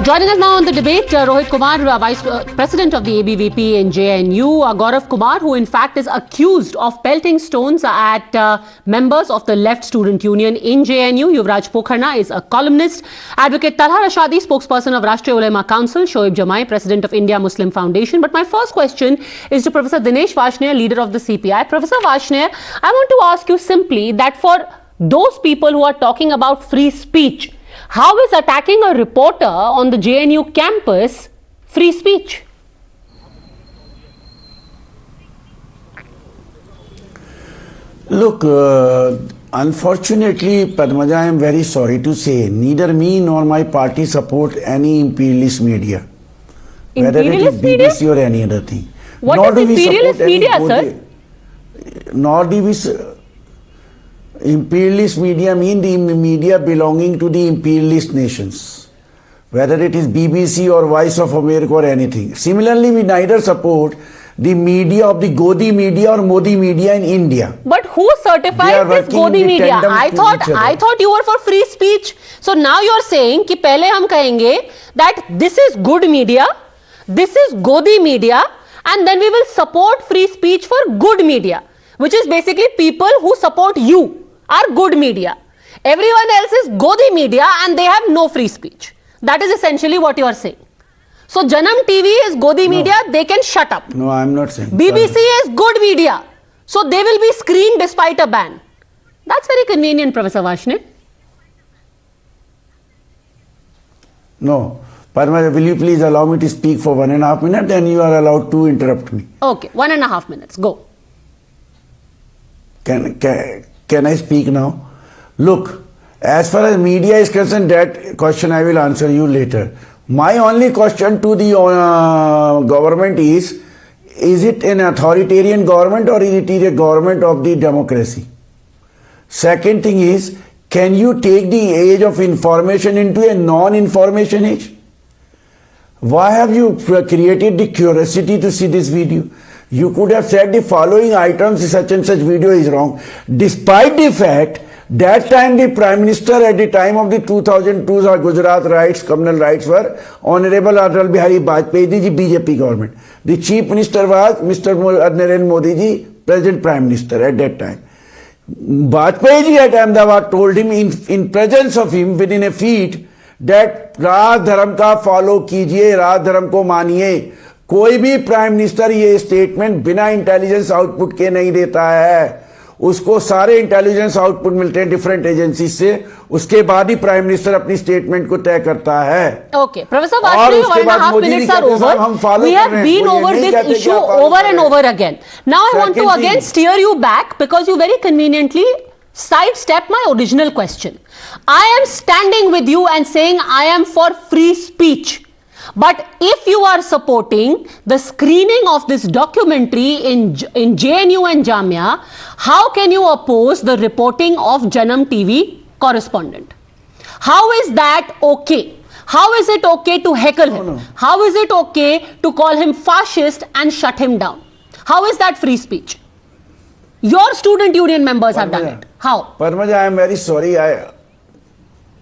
Joining us now on the debate, Rohit Kumar, Vice President of the ABVP in JNU, Gaurav Kumar, who in fact is accused of pelting stones at members of the Left Student Union in JNU. Yuvraj Pokharna is a columnist. Advocate Talha Rashadi, spokesperson of Rashtriya Ulema Council. Shoaib Jamai, President of India Muslim Foundation. But my first question is to Professor Dinesh Varshney, leader of the CPI. Professor Varshney, I want to ask you simply that for those people who are talking about free speech, how is attacking a reporter on the JNU campus free speech? Look, unfortunately, Padmaja, I am very sorry to say, neither me nor my party support any imperialist media. Whether it is BBC or any other thing. What is imperialist media, sir? Nor do we... Imperialist media mean the media belonging to the imperialist nations, whether it is BBC or Voice of America or anything. Similarly, we neither support the media of the Godi media or Modi media in India. But who certified this Godi media? I thought you were for free speech. So now you are saying कि पहले हम कहेंगे that this is good media, this is Godi media, and then we will support free speech for good media, which is basically people who support you are good media. Everyone else is Godi media and they have no free speech. That is essentially what you are saying. So Janam TV is Godi media, they can shut up. No, I am not saying. BBC is good media, so they will be screened despite a ban. That's very convenient, Professor Varshney. No. Padmaja, will you please allow me to speak for 1.5 minutes, then you are allowed to interrupt me. Okay, 1.5 minutes, go. Can I speak now? Look, as far as media is concerned, that question I will answer you later. My only question to the government is it an authoritarian government or is it a government of the democracy? Second thing is, can you take the age of information into a non-information age? Why have you created the curiosity to see this video? You could have said the following items, such and such video is wrong. Despite the fact that time the Prime Minister at the time of the 2002 Gujarat riots, communal riots were Honorable Atal Bihari Vajpayee ji, BJP government. The Chief Minister was Mr. Narendra Modi ji, President Prime Minister at that time. Vajpayee ji at Ahmedabad told him in presence of him within a feet that राज धर्म का follow कीजिए, राज धर्म को मानिए. कोई भी prime minister ये statement बिना इंटेलिजेंस आउटपुट के नहीं देता है. उसको सारे इंटेलिजेंस आउटपुट मिलते हैं डिफरेंट एजेंसी से. उसके बाद ही प्राइम मिनिस्टर अपनी स्टेटमेंट को तय करता है. Okay professor Vajpayee, 1.5 minutes are over. We have been over this issue over and over again. Now I want to again steer you back because you very conveniently sidestep my original question. I am standing with you and saying I am for free speech. But if you are supporting the screening of this documentary in JNU and Jamia, how can you oppose the reporting of Janam TV correspondent? How is that okay? How is it okay to heckle him? How is it okay to call him fascist and shut him down? How is that free speech? Your student union members have done it. How? Padmaja, I am very sorry.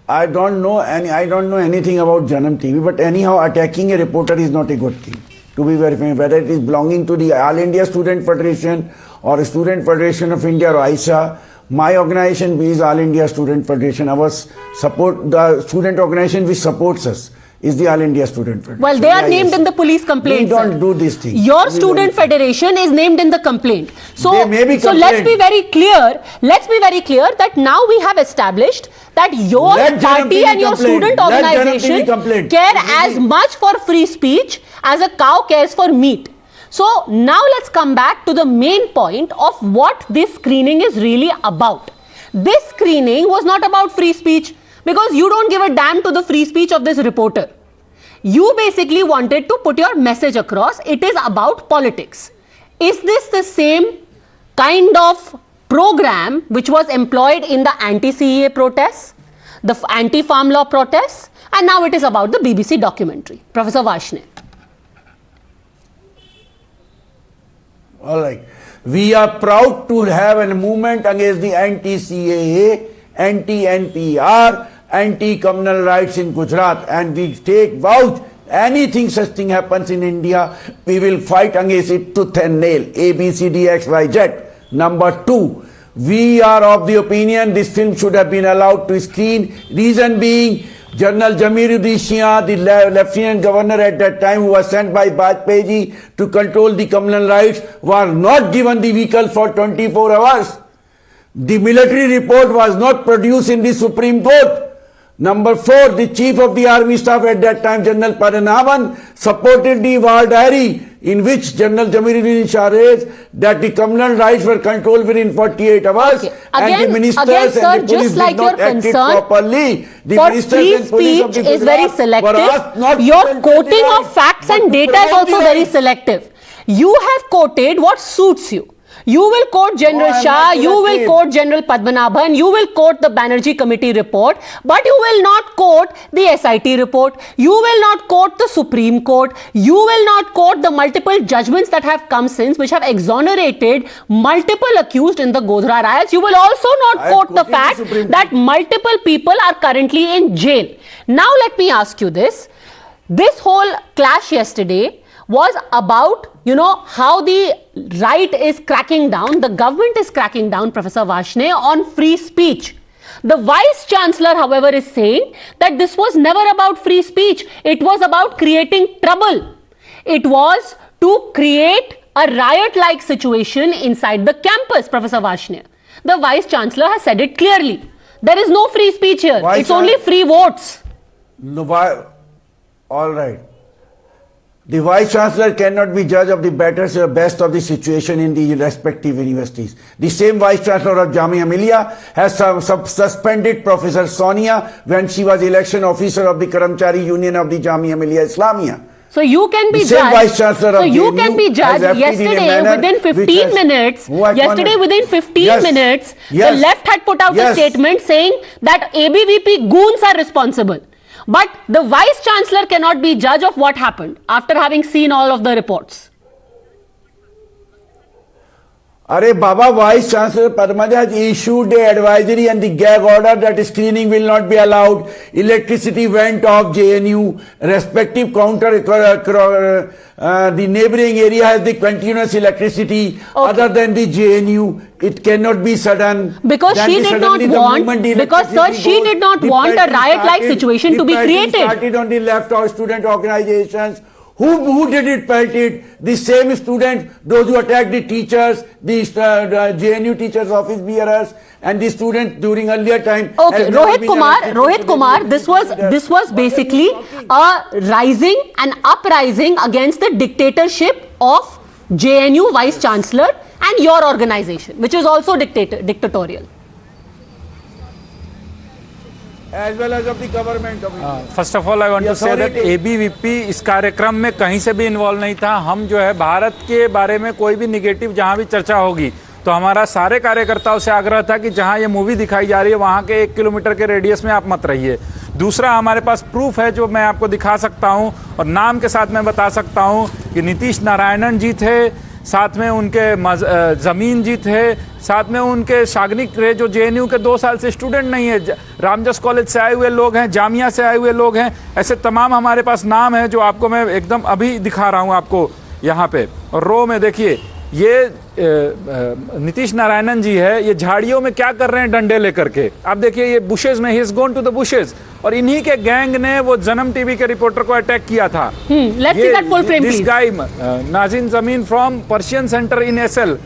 I don't know anything about Janam TV, but anyhow, attacking a reporter is not a good thing. To be very frank, whether it is belonging to the All India Student Federation or Student Federation of India or AISA, my organization is All India Student Federation. The student organization which supports us is the All India Student Federation. Well, they are named in the police complaint. We don't do this thing. Your student federation is named in the complaint. So let's be very clear. Let's be very clear that now we have established that your party and your student organization care as much for free speech as a cow cares for meat. So now let's come back to the main point of what this screening is really about. This screening was not about free speech because you don't give a damn to the free speech of this reporter. You basically wanted to put your message across. It is about politics. Is this the same kind of program which was employed in the anti-CEA protests, the anti-farm law protests, and now it is about the BBC documentary? Professor Varshney. All right. We are proud to have a movement against the anti-CAA, anti-NPR, anti-communal rights in Gujarat, and we take vouch. Anything such thing happens in India, we will fight against it tooth and nail. A, B, C, D, X, Y, Z. Number 2, we are of the opinion this film should have been allowed to screen. Reason being, General Jamia, the Lieutenant Governor at that time, who was sent by Padmaja to control the communal rights, were not given the vehicle for 24 hours. The military report was not produced in the Supreme Court. Number 4, the Chief of the Army Staff at that time, General Padmaja, supported the war diary in which General Jamia says that the communal rights were controlled within 48 hours. Okay. And the ministers sir, and the police just like did not your act it concern properly. The for ministers free and police of the speech is very Gujarat were selective. asked not Your to quoting criticize, of facts but and to data is promote also the very rights. selective. You have quoted what suits you. You will quote General I'm Shah, not you will selective. quote General Padmanabhan, you will quote the Banerjee Committee report, but you will not quote the SIT report, you will not quote the Supreme Court, you will not quote the multiple judgments that have come since, which have exonerated multiple accused in the Godhra riots. You will also not quote the fact that multiple people are currently in jail. Now let me ask you this. This whole clash yesterday was about, how the right is cracking down, the government is cracking down, Professor Varshney, on free speech. The Vice Chancellor, however, is saying that this was never about free speech. It was about creating trouble. It was to create a riot-like situation inside the campus, Professor Varshney. The Vice Chancellor has said it clearly. There is no free speech here. It's only free votes. No, all right. The Vice Chancellor cannot be judge of the best of the situation in the respective universities. The same Vice Chancellor of Jamia Millia has suspended Professor Sonia when she was election officer of the Karamchari Union of the Jamia Millia Islamia. So you can be the judged. Vice Chancellor of You JNU can be judged yesterday within 15 minutes. Yesterday within 15 minutes, the left had put out a statement saying that ABVP goons are responsible. But the Vice Chancellor cannot be judge of what happened after having seen all of the reports. Are Baba, Vice Chancellor Padmaja has issued an advisory and the gag order that screening will not be allowed. Electricity went off JNU. Respective the neighboring area has the continuous electricity other than the JNU. It cannot be sudden. Because she did not want, because sir, she did not want a riot-like situation to be created. Started on the left of student organizations. Who did it, pelted? The same students, those who attacked the teachers, the JNU teachers, office bearers, and the students during earlier time. Okay, Rohit Kumar, this was basically an uprising against the dictatorship of JNU Vice Chancellor and your organization, which is also dictatorial. As well as of the government of India. First of all, I want to say that ABVP इस कार्यक्रम में कहीं से भी involve नहीं था. हम जो है भारत के बारे में कोई भी निगेटिव जहां भी चर्चा होगी तो हमारा सारे कार्यकर्ताओं से आग्रह था कि जहां ये मूवी दिखाई जा रही है वहां के 1 किलोमीटर के रेडियस में आप मत रहिए. दूसरा, हमारे पास प्रूफ है जो मैं आपको दिखा सकता हूं और नाम के साथ मैं बता सकता हूं कि नीतीश नारायणन जी थे, साथ में उनके जमीन जी थे, साथ में उनके शागनिक रहे जो JNU के 2 साल से स्टूडेंट नहीं है, रामजस कॉलेज से आए हुए लोग हैं, जामिया से आए हुए लोग हैं. ऐसे तमाम हमारे पास नाम है जो आपको मैं एकदम अभी दिखा रहा हूं आपको यहाँ पे. और रो में देखिए, ये नीतीश नारायणन जी है, ये झाड़ियों में क्या कर रहे हैं डंडे लेकर के. आप देखिए ये बुशेज में, he is gone to the bushes. और इन्हीं के गैंग ने वो जन्म टीवी के रिपोर्टर को अटैक किया था. दिस गाय नाजिन जमीन from Persian centre in SL.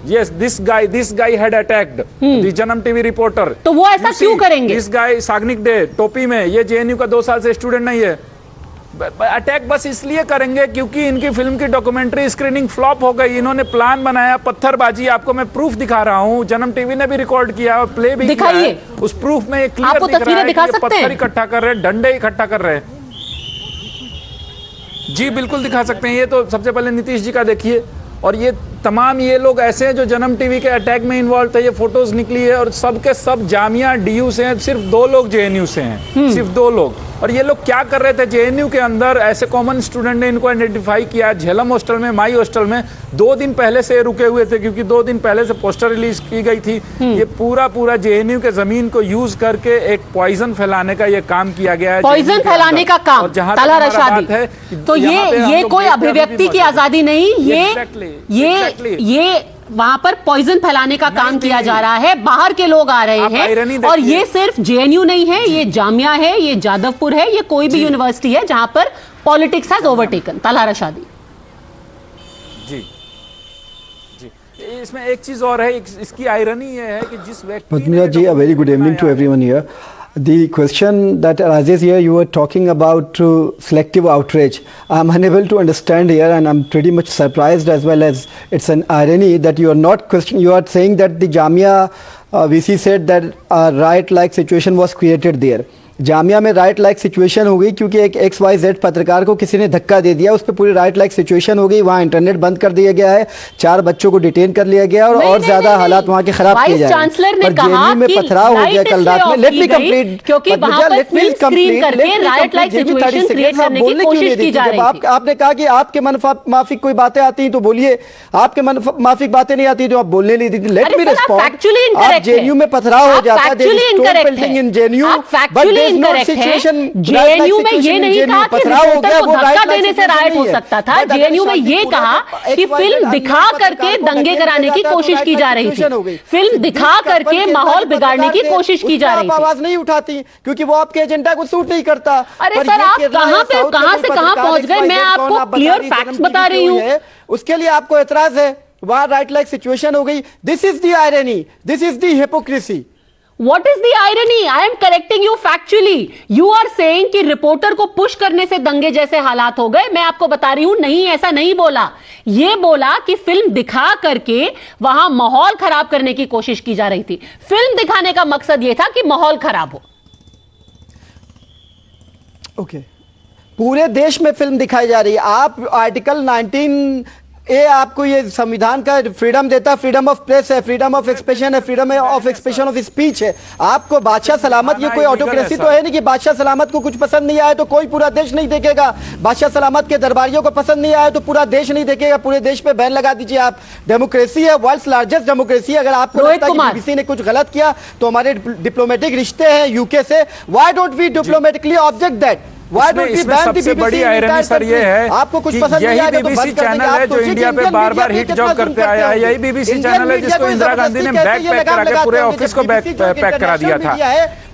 Yes, this guy had attacked the Janam TV reporter. तो वो ऐसा क्यों करेंगे? This guy सागनिक डे टोपी में, ये JNU का 2 साल से स्टूडेंट नहीं है. अटैक बस इसलिए करेंगे क्योंकि इनकी फिल्म की डॉक्यूमेंट्री स्क्रीनिंग फ्लॉप हो गई. इन्होंने प्लान बनाया, पत्थरबाजी. आपको मैं प्रूफ दिखा रहा हूँ, जनम टीवी ने भी रिकॉर्ड किया और प्ले भी किया है. उस प्रूफ में क्लियर दिख रहा है कि ये पत्थर इकट्ठा कर रहे हैं, डंडे इकट्ठा कर रहे हैं. जी बिल्कुल दिखा सकते हैं. ये तो सबसे पहले नीतीश जी का देखिए, और ये तमाम ये लोग ऐसे हैं जो जन्म टीवी के अटैक में इन्वॉल्व थे, ये फोटोज निकली है और सब के सब जामिया डीयू से हैं, सिर्फ 2 लोग जेएनयू से हैं, सिर्फ 2 लोग। और ये लोग क्या कर रहे थे जेएनयू के अंदर, ऐसे कॉमन स्टूडेंट ने इनको आइडेंटिफाई किया, झेलम हॉस्टल में, माई हॉस्टल में 2 दिन पहले से रुके हुए थे क्योंकि 2 दिन पहले से पोस्टर रिलीज की गई थी। ये पूरा जेएनयू के जमीन को यूज करके एक पॉइजन फैलाने का ये काम किया गया है, पॉइजन फैलाने का काम। और जहां तलहा रशादी है तो ये कोई अभिव्यक्ति की आजादी नहीं, ये वहां पर पॉइजन फैलाने का काम किया जा रहा है, बाहर के लोग आ रहे हैं। और ये सिर्फ जेएनयू नहीं है, ये जामिया है, ये जादवपुर है, ये कोई भी यूनिवर्सिटी है जहां पर पॉलिटिक्स हैज ओवरटेकन। तलहा रशादी जी जी, इसमें एक चीज और है, इसकी आयरनी ये है कि जिस व्यक्ति पद्मजा जी, a very good evening to everyone here. The question that arises here, you were talking about selective outrage. I'm unable to understand here, and I'm pretty much surprised as well as it's an irony that you are not questioning. You are saying that the Jamia VC said that a riot-like situation was created there. Jamia में right like situation हो गई क्योंकि एक XYZ पत्रकार को किसी ने धक्का दे दिया, उस पर पूरी राइट लाइक सिचुएशन हो गई, वहाँ इंटरनेट बंद कर दिया गया है, 4 बच्चों को डिटेन कर लिया गया और ज्यादा हालात वहाँ के खराब किए जा रहे हैं। पर जेएनयू में पथराव हो गया कल रात में। लेट मी कंप्लीट, क्योंकि वहां पर फिल्म स्क्रीन करके राइट लाइक सिचुएशन क्रिएट करने की कोशिश की जा रही थी। आपने कहा कि आपके माफिक कोई बातें आती हैं तो बोलिए, आपके माफिक बातें नहीं आती तो आप बोलने नहीं देती। Let me respond. आप जेएनयू में पथराव हो जाता है, there is stone pelting in JNU, but there is no situation. JNU में ये नहीं कहा कि रिपोर्टर को धक्का देने से राइट हो सकता था, जेएनयू में ये कहा कि फिल्म दिखा करके दंगे कराने की कोशिश की जा रही थी, फिल्म दिखा करके माहौल बिगाड़ने की कोशिश की जा रही थी। आवाज नहीं उठाती क्योंकि वो आपके एजेंडा को सूट नहीं करता। अरे सर, आप कहां से कहां पहुंच गए? मैं आपको क्लियर फैक्ट्स बता रही हूं, उसके लिए आपको एतराज है। वहां राइट लाइक सिचुएशन हो गई। This is the irony, this is the hypocrisy. What is the irony? I am correcting you factually. You are saying कि रिपोर्टर को पुश करने से दंगे जैसे हालात हो गए। मैं आपको बता रही हूं, नहीं, ऐसा नहीं बोला। ये बोला कि फिल्म दिखा करके वहां माहौल खराब करने की कोशिश की जा रही थी। फिल्म दिखाने का मकसद यह था कि माहौल खराब हो। ओके, पूरे देश में फिल्म दिखाई जा रही है। आप आर्टिकल 19 आपको ये संविधान का फ्रीडम देता है, फ्रीडम ऑफ प्रेस है, फ्रीडम ऑफ एक्सप्रेशन है, freedom of expression of speech है। आपको बादशाह सलामत, ये कोई ऑटोक्रेसी तो है नहीं कि बादशाह सलामत को कुछ पसंद नहीं आया तो कोई पूरा देश नहीं देखेगा, बादशाह सलामत के दरबारियों को पसंद नहीं आया तो पूरा देश नहीं देखेगा, पूरे देश पे बैन लगा दीजिए आप। डेमोक्रेसी है, वर्ल्ड्स लार्जेस्ट डेमोक्रेसी। अगर आपको लगता है कि बीबीसी ने कुछ गलत किया तो हमारे डिप्लोमेटिक रिश्ते हैं यूके से, why don't we diplomatically object that? इसमें सबसे बड़ी आयरनी सर ये है आपको कुछ कि पसंद नहीं यही बीबीसी चैनल है जो इंडिया पे बार-बार हिट जॉब करते आया है, यही बीबीसी चैनल है जिसको इंदिरा गांधी ने बैग पैक करा के पूरे ऑफिस को पैक करा दिया था।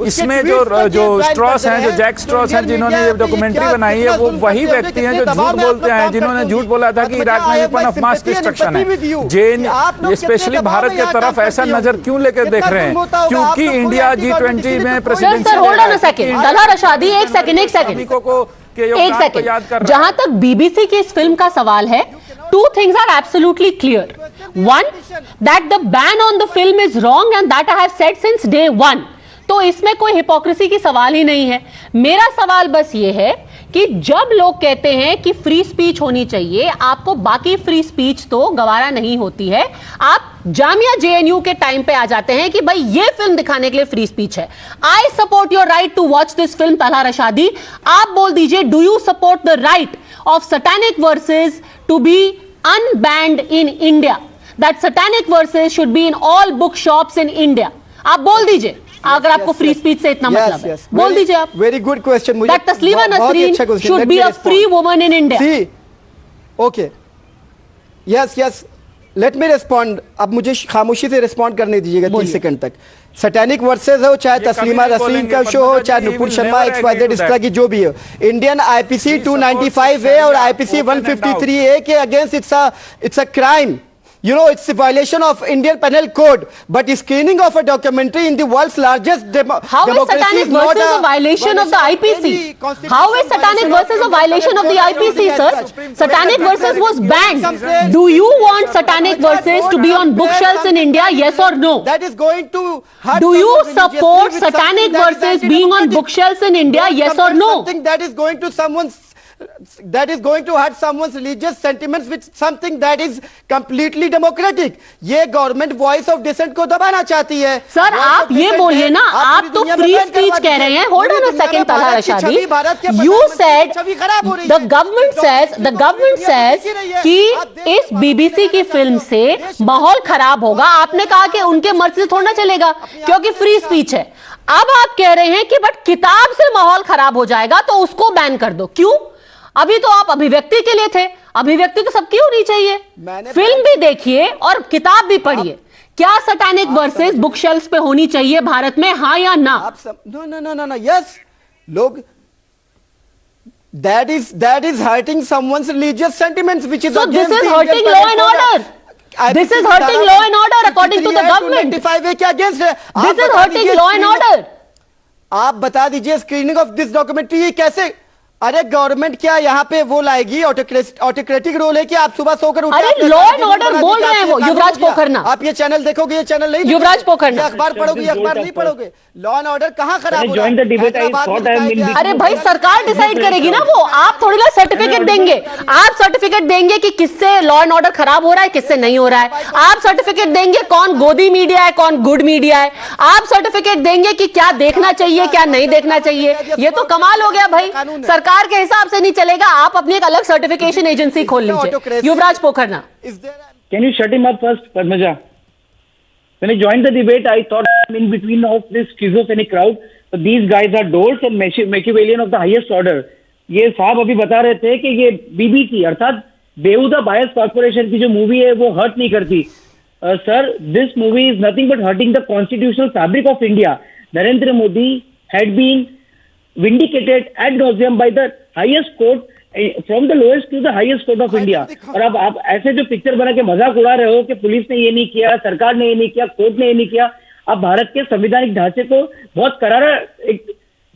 इसमें जो स्ट्रॉस हैं, जो जैक स्ट्रॉस हैं, जिन्होंने ये डॉक्यूमेंट्री बनाई है, वो वही व्यक्ति हैं जो झूठ बोलते हैं, जिन्होंने झूठ बोला था कि इराक में वेपन ऑफ मास डिस्ट्रक्शन है। जेएनयू स्पेशली भारत की तरफ ऐसा नजर क्यों लेकर देख रहे हैं? क्योंकि इंडिया G20 में प्रेसिडेंसी। तलहा रशादी, एक सेकंड, जहां तक बीबीसी की इस फिल्म का सवाल है, 2 things are absolutely clear. One, that the ban on the film is wrong and that I have said since day one. तो इसमें कोई हिपोक्रेसी की सवाल ही नहीं है। मेरा सवाल बस ये है कि जब लोग कहते हैं कि फ्री स्पीच होनी चाहिए, आपको बाकी फ्री स्पीच तो गवारा नहीं होती है। आप जामिया JNU के टाइम पे आ जाते हैं कि भाई ये फिल्म दिखाने के लिए फ्री स्पीच है। I support your right to watch this film. Talha Rashadi, आप बोल दीजिए, do you support the right of Satanic Verses to be unbanned in India? That Satanic Verses should be in all book shops in India. आप बोल दीजिए, अगर आपको free speech से इतना मतलब है, बोल दीजिए आप। Very good question. मुझे that Taslima Nasreen should be a free woman in India. Okay, yes, let me respond. अब मुझे खामोशी से रिस्पॉन्ड करने दीजिएगा 30 सेकंड तक। सैटेनिक वर्सेस हो, चाहे तस्लीमा नसरीन का शो हो, चाहे नुपुर शर्मा XYZ इस तरह की जो भी हो, इंडियन IPC 295A और IPC 153A के against it's a crime. You know, it's a violation of Indian Penal Code. But screening of a documentary in the world's largest How is satanic versus a violation of the IPC? How is satanic versus a violation of the IPC, sir? Satanic versus was banned. Do you want satanic versus to be on bookshelves in India? Yes or no? That is going to hurt. Do you support satanic versus being on bookshelves in India? Yes or no? Something that is going to someone's going to hurt someone's religious sentiments with something that is completely democratic. ये government voice of decent को दबाना चाहती है. Sir आप ये बोलिए ना, आप तो फ्री स्पीच कह रहे हैं. होल्ड ऑन अ सेकंड पल्हा शादी. You said the government says कि इस बीबीसी की फिल्म से माहौल खराब होगा. आपने कहा कि उनके मर्जी से थोड़ा चलेगा क्योंकि फ्री स्पीच है. अब आप कह रहे हैं कि बट किताब से माहौल खराब हो जाएगा तो उसको बैन कर दो. क्यों? अभी तो आप अभिव्यक्ति के लिए थे. अभिव्यक्ति तो सबकी होनी चाहिए. फिल्म भी देखिए और किताब भी पढ़िए. क्या सैटेनिक वर्सेस बुक शेल्फ्स पे होनी चाहिए भारत में, हाँ या ना? No yes. लोग that is hurting someone's religious sentiments, which is so this is hurting law and order. This is hurting law and order according to the government. This is hurting law and order. आप बता दीजिए screening of this documentary कैसे? अरे government क्या यहाँ पे वो लाएगी? ऑटोक्रेटिक रोल है कि आप सुबह सोकर उठे? अरे लॉ एंड ऑर्डर बोल रहे हैं वो युवराज पोखरना. आप ये चैनल देखोगे, ये चैनल नहीं युवराज पोखरना. अखबार पढ़ोगे, अखबार नहीं पढ़ोगे. लॉ एंड ऑर्डर कहाँ खराब हो रहा है? अरे भाई सरकार डिसाइड करेगी ना वो. आप थोड़ी ना सर्टिफिकेट देंगे. आप सर्टिफिकेट देंगे कि किससे लॉ एंड ऑर्डर खराब हो रहा है, किससे नहीं हो रहा है. आप सर्टिफिकेट देंगे कौन गोदी मीडिया है, कौन गुड मीडिया है. आप सर्टिफिकेट देंगे कि क्या देखना चाहिए, क्या नहीं देखना चाहिए. ये तो कमाल हो गया भाई. सरकार के हिसाब से नहीं चलेगा. आप अपनी एक अलग सर्टिफिकेशन एजेंसी खोल लीजिए. युवराज Pokharna. Can you shut him up first, Padmaja? When I joined the debate, I thought I'm in between of this schizophrenic crowd. But these guys are dolts and Machiavellian of the highest order. ये साहब अभी बता रहे थे कि ये BBC अर्थात बेहुदा बायस कॉर्पोरेशन की जो मूवी है वो हर्ट नहीं करती. Sir, this movie is nothing but hurting the constitutional fabric of India. Narendra Modi had been vindicated ad nauseam by the highest court, from the lowest to the highest court of India. और अब आप ऐसे जो picture बना के मजाक उड़ा रहे हो कि पुलिस ने ये नहीं किया, सरकार ने ये नहीं किया, कोर्ट ने ये नहीं किया. आप भारत के संवैधानिक ढांचे को बहुत करारा एक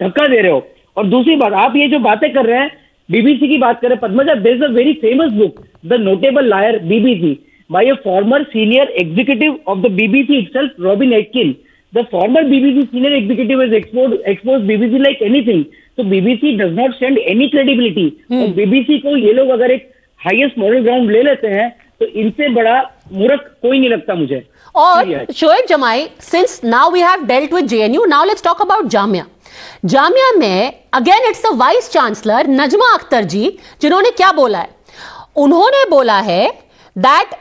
धक्का दे रहे हो. और दूसरी बात, आप ये जो बातें कर रहे हैं, बीबीसी की बात कर रहे हैं, Padmaja, there is a very famous book, the notable liar BBC, by a former senior executive of the BBC itself, Robin Atkin. The former BBC senior executive has exposed BBC like anything. So BBC does not stand any credibility. और BBC को ये लोग अगर एक highest moral ground ले लेते हैं तो इनसे बड़ा मूर्ख कोई नहीं लगता मुझे. और शोएब जमाई, since now we have dealt with JNU, now let's talk about Jamia. Jamia में again it's the vice chancellor Najma Akhtar ji जिन्होंने क्या बोला है. उन्होंने बोला है that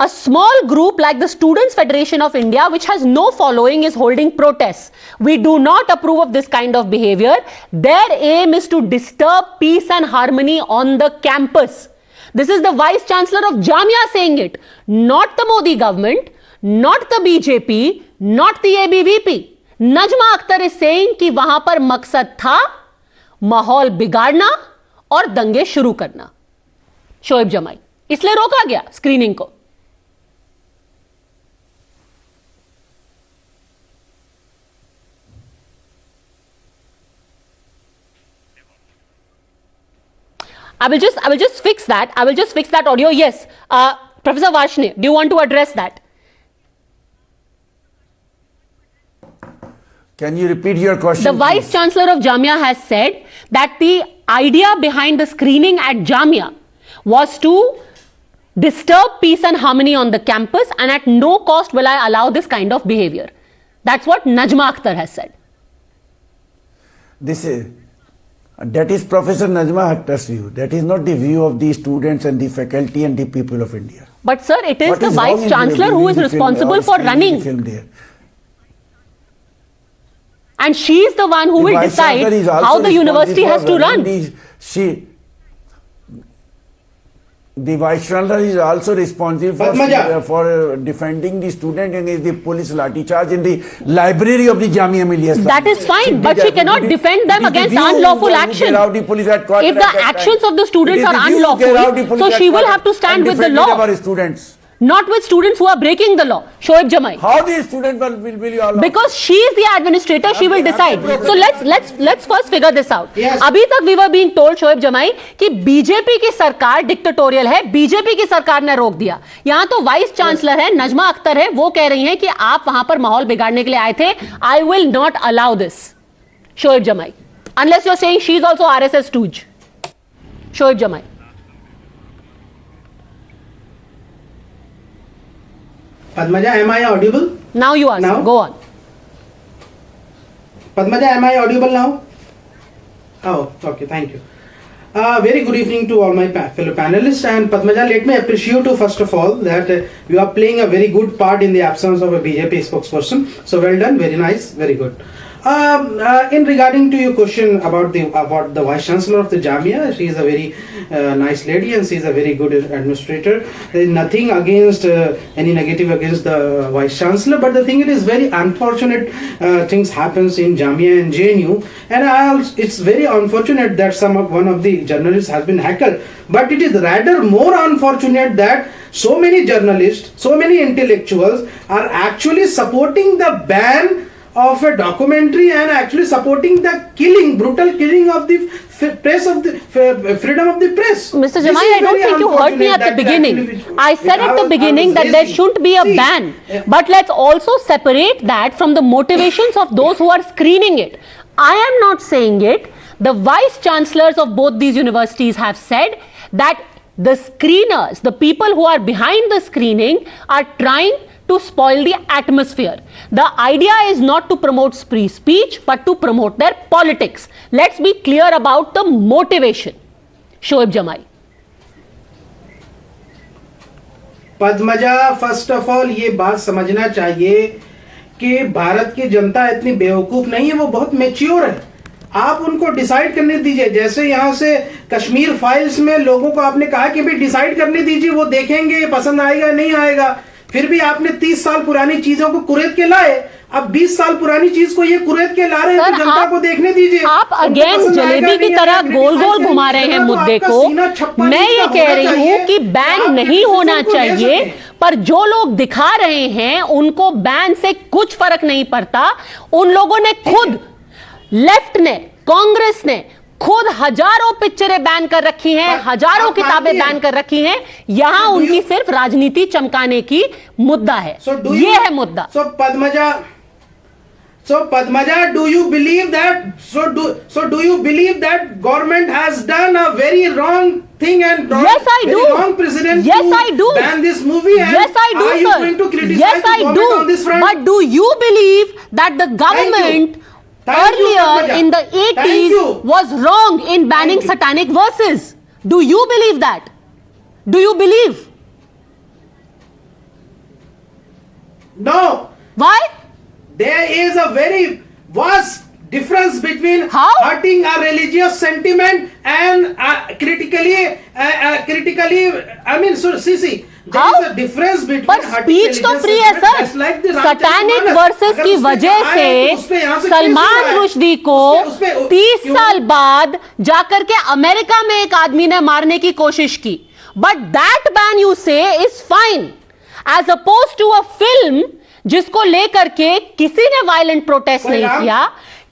a small group like the Students Federation of India, which has no following, is holding protests. We do not approve of this kind of behavior. Their aim is to disturb peace and harmony on the campus. This is the Vice Chancellor of Jamia saying it, not the Modi government, not the BJP, not the ABVP. Najma Akhtar is saying कि वहां पर मकसद था माहौल बिगाड़ना और दंगे शुरू करना. शोएब जमाई, इसलिए रोका गया स्क्रीनिंग को. I will just fix that. I will just fix that audio. Yes, Professor Varshne, do you want to address that? Can you repeat your question? The Vice Chancellor of Jamia has said that the idea behind the screening at Jamia was to disturb peace and harmony on the campus, and at no cost will I allow this kind of behavior. That's what Najma Akhtar has said. That is Professor Najma Akhtar's view. That is not the view of the students and the faculty and the people of India. But sir, it is the Vice Chancellor who is responsible for running. And she is the one who will decide how the university has to run. The Vice Chancellor is also responsible for defending the student against the police lathi charge in the library of the Jamia Millia. That is fine, but she cannot defend them against unlawful action. If the actions of the students are unlawful, so she will have to stand with the law. Not with students who are breaking the law. Shoaib Jamai. How the student will you allow? Because she is the administrator, she will decide. So let's first figure this out. Yes. अभी तक we were being told, Shoaib जमाई, कि BJP की सरकार dictatorial है, BJP की सरकार ने रोक दिया. यहाँ तो वाइस चांसलर है, नजमा अख्तर है, वो कह रही हैं कि आप वहां पर माहौल बिगाड़ने के लिए आए थे. I will not allow this. Shoaib जमाई, unless you're saying she is also RSS stooge. Shoaib Jamai. Padmaja, am I audible? Now you ask. Now? Go on. Padmaja, am I audible now? Oh, okay, thank you. Very good evening to all my fellow panelists, and Padmaja, let me appreciate you first of all that you are playing a very good part in the absence of a BJP spokesperson. So well done, very nice, very good. In regarding to your question about the Vice Chancellor of the Jamia, she is a very nice lady and she is a very good administrator. There is nothing against any negative against the Vice Chancellor, but the thing it is very unfortunate things happens in Jamia and JNU, and it's very unfortunate that one of the journalists has been heckled. But it is rather more unfortunate that so many journalists, so many intellectuals are actually supporting the ban of a documentary and actually supporting the brutal killing of the press, of the freedom of the press. Mr. Jamai, I don't think you heard me at the beginning. I said at the beginning that there shouldn't be a ban, but let's also separate that from the motivations of those who are screening it. I am not saying it. The vice chancellors of both these universities have said that the screeners, the people who are behind the screening, are trying to spoil the atmosphere. The idea is not to promote free speech, but to promote their politics. Let's be clear about the motivation. Shoaib Jamai. Padmaja, first of all ये बात समझना चाहिए कि भारत की जनता इतनी बेवकूफ नहीं है, वो बहुत मैच्योर है. आप उनको डिसाइड करने दीजिए. जैसे यहाँ से कश्मीर फाइल्स में लोगों को आपने कहा कि भाई डिसाइड करने दीजिए, वो देखेंगे पसंद आएगा नहीं आएगा. फिर भी आपने 30 साल पुरानी चीजों को कुरेद के लाए. अब 20 साल पुरानी चीज को ये कुरेद के ला रहे हैं, तो जनता को देखने दीजिए. आप अगेन जलेबी की तरह गोल गोल घुमा रहे हैं मुद्दे को. मैं ये कह रही हूं कि बैन नहीं होना चाहिए, पर जो लोग दिखा रहे हैं उनको बैन से कुछ फर्क नहीं पड़ता. उन लोगों ने खुद, लेफ्ट ने, कांग्रेस ने खुद हजारों पिक्चरें बैन कर रखी हैं, हजारों किताबें बैन कर रखी हैं. यहां उनकी सिर्फ राजनीति चमकाने की मुद्दा है. ये है मुद्दा. So Padmaja, do you believe that? So do you believe that government has done a very wrong thing and wrong precedent? Yes, I do. Ban this movie. And yes, I do, are you going to criticize yes, the government on this front? But do you believe that the government earlier in the 80s was wrong in banning satanic verses? Do you believe that? Do you believe? No. Why? There is a very vast difference between hurting a religious sentiment and critically, I mean, so see, there is a difference between. पर speech तो free है sir. Satanic versus की वजह से सलमान रुश्दी को 30 साल बाद जाकर के अमेरिका में एक आदमी ने मारने की कोशिश की. But that ban you say is fine as opposed to a film जिसको लेकर के किसी ने वायलेंट प्रोटेस्ट नहीं किया.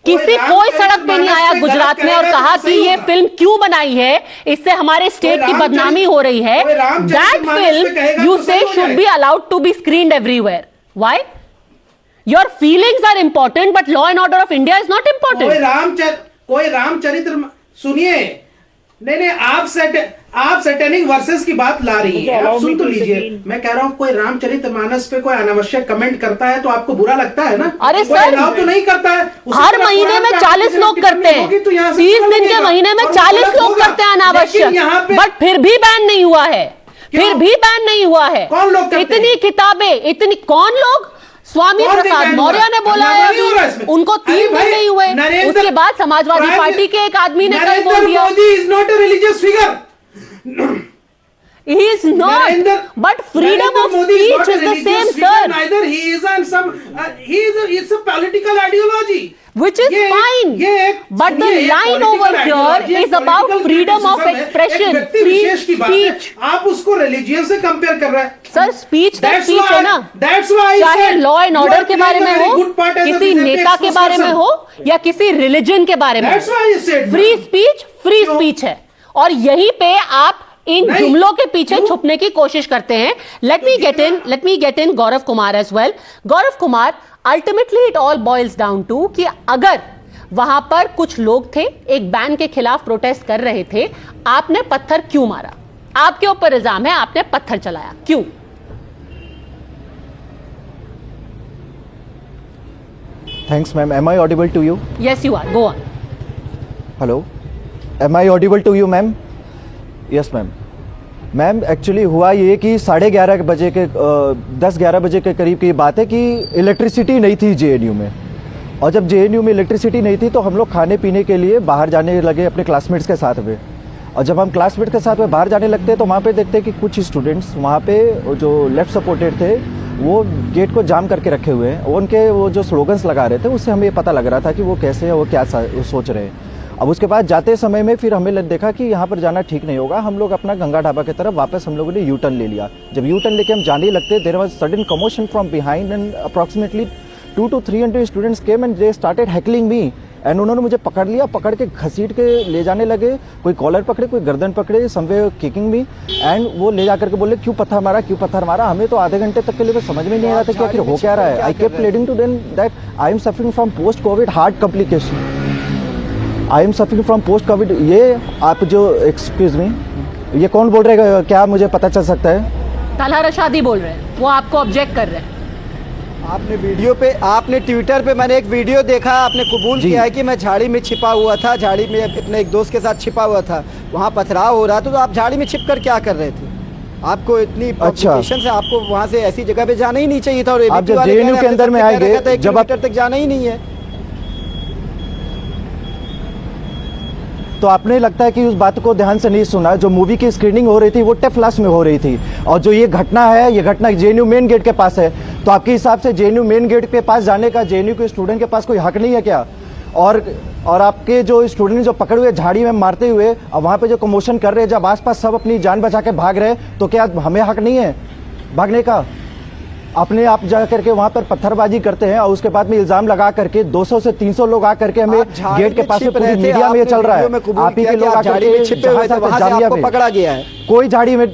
कोई सड़क पे नहीं आया गुजरात में और कहा कि ये फिल्म क्यों बनाई है, इससे हमारे स्टेट की बदनामी हो रही है. That film you say should be allowed to be screened everywhere. Why? Your feelings are important but law and order of India is not important. कोई रामचरित्र सुनिए. नहीं, आप सैटेनिक वर्सेस की बात ला रही है. आप सुन तो लीजिए. मैं कह रहा हूँ कोई रामचरितमानस पे कोई अनावश्यक कमेंट करता है तो आपको बुरा लगता है ना? अरे सर, तो नहीं करता है. हर महीने में 40 लोग करते हैं. 30 दिन के महीने में 40 लोग करते हैं अनावश्यक, बट फिर भी बैन नहीं हुआ है. फिर भी बैन नहीं हुआ है. कौन लोग? इतनी किताबें, इतनी कौन लोग? स्वामी प्रसाद मौर्य ने बोला है अभी, उनको 3 दिन नहीं हुए. उसके बाद समाजवादी पार्टी के एक आदमी ने कल बोल दिया. Modi is not a religious figure. He is not, but freedom of speech is the same, sir. Neither he is and some. It's a political ideology, which is fine. But the line over here is about freedom of expression, free speech. आप उसको religion से compare कर रहे हैं. Sir, speech तो speech है ना. चाहे लॉ एंड ऑर्डर के बारे में हो, किसी नेता के बारे में हो, या किसी रिलीजन के बारे में. फ्री स्पीच है. और यहीं पे आप इन जुमलों के पीछे छुपने की कोशिश करते हैं. Let me get in Gaurav Kumar as well. Gaurav Kumar, ultimately it all boils down to कि अगर वहां पर कुछ लोग थे, एक बैन के खिलाफ प्रोटेस्ट कर रहे थे, आपने पत्थर क्यों मारा? आपके ऊपर इल्जाम है आपने पत्थर चलाया, क्यों? Thanks, ma'am. Am I audible to you? Yes, you are. Go on. Hello. Am I audible to you, ma'am? Yes, ma'am. Ma'am actually हुआ ये कि 11:30 बजे के 10-11 बजे के करीब की बात है कि इलेक्ट्रिसिटी नहीं थी जेएनयू में, और जब जेएनयू में इलेक्ट्रिसिटी नहीं थी तो हम लोग खाने पीने के लिए बाहर जाने लगे अपने क्लासमेट्स के साथ में। और जब हम क्लासमेट के साथ में बाहर जाने लगते हैं तो वहाँ पे देखते हैं कि कुछ स्टूडेंट्स वहाँ पे जो लेफ्ट सपोर्टेड थे वो गेट को जाम करके रखे हुए हैं। उनके वो जो स्लोगन्स लगा रहे थे उससे हमें पता लग रहा था कि वो कैसे है, वो क्या सोच रहे हैं। अब उसके बाद जाते समय में फिर हमें देखा कि यहाँ पर जाना ठीक नहीं होगा। हम लोग अपना गंगा ढाबा की तरफ वापस हम लोगों ने यू टर्न ले लिया। जब यू टर्न लेके हम जाने लगते, there was sudden commotion from behind and approximately 200 to 300 students came and they started heckling me and उन्होंने मुझे पकड़ लिया, पकड़ के घसीट के ले जाने लगे। कोई कॉलर पकड़े, कोई गर्दन पकड़े, समवे किकिंग मी एंड वो ले जाकर के बोले क्यों पत्थर मारा, क्यों पत्थर मारा। हमें तो आधे घंटे तक के लिए समझ में नहीं आ रहा था कि आखिर हो क्या रहा है। I kept pleading to them that I am suffering from post Covid heart complication, I am suffering from post Covid. ये आप जो एक्सक्यूज मी, ये कौन बोल रहे हैं, क्या मुझे पता चल सकता है? तलहा रशादी बोल रहे हैं, वो आपको ऑब्जेक्ट कर रहे हैं। आपने वीडियो पे, आपने ट्विटर पे मैंने एक वीडियो देखा, आपने कबूल किया है कि मैं झाड़ी में छिपा हुआ था, झाड़ी में अपने एक दोस्त के साथ छिपा हुआ था, वहाँ पथराव हो रहा था, तो आप झाड़ी में छिपकर क्या कर रहे थे? आपको इतनी पब्लिकेशन से आपको वहाँ से ऐसी जगह पे जाना ही नहीं चाहिए था। और आप जब जेएनयू के अंदर में आएंगे, जब आप तक जाना ही नहीं है तो आपने लगता है कि उस बात को ध्यान से नहीं सुना। जो मूवी की स्क्रीनिंग हो रही थी वो टेफ क्लास में हो रही थी, और जो ये घटना है, ये घटना जेएनयू मेन गेट के पास है। तो आपके हिसाब से जेएनयू मेन गेट के पास जाने का जेएनयू के स्टूडेंट के पास कोई हक नहीं है क्या? और आपके जो स्टूडेंट जो पकड़े हुए झाड़ी में मारते हुए और वहाँ पे जो कमोशन कर रहे हैं, जब आसपास सब अपनी जान बचा के भाग रहे हैं, तो क्या हमें हक नहीं है भागने का? अपने आप जा करके वहां पर पत्थरबाजी करते हैं और उसके बाद में इल्जाम लगा करके 200 से 300 लोग आकर के हमें गेट के पास में पूरी मीडिया में ये चल रहा है। आप ही के लोग आकर के जामिया में पकड़ा गया है। कोई झाड़ी में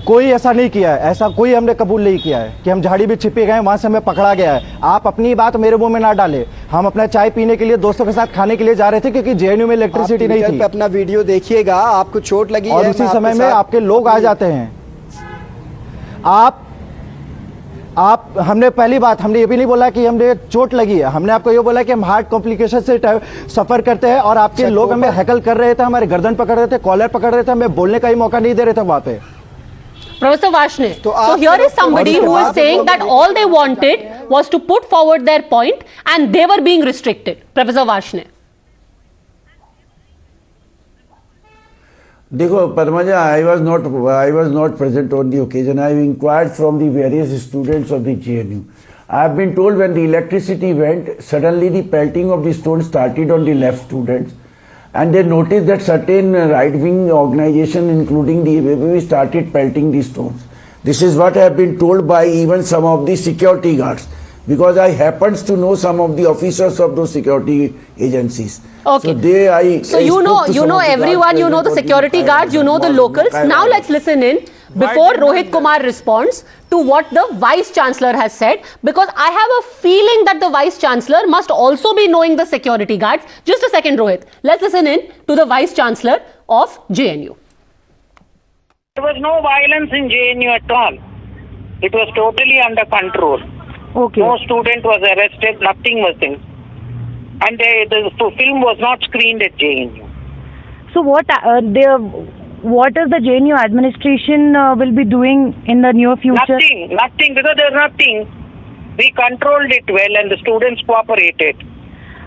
कोई ऐसा नहीं किया है, ऐसा कोई हमने कबूल नहीं किया है कि हम झाड़ी में छिपे गए, वहां से हमें पकड़ा गया है। आप अपनी बात मेरे मुंह में ना डाले। हम अपना चाय पीने के लिए दोस्तों के साथ खाने के लिए जा रहे थे क्योंकि जेएनयू में इलेक्ट्रिसिटी नहीं थी। अपना वीडियो देखिएगा, आपको चोट लगी और उसी समय में आपके लोग आ जाते हैं। आप हमने पहली बात हमने ये भी नहीं बोला कि हमने चोट लगी है, हमने आपको ये बोला कि हम हार्ट कॉम्प्लिकेशन से सफर करते हैं और आपके लोग हमें हैकल कर रहे थे, हमारे गर्दन पकड़ रहे थे, कॉलर पकड़ रहे थे, हमें बोलने का ही मौका नहीं दे रहे थे वहां पे। Professor Vashne, so here is somebody who is saying that all they wanted was to put forward their point and they were being restricted. Professor Vashne. देखो Padmaja, I was not present on the occasion. I have inquired from the various students of the JNU. I have been told when the electricity went, suddenly the pelting of the stones started on the left students, and they noticed that certain right-wing organization, including the ABVP, started pelting the stones. This is what I have been told by even some of the security guards, because I happens to know some of the officers of those security agencies. Okay. So you know everyone, you know the security guards, you know the locals. Now let's listen in before Rohit Kumar responds to what the Vice Chancellor has said, because I have a feeling that the Vice Chancellor must also be knowing the security guards. Just a second, Rohit. Let's listen in to the Vice Chancellor of JNU. There was no violence in JNU at all. It was totally under control. Okay. No student was arrested, nothing was there. And the film was not screened at JNU. So what is the JNU administration will be doing in the near future? Nothing, because there's nothing. We controlled it well and the students cooperated.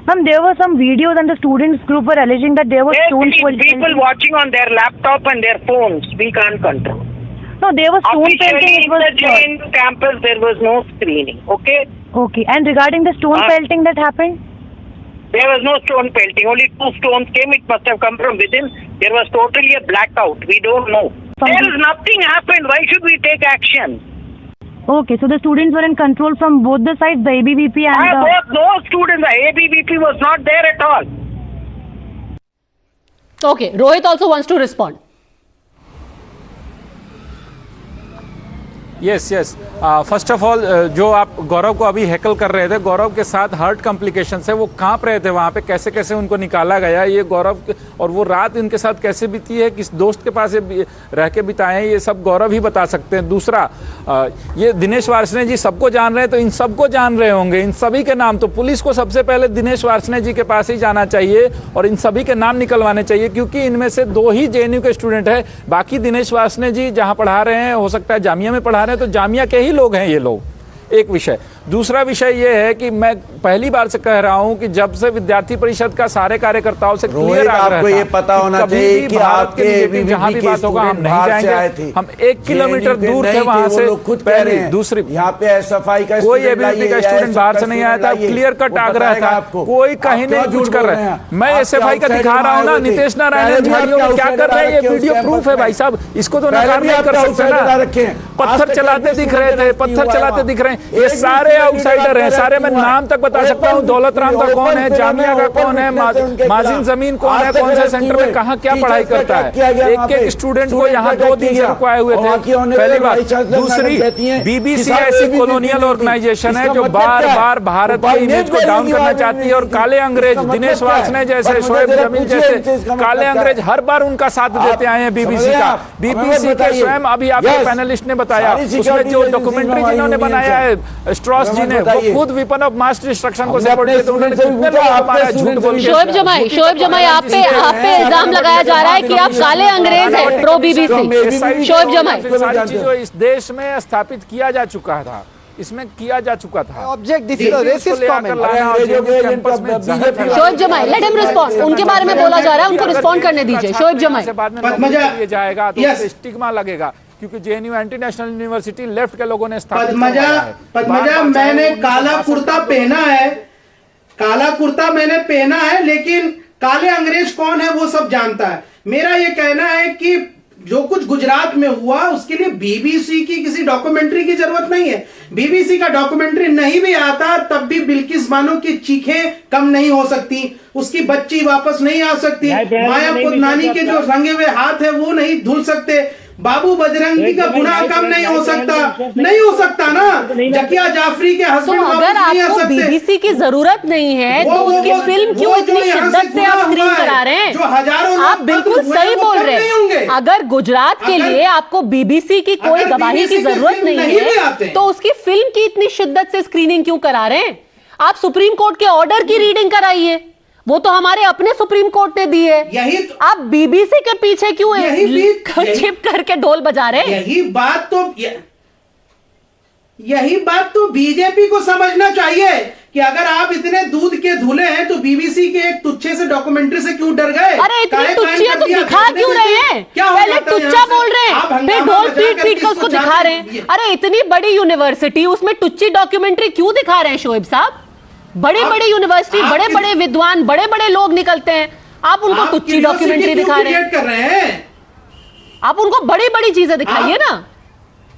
Ma'am, there were some videos and the students group were alleging that there were stones. People watching on their laptop and their phones, we can't control. No, there was stone pelting. In the JNU campus, there was no screening, okay? Okay, and regarding the stone pelting that happened? There was no stone pelting. Only 2 stones came. It must have come from within. There was totally a blackout. We don't know. There is nothing happened. Why should we take action? Okay, so the students were in control from both the sides, the ABVP and no students. The ABVP was not there at all. Okay, Rohit also wants to respond. Yes yes first of all जो आप गौरव को अभी हैकल कर रहे थे, गौरव के साथ heart complication है, वो कांप रहे थे वहाँ पे, कैसे कैसे उनको निकाला गया, ये गौरव और वो रात इनके साथ कैसे बीती है, किस दोस्त के पास रह के बिताए हैं, ये सब गौरव ही बता सकते हैं। दूसरा ये दिनेश वार्ष्णेय जी सबको जान रहे हैं, तो इन सबको जान रहे होंगे, इन सभी के नाम तो पुलिस को सबसे पहले दिनेश वार्ष्णेय जी के पास ही जाना चाहिए और इन सभी के नाम निकलवाने चाहिए, क्योंकि इनमें से 2 ही JNU के स्टूडेंट है, बाकी दिनेश वार्ष्णेय जी जहाँ पढ़ा रहे हैं, हो सकता है जामिया में पढ़ा रहे हैं, तो जामिया के ही लोग हैं ये लोग। एक विषय। दूसरा विषय ये है कि मैं पहली बार से कह रहा हूं कि जब से विद्यार्थी परिषद का सारे कार्यकर्ताओं से क्लियर आग्रह आपको ये पता होना चाहिए कि आपके जहां भी बात होगा हम नहीं जाएंगे, हम 1 किलोमीटर दूर थे वहां से। पहली दूसरी यहाँ पे सफाई का कोई एबीवीपी का स्टूडेंट बाहर से नहीं आया था, क्लियर कट आग्रह था, कोई कहीं नहीं कुछ कर रहे हैं। मैं SFI का दिखा रहा हूँ ना, नीतीश नारायण झाड़ियों में क्या कर रहे हैं, ये वीडियो प्रूफ है भाई साहब, इसको तो नकार नहीं कर सकते ना। पत्थर चलाते दिख रहे थे, पत्थर चलाते दिख रहे हैं, ये सारे आउटसाइडर हैं, सारे मैं नाम तक बता सकता हूँ। दौलत राम का कौन है, जामिया का कौन है, माजिन जमीन कौन है, कौन से सेंटर में कहाँ क्या पढ़ाई करता है, एक एक स्टूडेंट को यहाँ 2 दिन से रुकवाए हुए थे, पहली बात। दूसरी, BBC ऐसी कॉलोनियल ऑर्गेनाइजेशन है जो बार बार भारत की इमेज को डाउन करना चाहती है, और काले अंग्रेज दिनेश वार्ष्णेय जैसे, शोएब जमील जैसे काले अंग्रेज हर बार उनका साथ देते आए हैं BBC का। BBC के स्वयं अभी आपके पैनलिस्ट ने बताया, उसमें जो डॉक्यूमेंट्री जिन्होंने बनाया है स्ट्रॉस जी ने, वो खुद वेपन ऑफ मास डिस्ट्रक्शन को सपोर्ट किया, तो उन्होंने कितने लोगों को मारा झूठ बोल के। शोएब जमाई आप पे इल्जाम लगाया जा रहा है कि आप काले अंग्रेज हैं, प्रो BBC। शोएब जमाई, सारी चीजों इस देश में स्थापित किया जा चुका था, इसमें किया जा चुका था। Object this is racist comment. Shoaib जमाई, लेट हिम रिस्पॉन्ड, उनके बारे में बोला जा रहा है, उनको रिस्पॉन्ड करने दीजिए। शोएब जमाई, पद्मजा जाएगा तो स्टिग्मा लगेगा, क्योंकि JNU इंटरनेशनल यूनिवर्सिटी लेफ्ट के लोगों ने स्थापित पद्मजा मैंने काला कुर्ता पहना है, काला कुर्ता मैंने पहना है, लेकिन काले अंग्रेज कौन है वो सब जानता है। मेरा ये कहना है कि जो कुछ गुजरात में हुआ उसके लिए BBC की किसी डॉक्यूमेंट्री की जरूरत नहीं है। BBC का डॉक्यूमेंट्री नहीं भी आता तब भी बिल्किस बानो की चीखें कम नहीं हो सकती, उसकी बच्ची वापस नहीं आ सकती, माया पुदनानी के जो रंगे हुए हाथ है वो नहीं धुल सकते, बाबू बजरंगी का गुनाह कम नहीं हो सकता ना, जकिया जाफरी के हस्बैंड अगर आपको BBC की जरूरत नहीं है तो उसकी फिल्म क्यों इतनी शिद्दत से आप स्क्रीन करा रहे हैं? जो हजारों आप बिल्कुल सही बोल रहे हैं। अगर गुजरात के लिए आपको BBC की कोई गवाही की जरूरत नहीं है तो उसकी फिल्म की इतनी शिद्दत से स्क्रीनिंग क्यों करा रहे हैं? आप सुप्रीम कोर्ट के ऑर्डर की रीडिंग कराइए, वो तो हमारे अपने सुप्रीम कोर्ट ने दी है। आप BBC के पीछे क्यों छिप करके ढोल बजा रहे हैं? यही बात तो बीजेपी को समझना चाहिए कि अगर आप इतने दूध के धुले हैं तो BBC के एक तुच्छे से डॉक्यूमेंट्री से क्यों डर गए? अरे इतनी तुच्छियां तो दिखा क्यों रहे हैं? पहले टुच्चा बोल रहे हैं, फिर ढोल पीट पीट कर उसको दिखा रहे हैं। अरे इतनी बड़ी यूनिवर्सिटी, उसमें टुच्ची डॉक्यूमेंट्री क्यों दिखा रहे हैं शोएब साहब? बड़े बड़े यूनिवर्सिटी, बड़े बड़े विद्वान, बड़े बड़े लोग निकलते हैं, आप उनको टुच्ची डॉक्यूमेंट्री दिखा रहे हैं। आप उनको बड़ी बड़ी चीजें दिखाइए ना।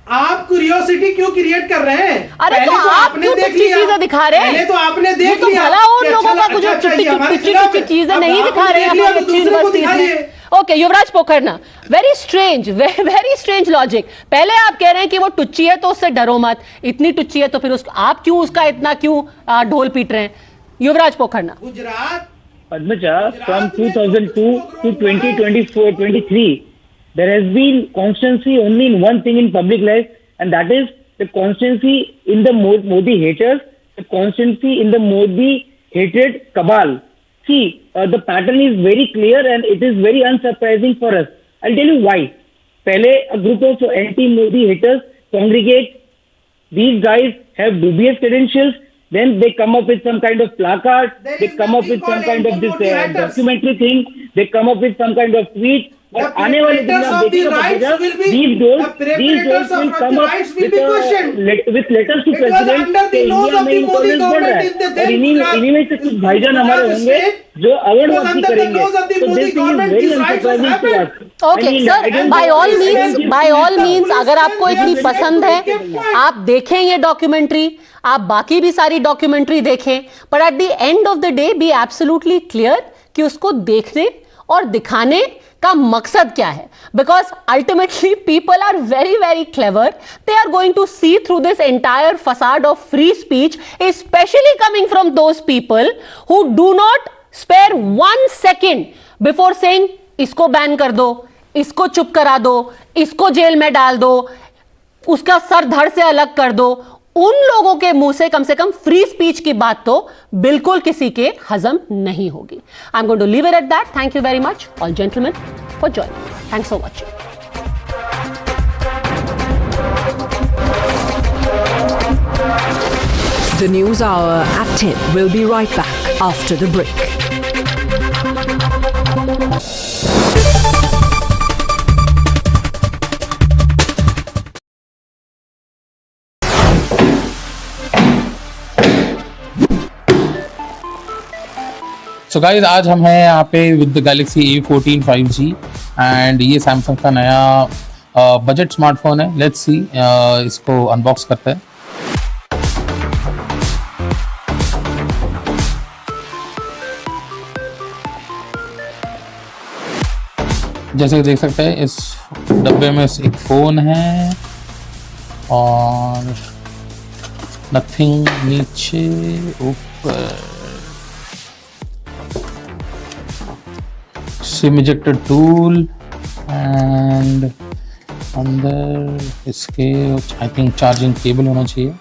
आप क्यूरियोसिटी क्यों क्रिएट कर रहे हैं? अरे तो आप क्यों टुच्ची चीजें दिखा रहे हैं? पहले तो आपने देख लिया, भला उन लोगों का कुछ टुच्ची चीजें नहीं दिखा रहे हैं यूनिवर्सिटी में। ओके, युवराज पोखरना, वेरी स्ट्रेंज लॉजिक। पहले आप कह रहे हैं कि वो टुच्ची है तो उससे डरो मत, इतनी टुच्ची है तो फिर आप क्यों उसका इतना क्यों ढोल पीट रहे हैं? युवराज Pokharna, Gujarat Padmaja, from 2002 to 2023, there has been constancy only in one thing in public life, and that is the constancy in the Modi haters, the constancy in the Modi hated cabal. See, the pattern is very clear and it is very unsurprising for us. I'll tell you why. Pehle, a group of anti-Modi haters congregate. These guys have dubious credentials. Then they come up with some kind of placard. They come up with some kind of this documentary thing. They come up with some kind of tweet. और आने वाले दिन में देखेंगे these dolls will come up with letters to president कि India में intolerance बढ़ रहा है और इन्हीं में से कुछ भाईजान हमारे होंगे जो अवॉर्ड करेंगे। तो this is very unsurprising to us. Okay sir, by all means अगर आपको इतनी पसंद है आप देखें ये डॉक्यूमेंट्री, आप बाकी भी सारी डॉक्यूमेंट्री देखें, but at the end of the day be absolutely clear कि उसको देखने और दिखाने का मकसद क्या है? Because ultimately people are very, very clever. They are going to see through this entire facade of free speech, especially coming from those people who do not spare 1 second before saying इसको ban कर दो, इसको चुप करा दो, इसको jail में डाल दो, उसका सर धड़ से अलग कर दो. उन लोगों के मुंह से कम फ्री स्पीच की बात तो बिल्कुल किसी के हजम नहीं होगी. I am going to leave it at that. Thank you very much all gentleman for joining. Thanks for watching. The News Hour at 10 will be right back after the break. So guys, आज हम हैं यहाँ पे with the Galaxy A14 5G and ये Samsung का नया budget smartphone है. Let's see, इसको अनबॉक्स करते हैं. जैसे कि देख सकते हैं इस डब्बे में एक फ़ोन है और नथिंग नीचे ऊपर. सिम इजेक्टर टूल एंड अंदर इसके आई थिंक चार्जिंग केबल होना चाहिए.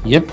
यप.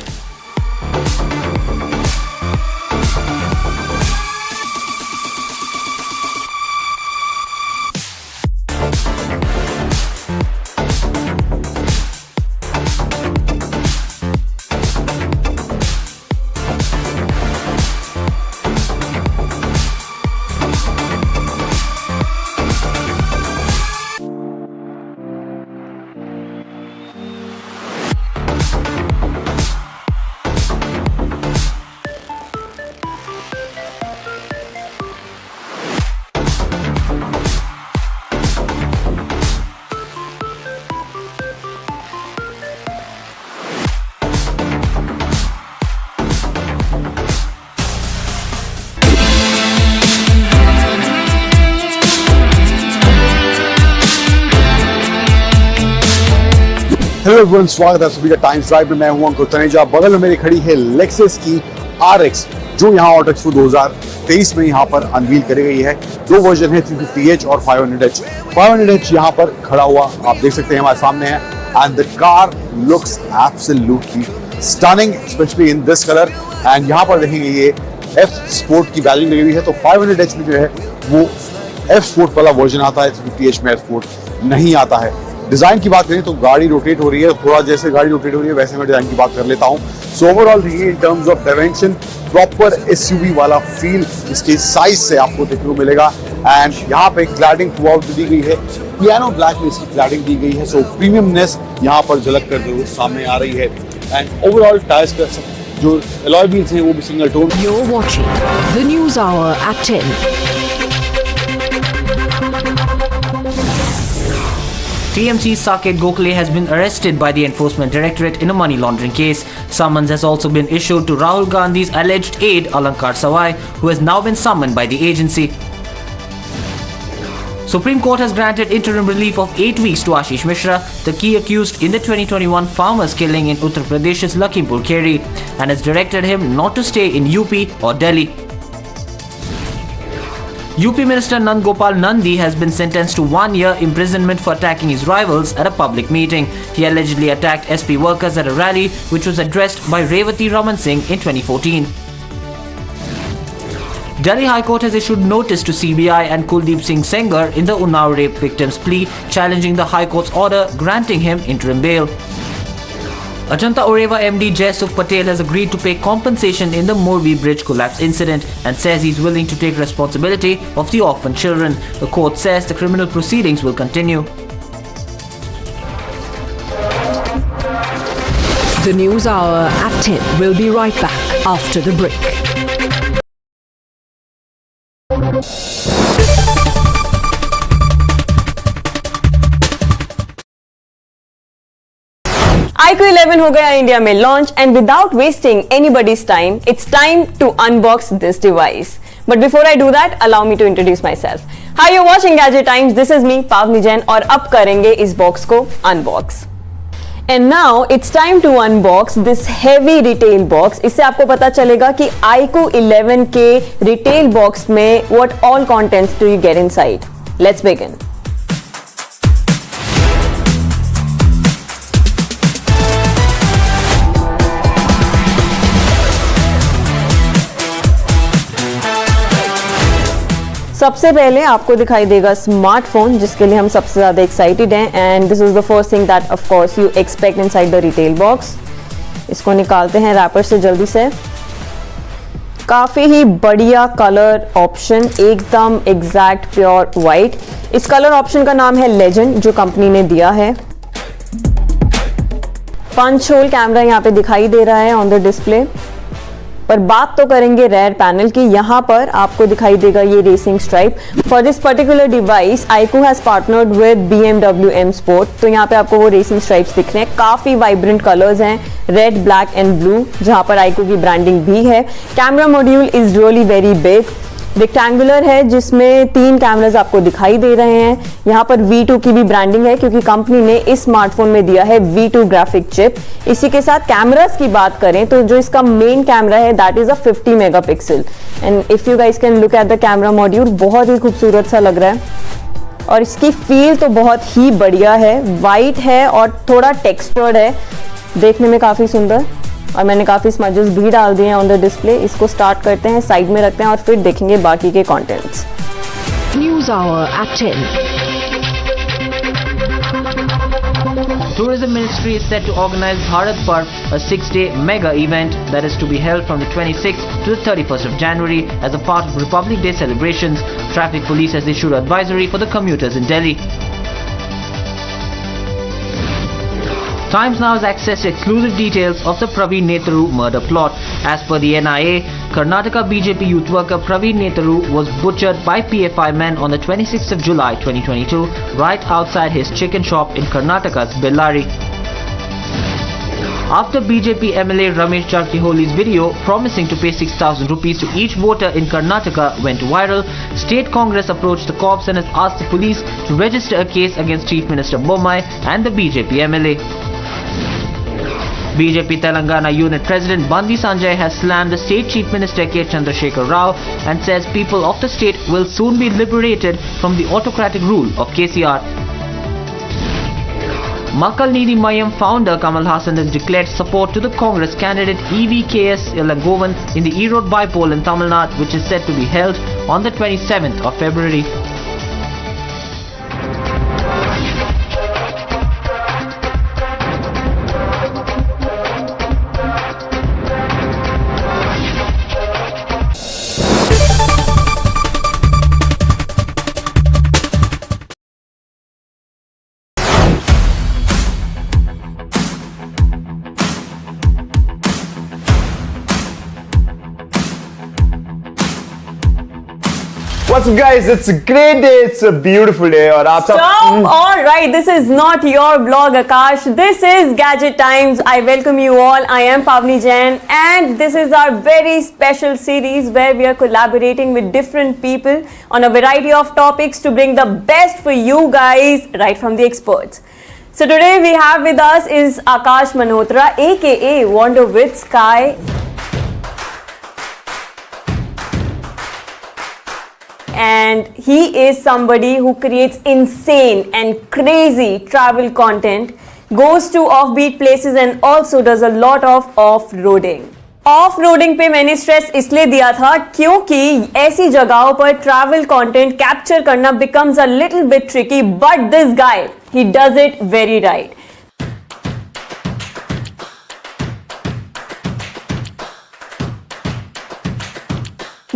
हेलो एवरीवन, स्वागत है सभी का टाइम्स ड्राइव में. मैं हूं अंकुर तनेजा. बगल में मेरी खड़ी है लेक्सस की RX, जो यहाँ ऑटो एक्सपो 2023 में यहाँ पर अनवील करी गई है. दो वर्जन है, 350H और 500H. 500H यहाँ पर खड़ा हुआ आप देख सकते हैं हमारे सामने है. And the car looks absolutely stunning, specially in this colour. And यहाँ पर देखेंगे ये F स्पोर्ट की बैजिंग लगी हुई है. तो 500H में जो है वो F स्पोर्ट वाला वर्जन आता है, 350H में F स्पोर्ट नहीं आता है. डिजाइन की बात करें तो गाड़ी रोटेट हो रही है, थोड़ा जैसे गाड़ी रोटेट हो रही है वैसे मैं डिजाइन की बात कर लेता हूं. सो ओवरऑल देखिए, in terms of dimension proper SUV वाला फील इसके साइज से आपको देखने को मिलेगा. एंड यहाँ पे क्लैडिंग थ्रू आउट दी गई है, पियानो ब्लैक में इसकी क्लैडिंग दी गई है. सो प्रीमियमनेस यहाँ पर झलक करते हुए सामने आ रही है. एंड ओवरऑल टायर्स का जो अलॉय व्हील्स हैं वो भी single tone. You're watching the News Hour at 10. TMC Saket Gokhale has been arrested by the Enforcement Directorate in a money laundering case. Summons has also been issued to Rahul Gandhi's alleged aide Alankar Sawai, who has now been summoned by the agency. Supreme Court has granted interim relief of 8 weeks to Ashish Mishra, the key accused in the 2021 farmers killing in Uttar Pradesh's Lakhimpur Kheri, and has directed him not to stay in UP or Delhi. UP Minister Nand Gopal Nandi has been sentenced to 1 year imprisonment for attacking his rivals at a public meeting. He allegedly attacked SP workers at a rally which was addressed by Revati Raman Singh in 2014. Delhi High Court has issued notice to CBI and Kuldeep Singh Sengar in the Unnao rape victim's plea, challenging the High Court's order granting him interim bail. Ajanta Oreva MD Jaisukh Patel has agreed to pay compensation in the Morbi Bridge collapse incident and says he's willing to take responsibility of the orphan children. The court says the criminal proceedings will continue. The News Hour at 10 will be right back after the break. iQOO 11 हो गया India में launch and without wasting anybody's time it's time to unbox this device. But before I do that, allow me to introduce myself. Hi, you're watching Gadget Times. This is me, Pavni Jain, और अब करेंगे इस box को unbox. And now it's time to unbox this heavy retail box. इससे आपको पता चलेगा कि iQOO 11 के retail box में what all contents do you get inside. Let's begin. सबसे पहले आपको दिखाई देगा स्मार्टफोन, जिसके लिए हम सबसे ज़्यादा एक्साइटेड हैं, and this is the first thing that of course you expect inside the retail box. इसको निकालते हैं रैपर से जल्दी से. काफ़ी ही बढ़िया कलर ऑप्शन, एकदम एग्जैक्ट प्योर वाइट. इस कलर ऑप्शन का नाम है लेजेंड, जो कंपनी ने दिया है. पंच होल कैमरा यहाँ पे दिखाई दे रहा है ऑन द डिस्प्ले. पर बात तो करेंगे रेयर पैनल की. यहाँ पर आपको दिखाई देगा ये racing stripe. For this particular device iQOO has partnered with BMW M Sport. तो यहाँ पे आपको वो रेसिंग स्ट्राइप्स दिख रहे हैं. काफी वाइब्रेंट कलर्स हैं, रेड, ब्लैक एंड ब्लू, जहाँ पर iQOO की ब्रांडिंग भी है. Camera module is really very big, rectangular है, जिसमें 3 कैमरास आपको दिखाई दे रहे हैं. यहाँ पर V2 की भी ब्रांडिंग है, क्योंकि कंपनी ने इस स्मार्टफोन में दिया है V2 ग्राफिक चिप. इसी के साथ कैमरास की बात करें तो जो इसका मेन कैमरा है that is a 50 megapixel. And if you guys can look at the camera module, बहुत ही खूबसूरत सा लग रहा है. और इसकी फील तो बहुत ही बढ़िया है. वाइट है और थोड़ा टेक्सचर्ड है, देखने में काफी सुंदर. और मैंने काफ़ी स्मजेस भी डाल दिए हैं ऑन द डिस्प्ले. इसको स्टार्ट करते हैं, साइड में रखते हैं और फिर देखेंगे बाकी के contents. News Hour at 10. Tourism Ministry is set to organize Bharat Parv, a 6-day mega event that is to be held from the 26th to the 31st of January as a part of Republic Day celebrations. Traffic Police has issued advisory for the commuters in Delhi. Times Now has accessed exclusive details of the Praveen Netaru murder plot. As per the NIA, Karnataka BJP youth worker Praveen Netaru was butchered by PFI men on the 26th of July 2022 right outside his chicken shop in Karnataka's Bellary. After BJP MLA Ramesh Jarkiholi's video promising to pay 6,000 rupees to each voter in Karnataka went viral, State Congress approached the cops and has asked the police to register a case against Chief Minister Bommai and the BJP MLA. BJP Telangana Unit President Bandi Sanjay has slammed the State Chief Minister K. Chandrasekhar Rao and says people of the state will soon be liberated from the autocratic rule of KCR. Makal Nidhi Mayam founder Kamal Hassan has declared support to the Congress candidate EVKS Ilangovan in the Erode Bipole in Tamil Nadu, which is set to be held on the 27th of February. What's up guys? It's a great day. It's a beautiful day. और आप सब all right, this is not your blog, Akash. This is Gadget Times. I welcome you all. I am Pavni Jain, and this is our very special series where we are collaborating with different people on a variety of topics to bring the best for you guys, right from the experts. So today we have with us is Akash Malhotra, aka Wander with Sky. And he is somebody who creates insane and crazy travel content, goes to offbeat places and also does a lot of off-roading. Off-roading पे मैंने stress इसलिए दिया था क्योंकि ऐसी जगहों पर travel content capture करना becomes a little bit tricky, but this guy, he does it very right.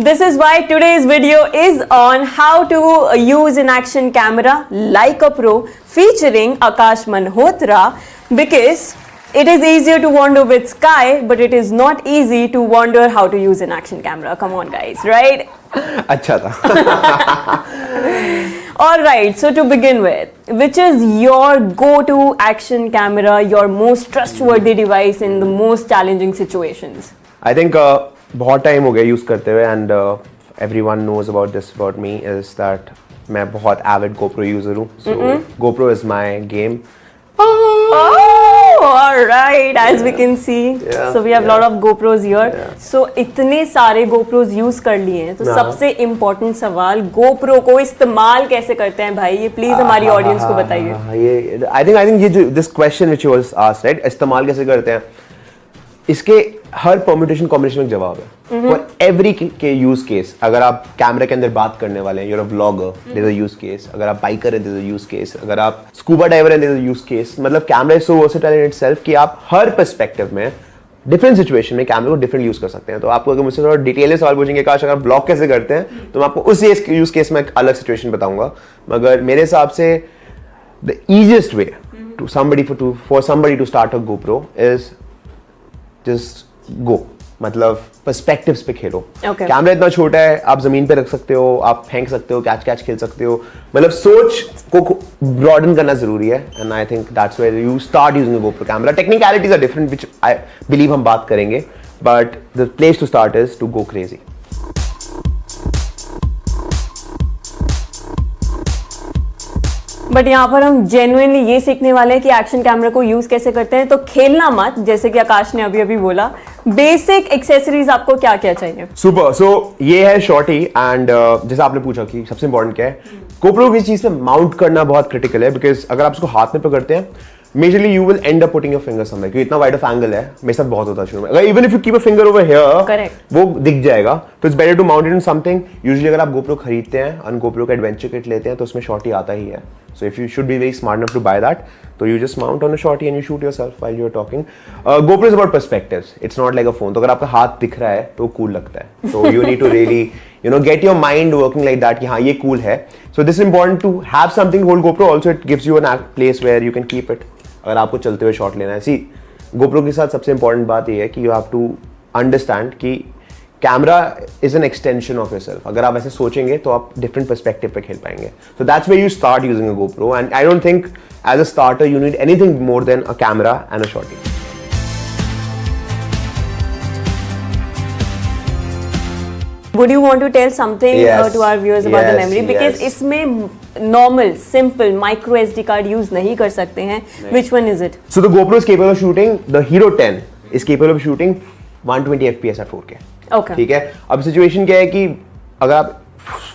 This is why today's video is on how to use an action camera like a pro, featuring Akash Malhotra, because it is easier to wander with Sky, but it is not easy to wonder how to use an action camera. Come on guys, right? अच्छा था. Alright, so to begin with, which is your go-to action camera, your most trustworthy device in the most challenging situations? I think बहुत time हो गया use करते हुए, and everyone knows about this about me is that मैं बहुत avid GoPro user हूँ. So GoPro is my game. Oh, all right. As we can see, so we have lot of GoPros here. So इतने सारे GoPros use कर लिए हैं. तो सबसे important सवाल GoPro को इस्तेमाल कैसे करते हैं भाई? ये please हमारी audience को बताइए. ये I think ये जो this question which was asked, right? इस्तेमाल कैसे करते हैं? इसके हर परम्यूटेशन कॉम्बिनेशन का जवाब है. फॉर एवरी के यूज केस, अगर आप कैमरे के अंदर बात करने वाले हैं, you're a vlogger, there is a use case. अगर आप बाइकर हैं, there is a use case. अगर आप स्कूबा डाइवर हैं, there is a use case. मतलब camera is so versatile in itself कि आप हर पर्सपेक्टिव में डिफरेंट सिचुएशन में कैमरे को डिफरेंट यूज कर सकते हैं. तो आपको अगर मुझसे थोड़ा डिटेल में सवाल पूछेंगे काश अगर ब्लॉग कैसे करते हैं, तो मैं आपको उस यूज केस में एक अलग सिचुएशन बताऊंगा. मगर मेरे हिसाब से the easiest way to somebody to start a GoPro is just go. मतलब पर्सपेक्टिव्स पे खेलो. कैमरा इतना छोटा है, आप जमीन पे रख सकते हो, आप फेंक सकते हो, कैच खेल सकते हो. मतलब सोच को ब्रॉडन करना जरूरी है. And I think that's where you start using a GoPro camera. Technicalities are different which I believe हम बात करेंगे, but the place to start is to go crazy. But यहाँ पर हम जेन्युइनली ये सीखने वाले हैं कि एक्शन कैमरा को यूज कैसे करते हैं. तो खेलना मत, जैसे कि आकाश ने अभी बोला. बेसिक एक्सेसरीज आपको क्या क्या चाहिए? सुपर. सो ये है शॉर्टी. एंड जैसे आपने पूछा कि सबसे इंपॉर्टेंट क्या है, GoPro की चीज पे माउंट करना बहुत क्रिटिकल है. बिकॉज अगर आप इसको हाथ में पकड़ते हैं, majorly you will and up putting your finger somewhere. क्योंकि इतना वाइड ऑफ एंगल है, मेरे साथ बहुत होता है शुरू में. अगर even if you keep a finger over here, वो दिख जाएगा. तो it's better to mount it in something. Usually अगर आप GoPro खरीदते हैं और GoPro का एडवेंचर किट लेते हैं, तो उसमें शॉर्टी आता ही है. So if you should be very smart enough to buy that, so you just mount on a shorty and you shoot yourself while you're talking. GoPro is about perspectives. It's not like a phone. तो अगर आपका हाथ दिख रहा है तो cool लगता है. So you need to really, get your mind working like that कि हाँ ये cool है. So this is important to have something to hold GoPro. Also it gives you a place where you can keep it. अगर आपको चलते हुए shot लेना है. See, GoPro के साथ सबसे important बात ये है कि you have to understand कि camera is an extension of yourself. अगर आप ऐसे सोचेंगे तो आप डिफरेंट पर्सपेक्टिव पे खेल पाएंगे. So that's where you start using a GoPro. And I don't think as a starter you need anything more than a camera and a shorty. Would you want to tell something to our viewers about the memory? Because इसमें normal, simple micro SD card use नहीं कर सकते हैं. Which one is it? So the GoPro is capable of shooting. The Hero 10 is capable of shooting 120 FPS at 4K. Okay. ठीक है. अब situation क्या है कि अगर आप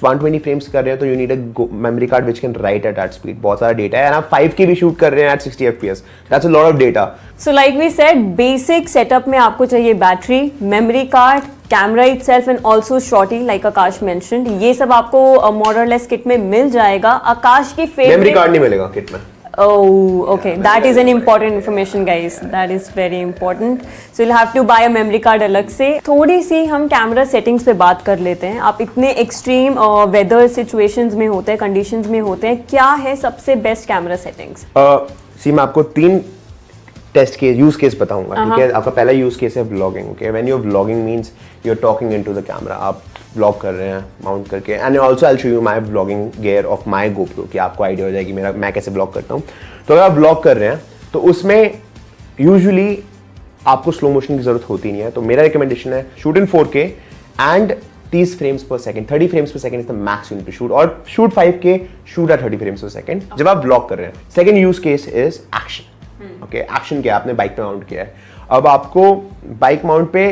120 फ्रेम्स कर रहे हैं तो you need a memory card which can write at speed. बहुत सारा डेटा है. एंड आप 5K भी शूट कर रहे हैं at 60 FPS. That's a lot of data. So like we said, basic setup में आपको चाहिए battery, memory card, camera itself and also shorty like Akash mentioned. ये सब आपको मोर और लेस किट में मिल जाएगा. आकाश की फेवरेट मेमोरी कार्ड नहीं मिलेगा किट में. Oh, okay. That is an important information, guys. That is very important. So you'll have to buy a memory card अलग से. थोड़ी सी हम कैमरा सेटिंग्स पे बात कर लेते हैं. आप इतने एक्सट्रीम वेदर सिचुएशंस में होते हैं, कंडीशंस में होते हैं, क्या है सबसे बेस्ट कैमरा सेटिंग्स? मैं आपको 3 टेस्ट केस यूज केस बताऊंगा. ठीक है. आपका पहला यूज केस है vlogging. Okay. When you are vlogging means you are talking into the camera. आप व्लॉग कर रहे हैं माउंट करके. And also I will show you my vlogging gear of my GoPro कि आपको आइडिया हो जाएगी मैं कैसे व्लॉग करता हूँ. तो अगर आप व्लॉग कर रहे हैं तो उसमें यूजुअली आपको स्लो मोशन की जरूरत होती नहीं है. तो मेरा रिकमेंडेशन है shoot in 4K and 30 frames per second. 30 frames per second is the max you need to shoot. और shoot 5K, shoot at 30 frames per second जब आप व्लॉग कर रहे हैं. Second use case is action. Okay. Action क्या आपने bike पे mount किया है. अब आपको बाइक माउंट पे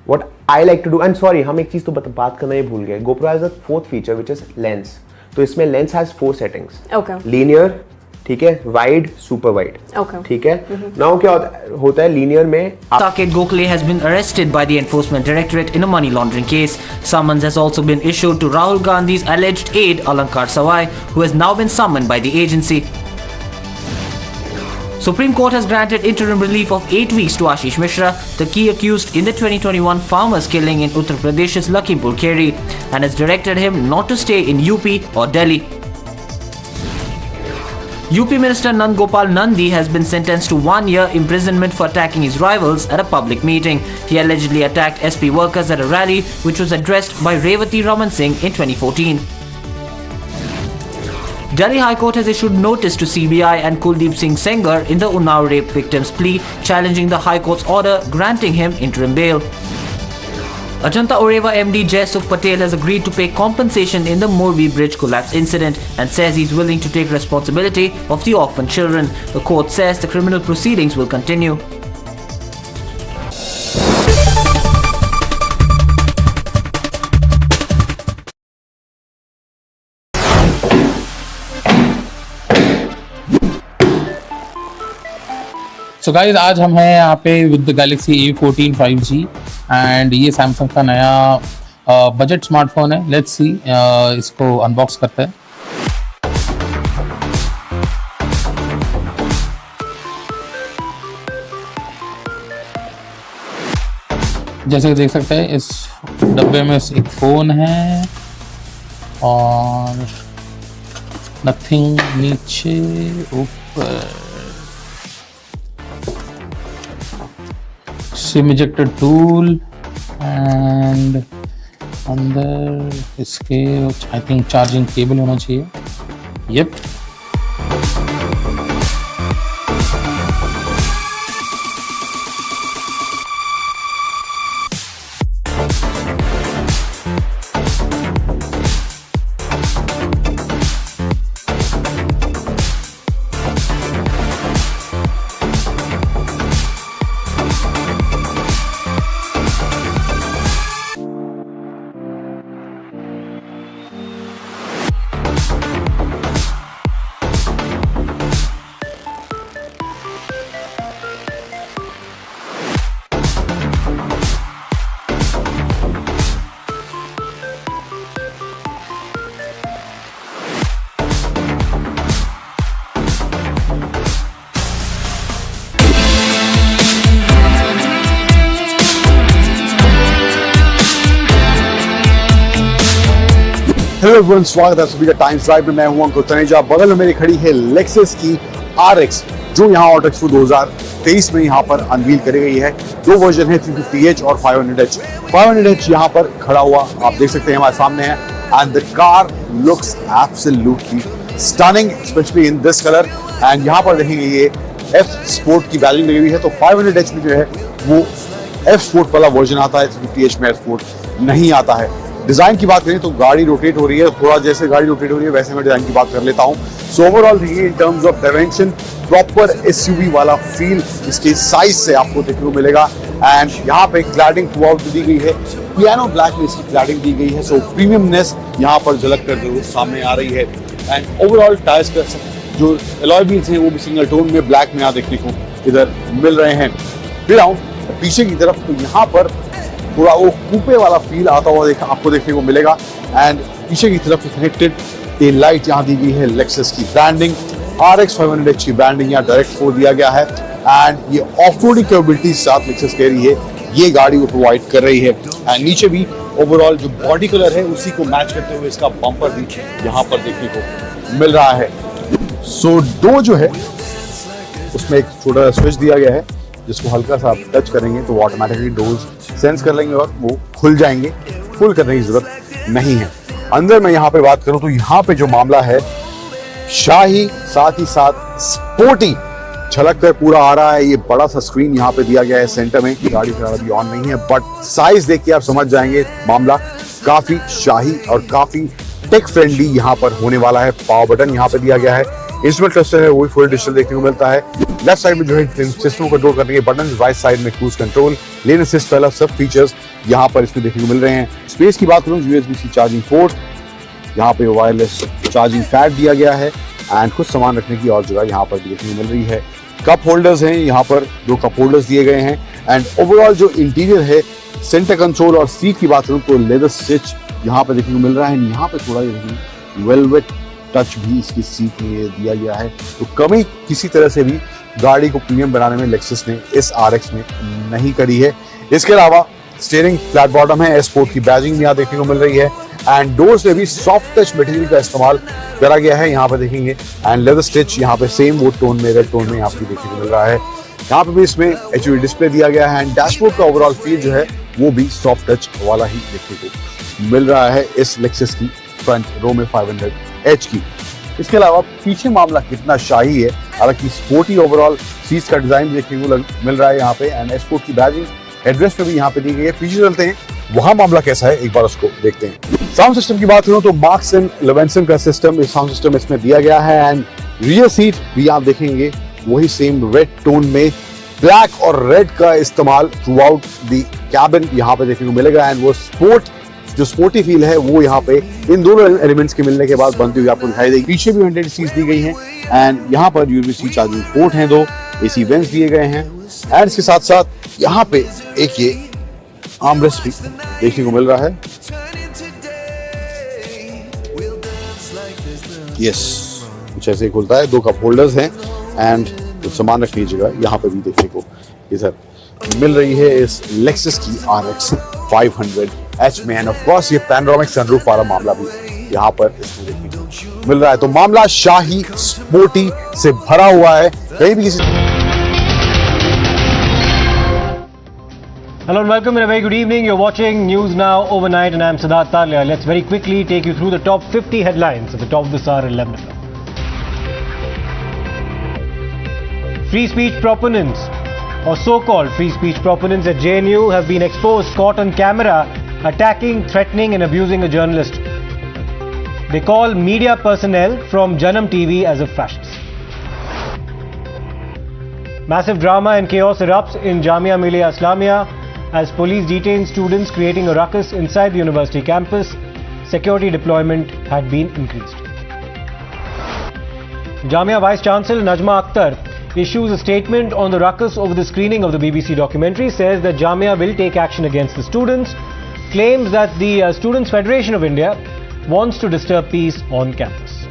what I like to do, and sorry हम एक चीज तो बात करना ही भूल गए. GoPro has a fourth feature which is lens. तो इसमें lens has 4 settings. Okay. Linear, ठीक है, wide, super wide. Okay. ठीक है. Now क्या होता है linear में Saket Gokhale has been arrested by the Enforcement Directorate in a money laundering case. Summons has also been issued to Rahul Gandhi's alleged aide Alankar Sawai, who has now been summoned by the agency. Supreme Court has granted interim relief of 8 weeks to Ashish Mishra, the key accused in the 2021 farmers killing in Uttar Pradesh's Lakhimpur Kheri, and has directed him not to stay in UP or Delhi. UP Minister Nand Gopal Nandi has been sentenced to 1 year imprisonment for attacking his rivals at a public meeting. He allegedly attacked SP workers at a rally which was addressed by Revati Raman Singh in 2014. Delhi High Court has issued notice to CBI and Kuldeep Singh Sengar in the Unnao rape victim's plea, challenging the High Court's order granting him interim bail. Ajanta Oreva MD Jaisukh Patel has agreed to pay compensation in the Morbi bridge collapse incident and says he's willing to take responsibility of the orphan children. The court says the criminal proceedings will continue. So guys आज हम हैं यहाँ पे with Galaxy A14 5G and ये Samsung का नया budget smartphone है. Let's see इसको अनबॉक्स करते हैं. जैसे कि देख सकते हैं इस डब्बे में एक फ़ोन है और नथिंग नीचे ऊपर सिम इजेक्टर टूल एंड अंदर इसके आई थिंक चार्जिंग केबल होना चाहिए. यप हेलो एवरीवन, स्वागत है सभी का टाइम्स ड्राइव में. मैं हूं अंकुर तनेजा. बगल में मेरी खड़ी है लेक्सस की RX जो यहाँ ऑटो एक्सपो 2023 में यहाँ पर अनवील करी गई है. दो वर्जन है 350H और 500H. 500H यहाँ पर खड़ा हुआ आप देख सकते हैं हमारे सामने है and the car looks absolutely stunning specially in this colour. And यहाँ पर देखेंगे ये F स्पोर्ट की बैजिंग लगी हुई है. तो 500H में जो है वो F स्पोर्ट वाला वर्जन आता है, 350H में F स्पोर्ट नहीं आता है. डिजाइन की बात करें तो गाड़ी रोटेट हो रही है, थोड़ा जैसे गाड़ी रोटेट हो रही है वैसे मैं डिजाइन की बात कर लेता हूं. सो ओवरऑल देखिए in terms of dimension proper SUV वाला फील इसके साइज से आपको देखने को मिलेगा. एंड यहाँ पे क्लैडिंग थ्रू आउट दी गई है, पियानो ब्लैक में इसकी क्लैडिंग दी गई है. सो प्रीमियमनेस यहाँ पर झलक करते हुए सामने आ रही है. एंड ओवरऑल टायर्स का जो अलॉय व्हील्स हैं वो भी सिंगल टोन में ब्लैक में यहाँ देखने को इधर मिल रहे हैं. फिर आऊँ पीछे की तरफ तो यहाँ पर थोड़ा वो कूपे वाला फील आता हुआ आपको देखने को मिलेगा. एंड पीछे की तरफ कनेक्टेड टेल लाइट यहाँ दी गई है. लेक्सस की ब्रांडिंग RX 500H की ब्रांडिंग यहाँ डायरेक्ट फोर दिया गया है. एंड ये ऑफ रोडिंग कैपेबिलिटी साथ लेक्सस कह रही है ये गाड़ी को प्रोवाइड कर रही है. एंड नीचे भी ओवरऑल जो बॉडी कलर है उसी को मैच करते हुए इसका बम्पर भी यहाँ पर देखने को मिल रहा है. सो डोर जो है उसमें एक छोटा स्विच दिया गया है जिसको हल्का सा आप टच करेंगे तो ऑटोमेटिकली डोर्स सेंस कर लेंगे और वो खुल जाएंगे. फुल करने की जरूरत नहीं है. अंदर मैं यहाँ पे बात करूँ तो यहाँ पे जो मामला है शाही साथ ही साथ स्पोर्टी झलक कर पूरा आ रहा है. ये बड़ा सा स्क्रीन यहाँ पे दिया गया है सेंटर में. गाड़ी फिलहाल अभी ऑन नहीं है बट साइज देख के आप समझ जाएंगे मामला काफी शाही और काफी टेक फ्रेंडली यहाँ पर होने वाला है. पावर बटन यहाँ पे दिया गया है. इंस्ट्रूमेंट क्लस्टर है वो भी फुल डिजिटल देखने को मिलता है. लेफ्ट साइड में जो है सिस्टम को कंट्रोल करने के बटन, राइट साइड में क्रूज कंट्रोल, लेन असिस्ट वाला सब फीचर्स यहाँ पर इसमें देखने को मिल रहे हैं. स्पेस की बात करूँ USB-C चार्जिंग पोर्ट, यहाँ पे वायरलेस चार्जिंग पैड दिया गया है एंड कुछ सामान रखने की और जगह यहाँ पर देखने को मिल रही है. कप होल्डर्स हैं यहाँ पर, 2 कप होल्डर्स दिए गए हैं. एंड ओवरऑल जो इंटीरियर है सेंटर कंसोल और सीट की बात करूँ तो लेदर स्टिच यहाँ पे देखने को मिल रहा है. यहाँ पे थोड़ा वेलवेट टच भी इसकी सीट में दिया गया है. तो कमी किसी तरह से भी गाड़ी को प्रीमियम बनाने में लेक्सस ने इस RX में नहीं करी है. इसके अलावा स्टीयरिंग फ्लैट बॉटम है, स्पोर्ट की बैजिंग यहाँ देखने को मिल रही है. एंड डोर्स में भी सॉफ्ट टच मटेरियल का इस्तेमाल करा गया है यहाँ पे देखेंगे. एंड लेदर स्टिच यहाँ पे सेम वुड टोन में, रेड टोन में यहाँ पे देखने को मिल रहा है. यहाँ पे भी इसमें HUD डिस्प्ले दिया गया है. एंड डैशबोर्ड का ओवरऑल फील जो है वो भी सॉफ्ट टच वाला ही देखने को मिल रहा है इस लेक्सस की फ्रंट रो में 500H की. इसके अलावा पीछे मामला कितना शाही है, हालांकि स्पोर्टी ओवरऑल सीट्स का डिजाइन देखने को मिल रहा है यहाँ पे. एंड स्पोर्ट की बैजिंग एड्रेस पे भी यहाँ पे दी गई है. पीछे चलते हैं वहां मामला कैसा है एक बार उसको देखते हैं। साउंड सिस्टम की बात करूं तो मार्क्स एंड लेवेंसन का सिस्टम, साउंड सिस्टम इसमें दिया गया है एंड रियर सीट भी आप देखेंगे वही सेम रेड टोन में ब्लैक और रेड का इस्तेमाल थ्रू आउट द कैबिन यहाँ पे देखने को मिलेगा एंड वो जो स्पोर्टी फील है वो यहाँ पे इन दोनों एलिमेंट्स के मिलने के बाद बनती हुई आपको दिखाई देगी। पीछे भी वेंटेड सीट्स दी गई हैं एंड यहाँ पर यूएसबी चार्जिंग पोर्ट हैं, 2 एसी वेंट्स दिए गए हैं एंड इसके साथ साथ यहाँ पे एक ये आर्मरेस्ट भी देखने को मिल रहा है। यस, कुछ ऐसे खुलता है, 2 कप होल्डर्स हैं एंड कुछ सामान रखने की जगह यहाँ पे भी देखने को इधर मिल रही है इस लेक्सस की RX 500 H में एंड ऑफ कोर्स ये पैनोरामिक सनरूफ वाला मामला भी यहाँ पर इसमें देखने को मिल रहा है। तो मामला शाही स्पोर्टी से भरा हुआ है, कहीं भी किसी। Hello and welcome and a very good evening. You're watching News Now Overnight and I'm Siddharth Talia. Let's very quickly take you through the top 50 headlines at the top of this hour at 11 o'clock. Free speech proponents or so-called free speech proponents at JNU have been exposed, caught on camera, attacking, threatening and abusing a journalist. They call media personnel from Janam TV as a fascist. Massive drama and chaos erupts in Jamia Millia Islamia as police detain students, creating a ruckus inside the university campus. Security deployment had been increased. Jamia Vice Chancellor Najma Akhtar issues a statement on the ruckus over the screening of the BBC documentary, says that Jamia will take action against the students, claims that the Students' Federation of India wants to disturb peace on campus.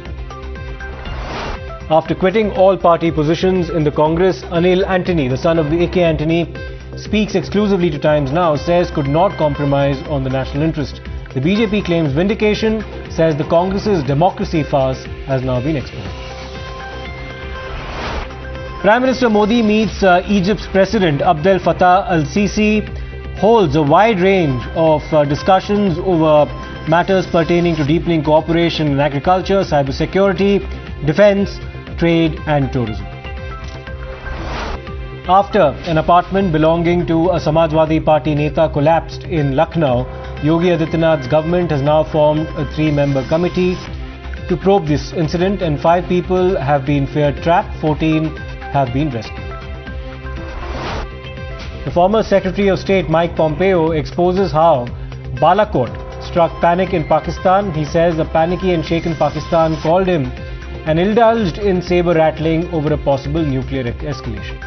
After quitting all party positions in the Congress, Anil Antony, the son of the AK Antony, speaks exclusively to Times Now, says could not compromise on the national interest. The BJP claims vindication, says the Congress's democracy farce has now been exposed. Prime Minister Modi meets Egypt's President Abdel Fattah al-Sisi, holds a wide range of discussions over matters pertaining to deepening cooperation in agriculture, cybersecurity, defence, trade and tourism. After an apartment belonging to a Samajwadi Party Neta collapsed in Lucknow, Yogi Adityanath's government has now formed a 3-member committee to probe this incident and 5 people have been feared trapped, 14 have been rescued. The former Secretary of State Mike Pompeo exposes how Balakot struck panic in Pakistan. He says the panicky and shaken Pakistan called him and indulged in saber-rattling over a possible nuclear escalation.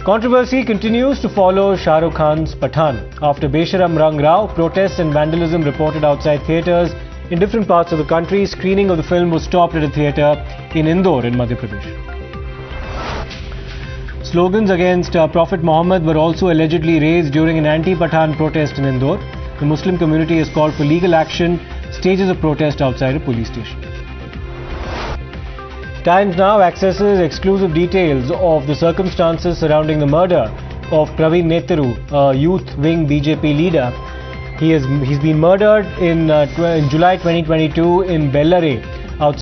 Controversy continues to follow Shah Rukh Khan's Pathan. After Besharam Rang Rao, protests and vandalism reported outside theatres in different parts of the country. Screening of the film was stopped at a theatre in Indore in Madhya Pradesh. Slogans against Prophet Muhammad were also allegedly raised during an anti-Pathan protest in Indore. The Muslim community has called for legal action, stages of protest outside a police station. Times Now accesses exclusive details of the circumstances surrounding the murder of Praveen Netheru, a youth wing BJP leader. He's been murdered in July 2022 in Bellary,